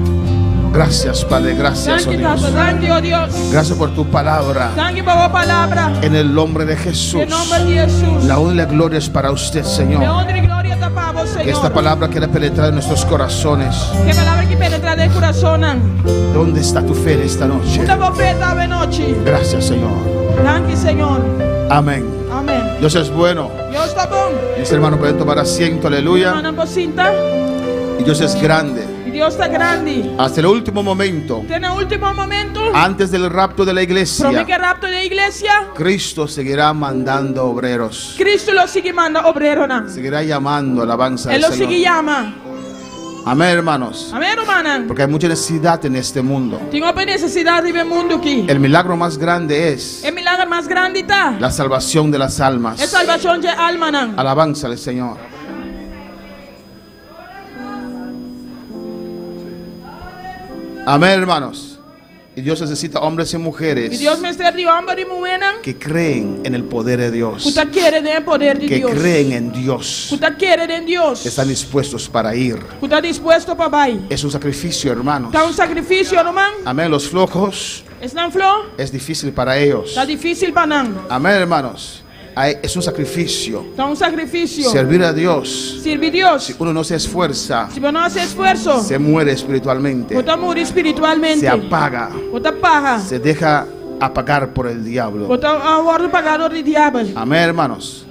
Gracias, Padre. Gracias, oh Dios.
Thank Dios.
Gracias por tu palabra.
Thank you por tu palabra.
En el nombre de Jesús.
En nombre de Jesús.
La honra y la gloria es para usted,
De
Señor.
honra y gloria te pago, Señor.
Que esta palabra quiera penetrar en nuestros corazones.
Que palabra que penetra del corazón.
¿Dónde está tu fe en esta noche?
Una bofeta de noche.
Gracias, Señor.
Thank you, Señor.
Amén.
Amén.
Dios es bueno.
Dios está bon.
Mis hermanos pueden tomar asiento, aleluya.
Hermana Bocinta.
Y Dios es grande.
Y Dios está grande.
Hasta el último momento,
Tiene último momento.
antes del rapto de la iglesia,
Promete rapto de iglesia.
Cristo seguirá mandando obreros.
Cristo lo sigue manda obrero.
Seguirá llamando alabanza
Él
al
lo sigue
Señor.
llama.
Amén, hermanos.
Amén, hermana.
Porque hay mucha necesidad en este mundo.
Tengo necesidad de ver el mundo aquí.
El milagro más grande es
El milagro más grande está.
la salvación de las almas.
Es salvación de alma. nan.
Alabanza al Señor. Amén, hermanos. Y Dios necesita hombres y
Y
mujeres
Dios me está de hombre y mujer.
que creen en el poder de Dios,
Usted quiere del poder de
que
Dios.
creen en Dios,
Usted quiere en Dios.
que están dispuestos para ir.
Usted dispuesto para ir.
Es un sacrificio, hermanos.
Está un sacrificio, hermano.
Amén. Los flojos
Es tan flor.
es difícil para ellos.
Está difícil para nan.
Amén, hermanos. Es un sacrificio.
Está un sacrificio.
Servir a Dios.
Sirve Dios.
Si uno no se esfuerza,
Si uno no hace esfuerzo,
se muere espiritualmente,
usted muere espiritualmente.
se apaga,
Usted paga.
se deja apagar por el diablo.
Usted ahora pagador de diablo.
Amén, hermanos.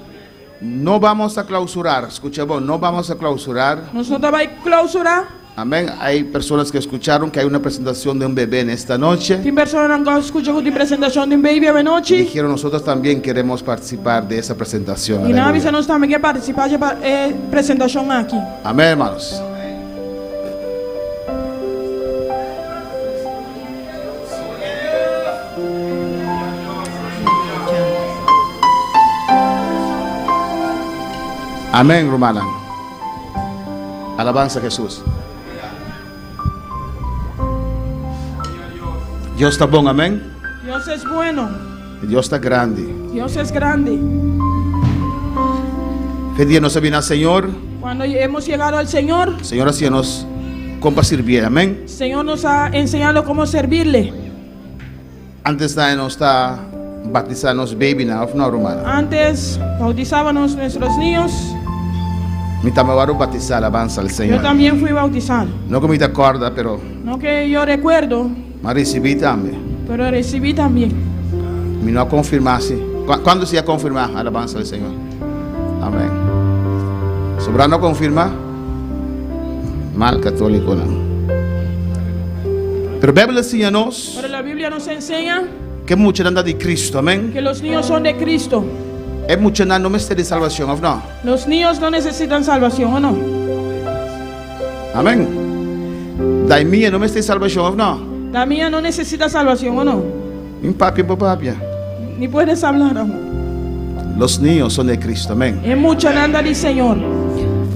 No vamos a clausurar. Escuchemos, no vamos a clausurar.
Nosotros vamos a clausurar.
Amén. Hay personas que escucharon que hay una presentación de un bebé en esta noche.
Tem personas que escuchan de presentación de un baby a
Y
noche.
dijeron, nosotros también queremos participar de esa presentación.
Y nada,
Aleluya.
nós também quer participar de presentação aqui.
Amén, hermanos. Amén, hermana. Alabanza a Jesús. Dios está bueno, amén.
Deus é bueno.
Y Dios está grande.
Deus é grande.
¿Qué día nos viene al Señor?
Quando hemos chegado ao Senhor,
Señor, así nos compartir bien, amén.
o Senhor nos ha enseñado como servirle.
Antes de nos está bautizando baby na no, hermana.
Antes bautizábamos nuestros niños.
Me también voy a bautizar, alabanza al
Eu
Señor.
também fui bautizado.
No que me te acorda, pero
Não que eu recuerdo,
me recibí también.
pero recebi também.
Me no confirmase. ¿Cuándo se va a confirmar? Alabanza al Señor. Amén. Sobra no confirma. Mal católico, no. Pero la Biblia enseña-nos
Pero a Bíblia nos enseña
que mucha anda de Cristo, amén.
que os niños são de Cristo.
É mucho no me de salvación, ¿o no?
Los niños no necesitan salvación, ¿o no?
Amén. Da mía no me de salvación, ¿o no?
La mía no necesita salvación, ¿o no?
Mi papi, papá.
Ni puedes hablar aún.
Los niños son de Cristo, amén.
Es mucha nada del Señor.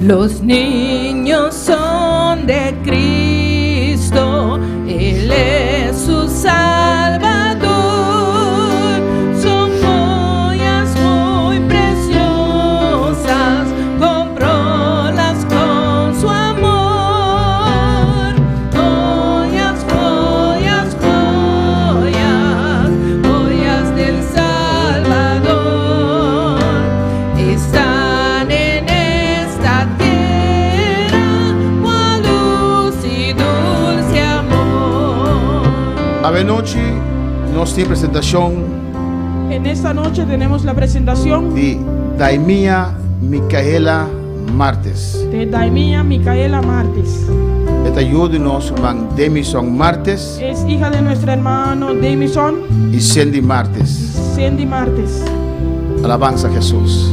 Los niños son de Cristo, Él es su Salvador. Son joyas muy preciosas, comprólas con su amor. Joyas, joyas, joyas, joyas del Salvador. Están en esta tierra, cual luz y dulce amor.
A noche nos tiene presentación
En esta noche tenemos la presentación
de Daimia Micaela Martes.
de Daimia Micaela Martes.
Esta ayúdenos man Demison Martes
Es hija de nuestro hermano Damison
y Cindy Martes.
Cindy Martes.
Alabanza a Jesús.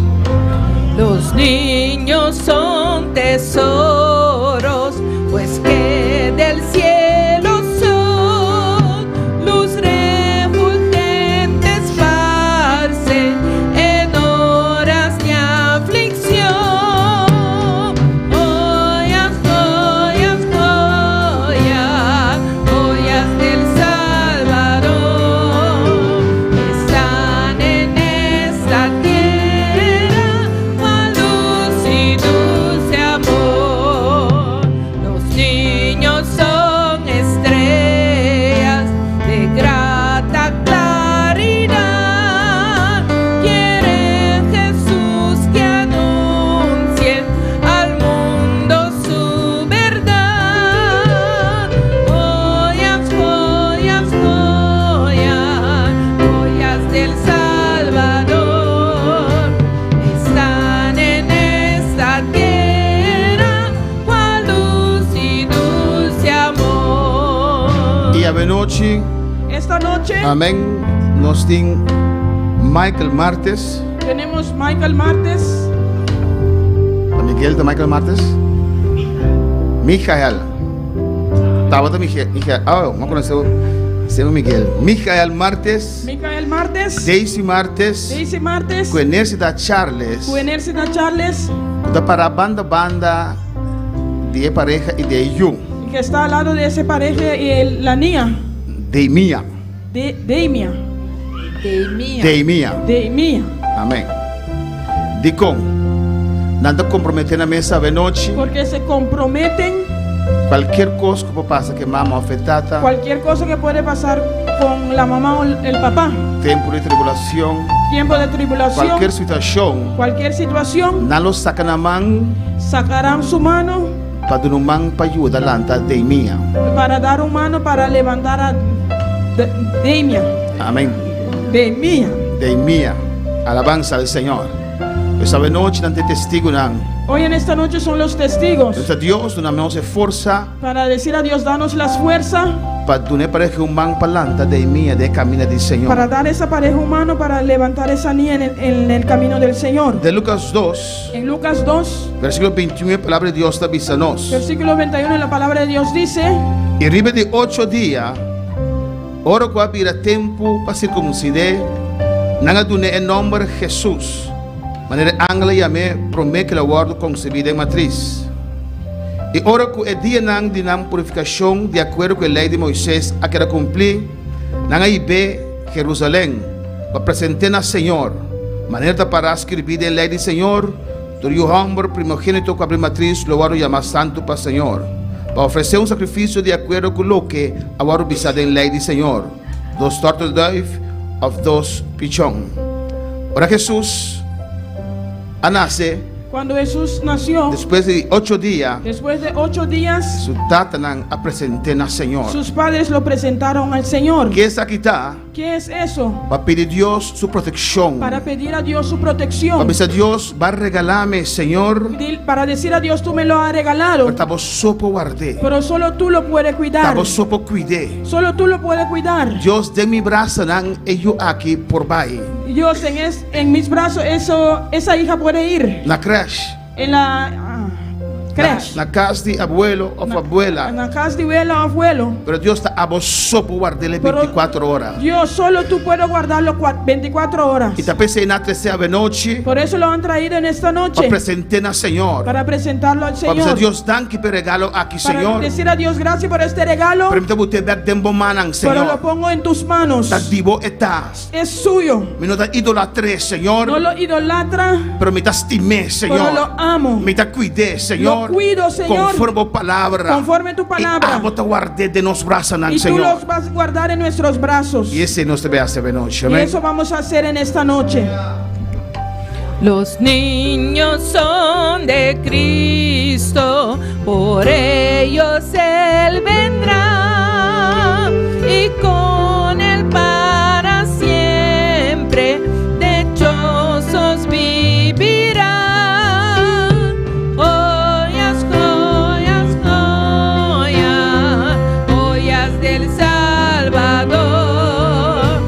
Los niños son tesoros, pues que del cielo son, luz refulgente esparcen en horas de aflicción. Joyas, joyas, joyas, joyas del Salvador, están en esta tierra, cual luz y dulce amor. Los niños son estrellas de grata claridad, quieren Jesús que anuncien al mundo su verdad. Joyas, joyas, joyas, joyas del Salvador, están en esta tierra, cual luz y dulce amor.
Y a noche,
Esta noche
amén, nos tiene Michael Martes.
tenemos Michael Martes,
A Miguel de Michael Martes. Michael. Estaba de Michael. Oh, no conozco. Se llama Miguel. Michael Martes.
Michael Martes,
Daisy Martes.
Daisy Martes,
Conhece da Charles.
Universidad Charles,
Da para banda de pareja y de you.
que está al lado de esa pareja y la niña
De mía.
de Damia.
De mía.
Damia.
Amén. Dicom. Nada comprometer na mesa a noche.
Porque se comprometen
Qualquer cosa que passa que mama afetada.
cualquier cosa que puede pasar con la mamá o el papá.
Tempo de tribulação.
Tiempo de tribulación,
Qualquer situação.
cualquier situación,
Não saca na mão.
sacarán su mano
Para dar uma mão para ajudar lanta de minha.
para dar un mano para levantar a Damia.
Amém.
Damia.
De minha. Alabanza al Senhor. Essa noite não tem testigo não.
Hoy en esta noche son los testigos
Então Deus nos dá força
para decir a Dios, danos las fuerzas
para dar para que mão para lanta de minha de caminho do Senhor.
para dar esa pareja humana para levantar esa niña en el camino del Señor.
De Lucas 2,
En Lucas 2,
versículo 21, a palavra de Deus está avisando-nos.
versículo 21, la palabra de Dios dice:
E riba de 8 dias, ora que vira tempo para circuncidar, não adune em nome de Jesus. Maneira angla e a me promete que a guarda concebida em matriz. E ora que é dia não de não purificação de acordo com a lei de Moisés a que era cumprir, não aí be Jerusalém, para apresentar ao Senhor. Maneira para escrever em lei do Senhor, do o homem primogênito com a matriz, lo guarda chamar santo para o Senhor. Para oferecer sacrifício de acordo com o que agora bisado em lei do Senhor. 2 turtle dove of 2 pichón. Ora Jesus nace
cuando Jesús nació,
después de 8 días.
después de 8 días,
Su tatanan a presentar al Señor.
sus padres lo presentaron al Señor.
¿Qué es aquí está?
¿Qué es eso?
Para pedir a Dios su protección.
Para pedir a Dios su
Para
protección.
decir a Dios, va a regalarme, Señor.
Para decir a Dios, tú me lo has regalado,
Estamos sopo guardé.
pero solo tú lo puedes cuidar.
Estamos sopo cuidé.
Solo tú lo puedes cuidar.
Dios de mi brazo nan ello aquí por bai.
Dios, en mis brazos, esa hija puede ir.
Na creche.
En la creche.
Na casa de abuelo o abuela.
En la casa de abuelo.
Pero Dios está abosó por guardarle 24 horas.
Dios, solo tú puedes guardarlo 24 horas.
Y te pensé na tercera noche.
Por eso lo han traído en esta noche.
Para presentar al Señor.
Para presentarlo al
Para
Señor.
dizer Dios, danke por regalo aquí,
Para
Señor.
decir a Dios gracias por este regalo.
Permita usted ver dembo manang,
Pero lo
Señor.
pongo en tus manos.
Dat divo estás.
Es suyo.
Me no da idolatré, Señor.
No lo idolatra,
Pero me da estimé,
pero
Señor.
lo amo.
Me da cuidé, Señor.
Lo cuido, Señor.
Conforme a palabra.
Conforme tu palabra.
Y te guardé de nos brazos,
Y tú
Señor.
los vas a guardar en nuestros brazos.
Y ese nos debe hacer de noche.
Y
Amén.
eso vamos a hacer en esta noche.
Los niños son de Cristo, por ellos Él vendrá y con Él para siempre dichosos vivirán. Joyas, joyas, joyas, joyas del Salvador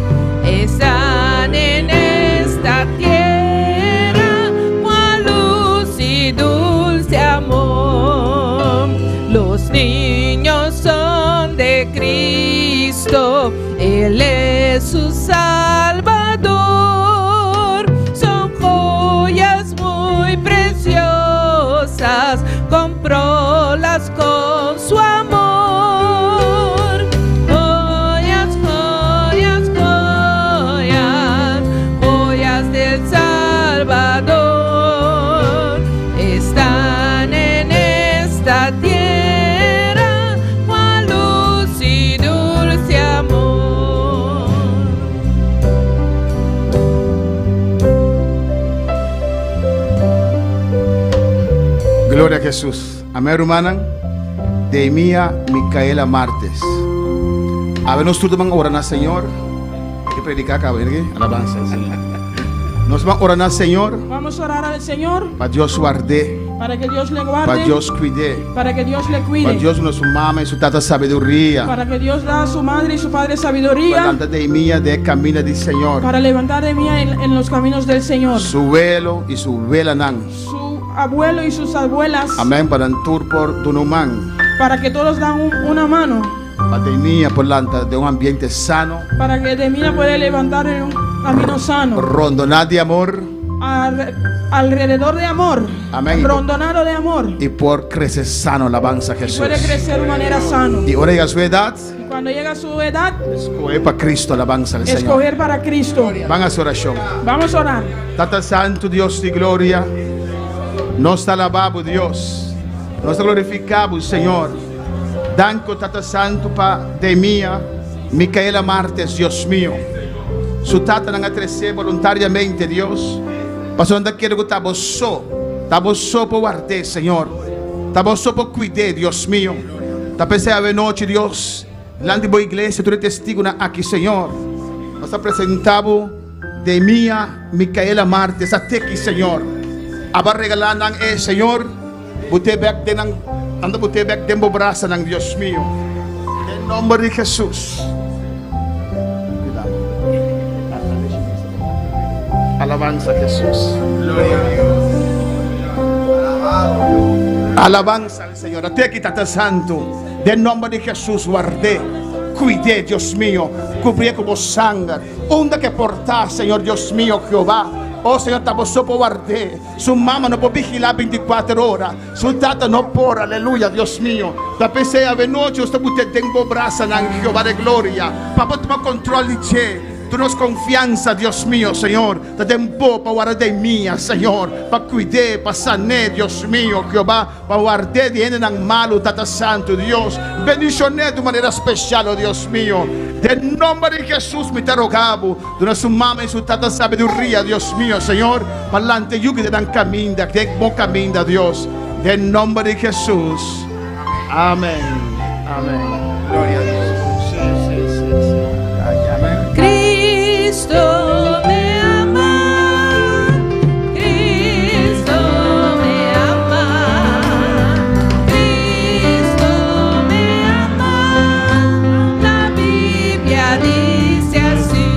están en esta tierra, cual luz y dulce amor. Los niños son de Cristo, Él es su Salvador. Son joyas muy preciosas, comprólas con su amor. Joyas, joyas, joyas, joyas del Salvador están en esta tierra, cual luz y dulce amor.
Gloria a Jesús. Amén, hermana. De mía, Micaela Martes. A ver, nosotros vamos a orar al Señor. Hay que predicar acá, ¿verdad? Alabanza al Señor. Nos vamos a orar al Señor.
Vamos a orar al Señor
Para Dios guarde.
para que Dios le guarde,
Para Dios cuide.
para que Dios le
Para
cuide,
Dios nos mama y su tata sabiduría.
para que Dios da a su madre y su padre
Para
sabiduría,
tanta de mía de camino del Señor.
para levantar de mí en los caminos del Señor.
Su velo y su vela nan.
Su abuelo y sus abuelas,
Amén. Para el tour por Dunumán.
para que todos dan una mano,
Para de mía por lanta de un ambiente sano.
para que de mí puede levantar en un camino sano,
Rondonar de amor.
alrededor de amor,
Amén.
rondonado de amor,
Y por crecer sano, alabanza a
y
Jesús.
puede crecer de manera sana.
Y ahora llega su edad.
Y cuando llega su edad,
Escoger para Cristo, alabanza al Señor.
escoger para Cristo.
Van a su oración.
Vamos a orar.
Tata Santo, Dios de gloria. Nos alabamos, Dios. Nos glorificamos, Señor. Danco, Tata Santo, pa de mía, Micaela Martes, Dios mío. Su tata não atrecer voluntariamente, Dios. Pastor, onde quero que tabosó por guardar, Señor. Tabosó por cuidar, Dios mío. Tapese a noche, Dios. Delante de la iglesia, tú eres testigo aquí, Señor. Nos apresentamos de mía, Micaela Martes, até aqui, Señor. Aba regalando Señor. Bute back de nang, anda bute back de braça nang Dios mío. En nombre de Jesús. Alabanza a Jesús. Gloria a Dios. Alabanza al Señor. A ti aquí, Tata Santo. En nombre de Jesús guardé. Cuidé, Dios mío. Cubrí como sangre. Onda que portar, Señor Dios mío, Jehová. Oh Señor, estamos só por guardar. Su mamá no puede vigilar 24 horas. Su tata no por, aleluya, Dios mío. Da pensei a noche, usted tengo brazo en Jehová de gloria. Papá, toma control de che. Tú nos confianza, Dios mío, Señor. Te tempo para guardar de mía, Señor. Para cuidar, para sanar, Dios mío, Jehová. Para guardar de en malo, Tata Santo, Dios. Bendicioné de manera especial, oh Dios mío. En nombre de Jesús me te rogabo. De su mamá y su tata sabiduría, Dios mío, Señor. Para adelante, yo que te dan camino, que buen camino, Dios. En nombre de Jesús. Amén. Amén. Gloria a Dios.
Cristo me ama, Cristo me ama, Cristo me ama. La Biblia dice así: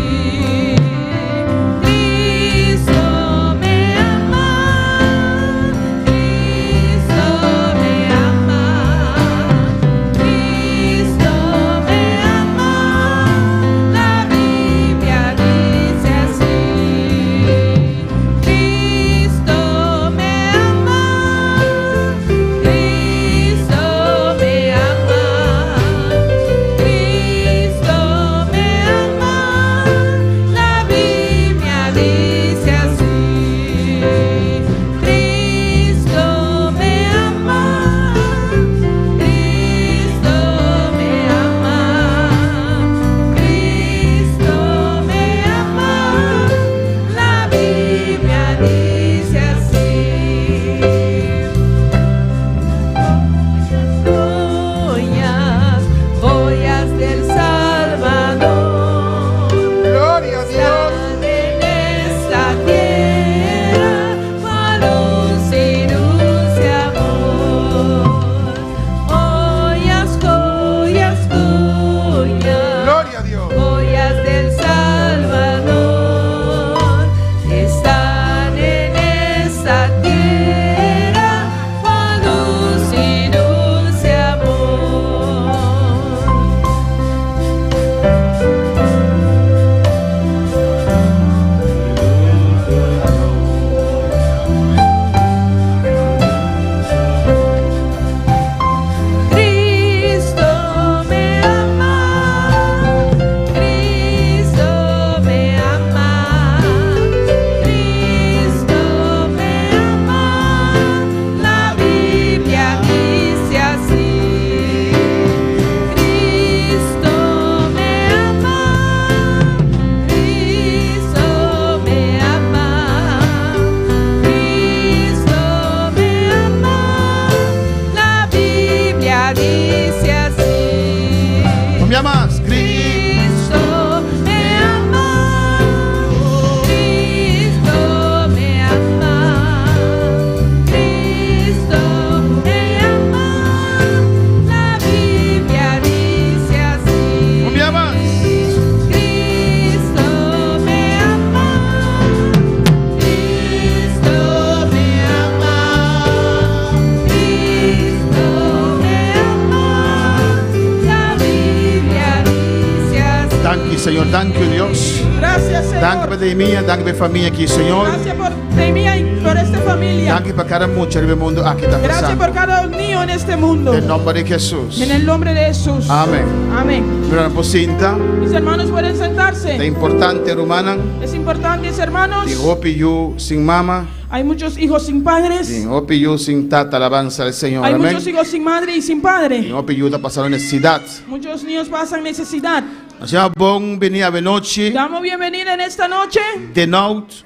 Senhor. Dank u, Deus.
Gracias,
Dank
Señor.
por de minha, dank por família aqui, Senhor.
Gracias por de mí y por esta familia.
Dank por cada mujer do mundo aqui está
Gracias por
passando.
cada niño en este mundo.
Em nome de Jesus.
En el nombre de Jesús.
Amém.
Amén.
Mira, pocinta.
Mis hermanos pueden
É
sentarse.
importante, Romana.
Es importante, hermanos.
Tem hope you sin mama.
Hay muchos hijos sin padres.
Tem hope you sin tata. Alabanza al Senhor.
Hay
Amém.
muchos hijos sin madre y sin
Tem
padre.
hope you está passando necessidade.
Muchos niños pasan necesidad.
Nós é bom venir a noite.
Damos bienvenida en esta noche.
De noite.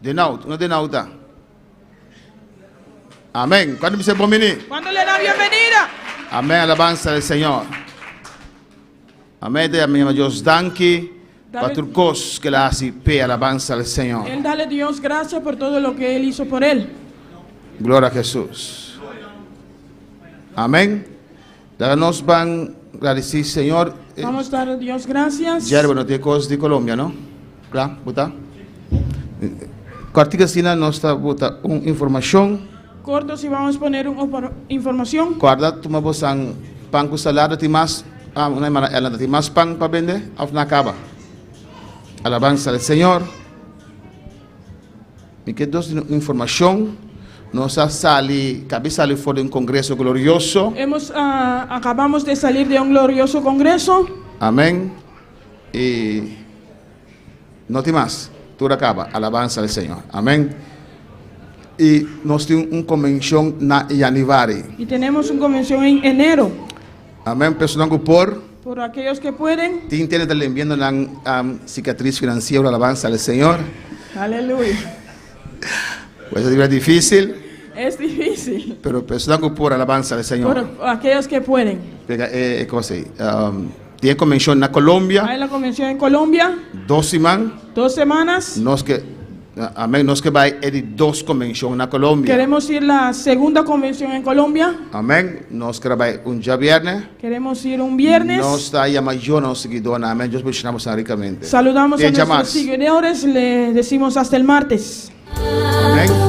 De noite. Não de noite. Amém. Quando você bom venir?
¿Cuándo le da bienvenida?
Amém. Alabanza al Senhor. Amém. De minha Deus, danke.
Dale.
Para cos que la hace pe alabanza al Senhor.
Él dale a Dios gracias por todo lo que Él hizo por él.
Glória a Jesus. Amém. Daí nós vamos agradecer, Senhor.
Vamos a dar a Dios gracias.
Já não tem coisas de Colômbia, não? Claro, botar. Cortiga sina nós está botar informação.
Cortos y vamos a poner una información.
Guarda, toma bosang pang com salada tem mais, uma mana ela tem mais pang para vender, ao na acaba. Alabanza al Senhor. Me quedo sem informação. Nós saímos fora de um congresso glorioso.
Acabamos de salir de un glorioso congreso.
Amém. E não tem mais. Tudo acaba. Alabanza al Senhor. Amém. E nós temos uma convenção na januário.
Y tenemos una convención en enero.
Amém. Pessoal que
Por aquellos que pueden.
tienen le enviando una cicatriz financiera. Alabanza al Senhor.
Aleluya.
Pues es difícil.
Es difícil.
Pero pessoal que alabanza al Senhor.
Por aquellos que pueden.
Pega, cosa aí. Tiene convenção na Colômbia.
Hay la convención en Colombia.
2 semanas.
2 semanas.
Nós que amém. Nós que vai de 2 convenções na Colômbia.
Queremos ir la segunda convención en Colombia.
Amém. Nós que vai dia viernes.
Queremos ir un viernes.
Nós está aí a maior nossa seguidora. Amém. Deus bendicionamos ricamente.
Saludamos a
Bien,
nuestros
llamadas.
seguidores. Le decimos hasta el martes.
Amém.